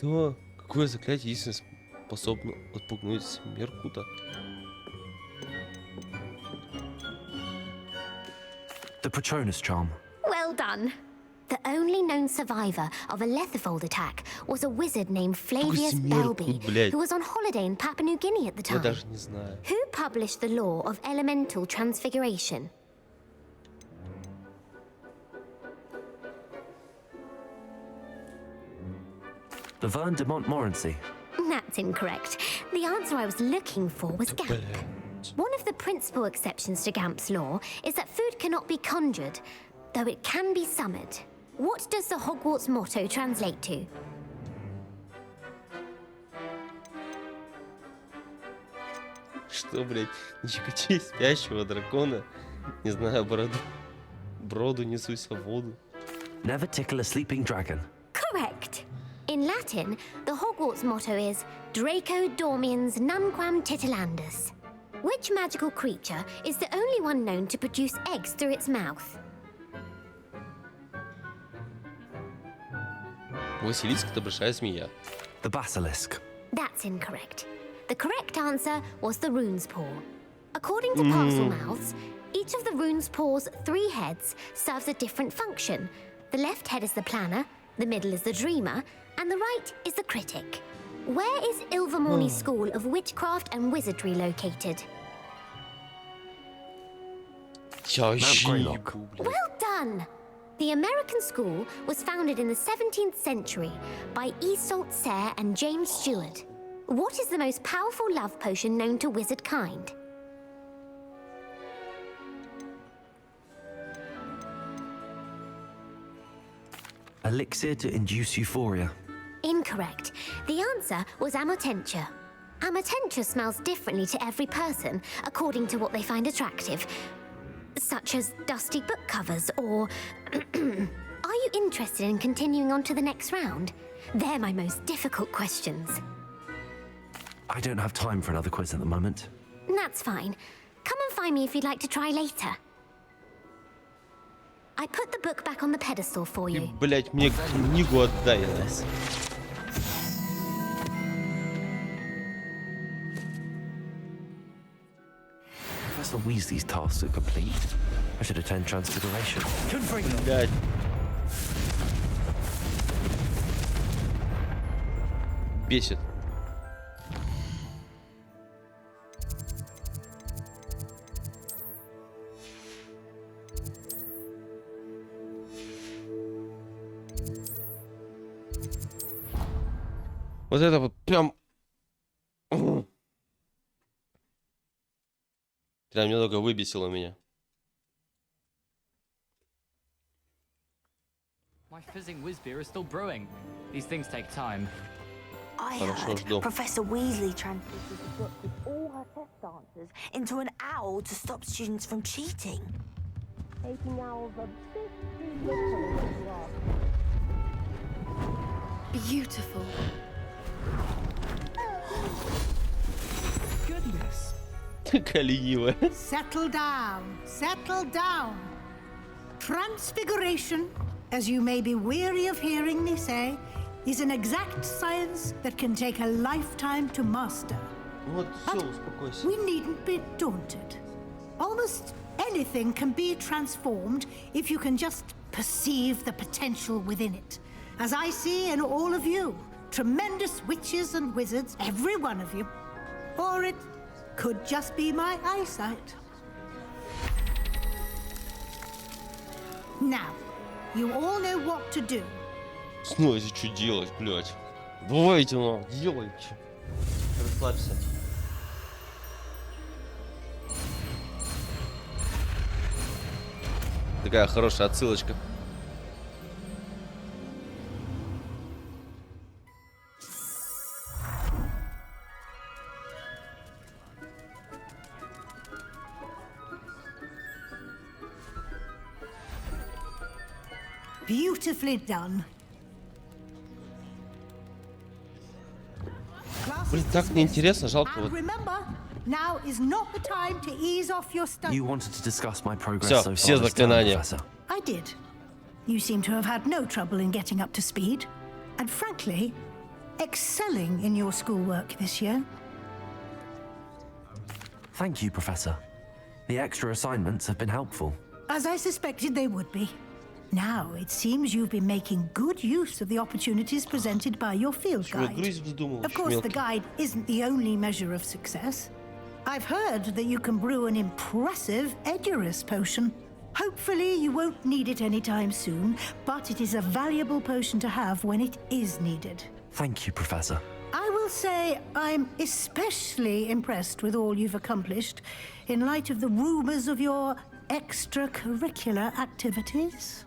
Да, какое заклятие единственно способно отпугнуть Меркута? The Patronus Charm. Well done. The only known survivor of a letherfold attack was a wizard named Flavius Belby, who was on holiday in Papua New Guinea at the Я time. даже не знаю. Who published the law of elemental transfiguration? Laverne de Montmorency. That's incorrect. The answer I was looking for was Gamp. One of the principal exceptions to Gamp's law is that food cannot be conjured, though it can be summoned. What does the Hogwarts motto translate to? Что, блядь, не щекочи спящего дракона. Не знаю, броду несусь в воду. Never tickle a sleeping dragon. Correct. In Latin, the Hogwarts motto is Draco Dormiens Nunquam Titilandus. Which magical creature is the only one known to produce eggs through its mouth? Василиск — это большая змея. The Basilisk. That's incorrect. The correct answer was the rune's paw. According to Parselmouths, each of the rune's paw's 3 heads serves a different function. The left head is the planner, the middle is the dreamer, and the right is the critic. Where is Ilvermorny School of Witchcraft and Wizardry located? Я вообще не ебу, блядь. Well done! The American school was founded in the 17th century by Iseult Sayre and James Stewart. What is the most powerful love potion known to wizard kind? Elixir to induce euphoria. Incorrect. The answer was Amotentia. Amotentia smells differently to every person according to what they find attractive, such as dusty book covers or... Are you you interested in continuing on to the next round? They're my most difficult questions. I don't have time for another quiz at the moment. That's fine. Come and find me if you'd like to try later. I put the book back on the pedestal for you. Блять, мне книгу отдай. Professor Weasley's tasks are complete. I should attend Transfiguration. Блять. Бесит. Вот это вот прям... Прям немного выбесило меня. My fizzing whiz beer is still brewing. These things take time. I Хорошо, heard жду. Professor Weasley translated the book with all her test answers into an owl to stop students from cheating. Making owls a bit too literal, if you ask. Beautiful. Goodness. Ленивая. Settle down. Settle down. Transfiguration, as you may be weary of hearing me say, is an exact science that can take a lifetime to master. Вот, все, успокойся. We needn't be daunted. Almost anything can be transformed if you can just perceive the potential within it. As I see in all of you, tremendous witches and wizards, every one of you. Or it could just be my eyesight. Now, you all know what to do. Снова что делать, блядь? Давайте, ну, делайте. Расслабься. Такая хорошая отсылочка. Beautifully done. Блин, так неинтересно, жалко And вот. remember, now is not the time to ease off your studies. You wanted to discuss my progress Всё, so все far this term, заклинания. Professor. I did. You seem to have had no trouble in getting up to speed, and frankly, excelling in your schoolwork this year. Thank you, Professor. The extra assignments have been helpful. As I suspected they would be. Now, it seems you've been making good use of the opportunities presented by your field Чего, guide. грызть вздумал, Of course, the мелкий? guide isn't the only measure of success. I've heard that you can brew an impressive Edurus potion. Hopefully, you won't need it anytime soon, but it is a valuable potion to have when it is needed. Thank you, Professor. I will say I'm especially impressed with all you've accomplished in light of the rumors of your extracurricular activities.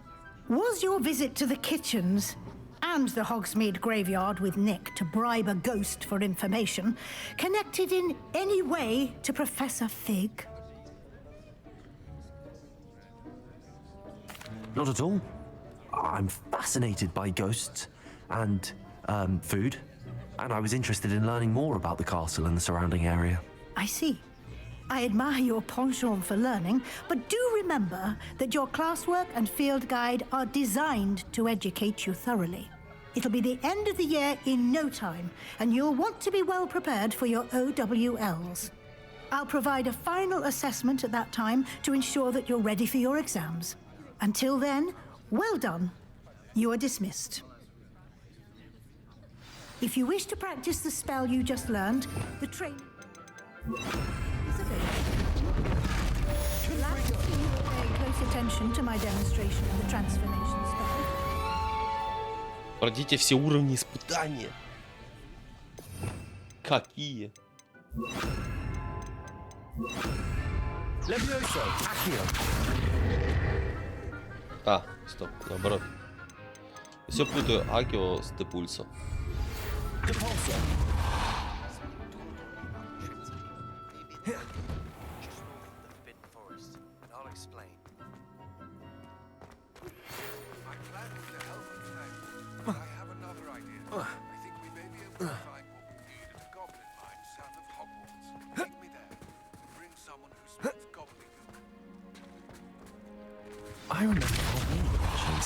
Was your visit to the kitchens and the Hogsmeade graveyard with Nick to bribe a ghost for information connected in any way to Professor Fig? Not at all. I'm fascinated by ghosts and food, and I was interested in learning more about the castle and the surrounding area. I see. I admire your penchant for learning, but do remember that your classwork and field guide are designed to educate you thoroughly. It'll be the end of the year in no time, and you'll want to be well prepared for your OWLs. I'll provide a final assessment at that time to ensure that you're ready for your exams. Until then, well done. You are dismissed. If you wish to practice the spell you just learned, the training is available. Last you pay close attention to my demonstration of the transformation spell. Пройдите все уровни испытания. Какие? А, стоп, наоборот. Все путаю Акио с Депульсо.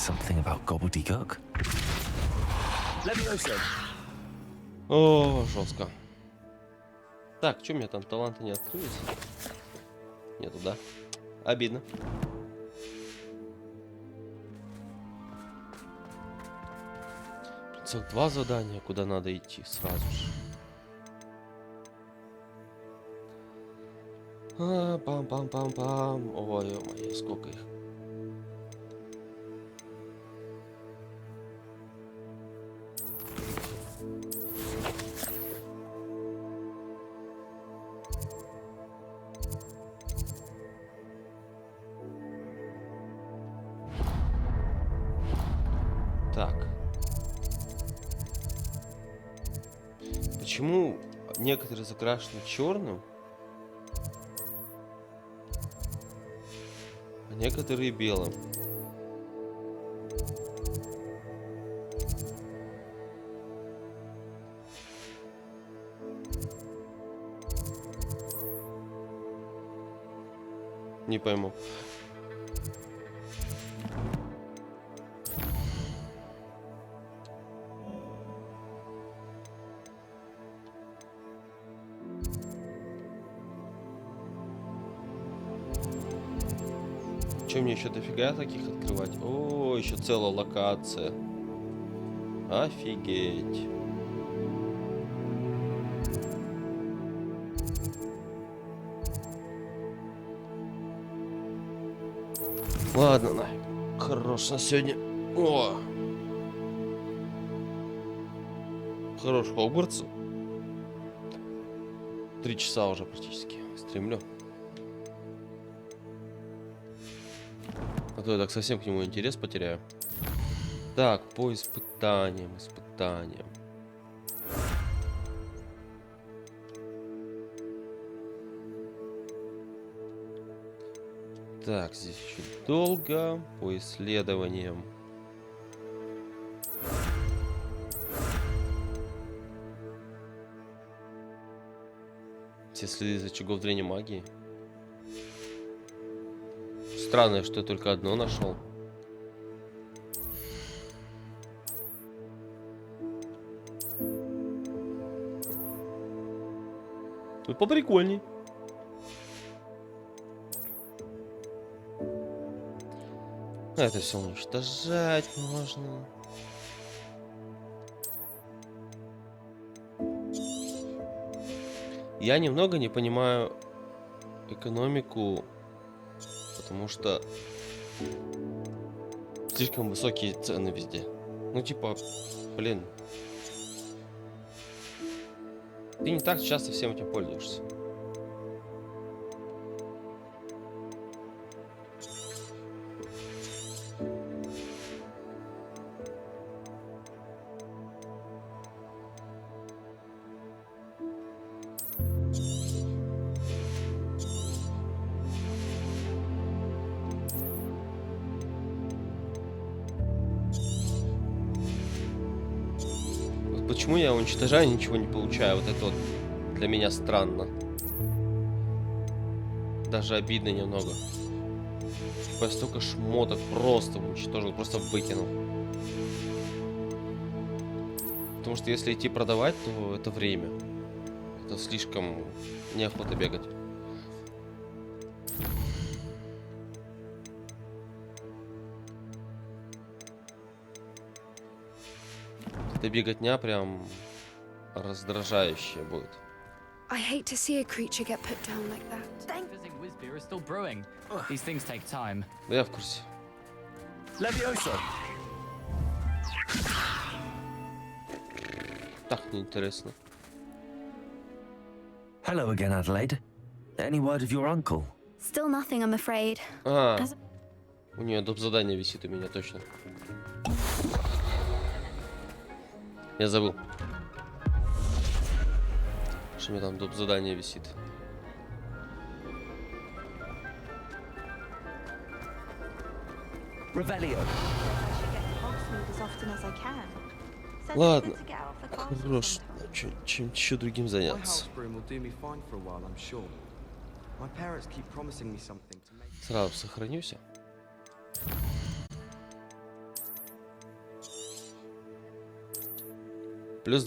something about gobbledygook. О, жестко. Так, что у меня там таланты не открылись? Нету, да? Обидно. Целых 2 задания, куда надо идти сразу же. Пам-пам-пам-пам. Ой, ё-моё, сколько их. Так. Почему некоторые закрашены черным, а некоторые белым? Не пойму. Че, мне еще дофига таких открывать? О, еще целая локация. Офигеть. Ладно, на. Хорош на сегодня. О! Хорош Хогвартс. 3 часа уже практически стримлю. А то я так совсем к нему интерес потеряю. Так, по испытаниям. Так, здесь еще долго. По исследованиям. Все следы из очагов зрения магии. Странно, что я только одно нашел. Тут поприкольней. Это все уничтожать можно. Я немного не понимаю экономику, потому что слишком высокие цены везде. Ну типа, блин. Ты не так часто всем этим пользуешься. Почему я уничтожаю, ничего не получаю? Вот это вот для меня странно. Даже обидно немного. Я столько шмоток просто уничтожил, просто выкинул. Потому что если идти продавать, то это время. Это слишком неохота бегать. Эта беготня прям раздражающая будет. I hate to see a creature get put down like that. Is still brewing. These things take time. Да я в курсе. Так неинтересно. Hello again, Adelaide. Any word of your uncle? Still nothing, I'm afraid. У нее доп. Задание висит у меня точно. Я забыл. Что у меня там доп. Задание висит. Ладно. Хорош. Чем еще другим заняться. Сразу сохранюсь.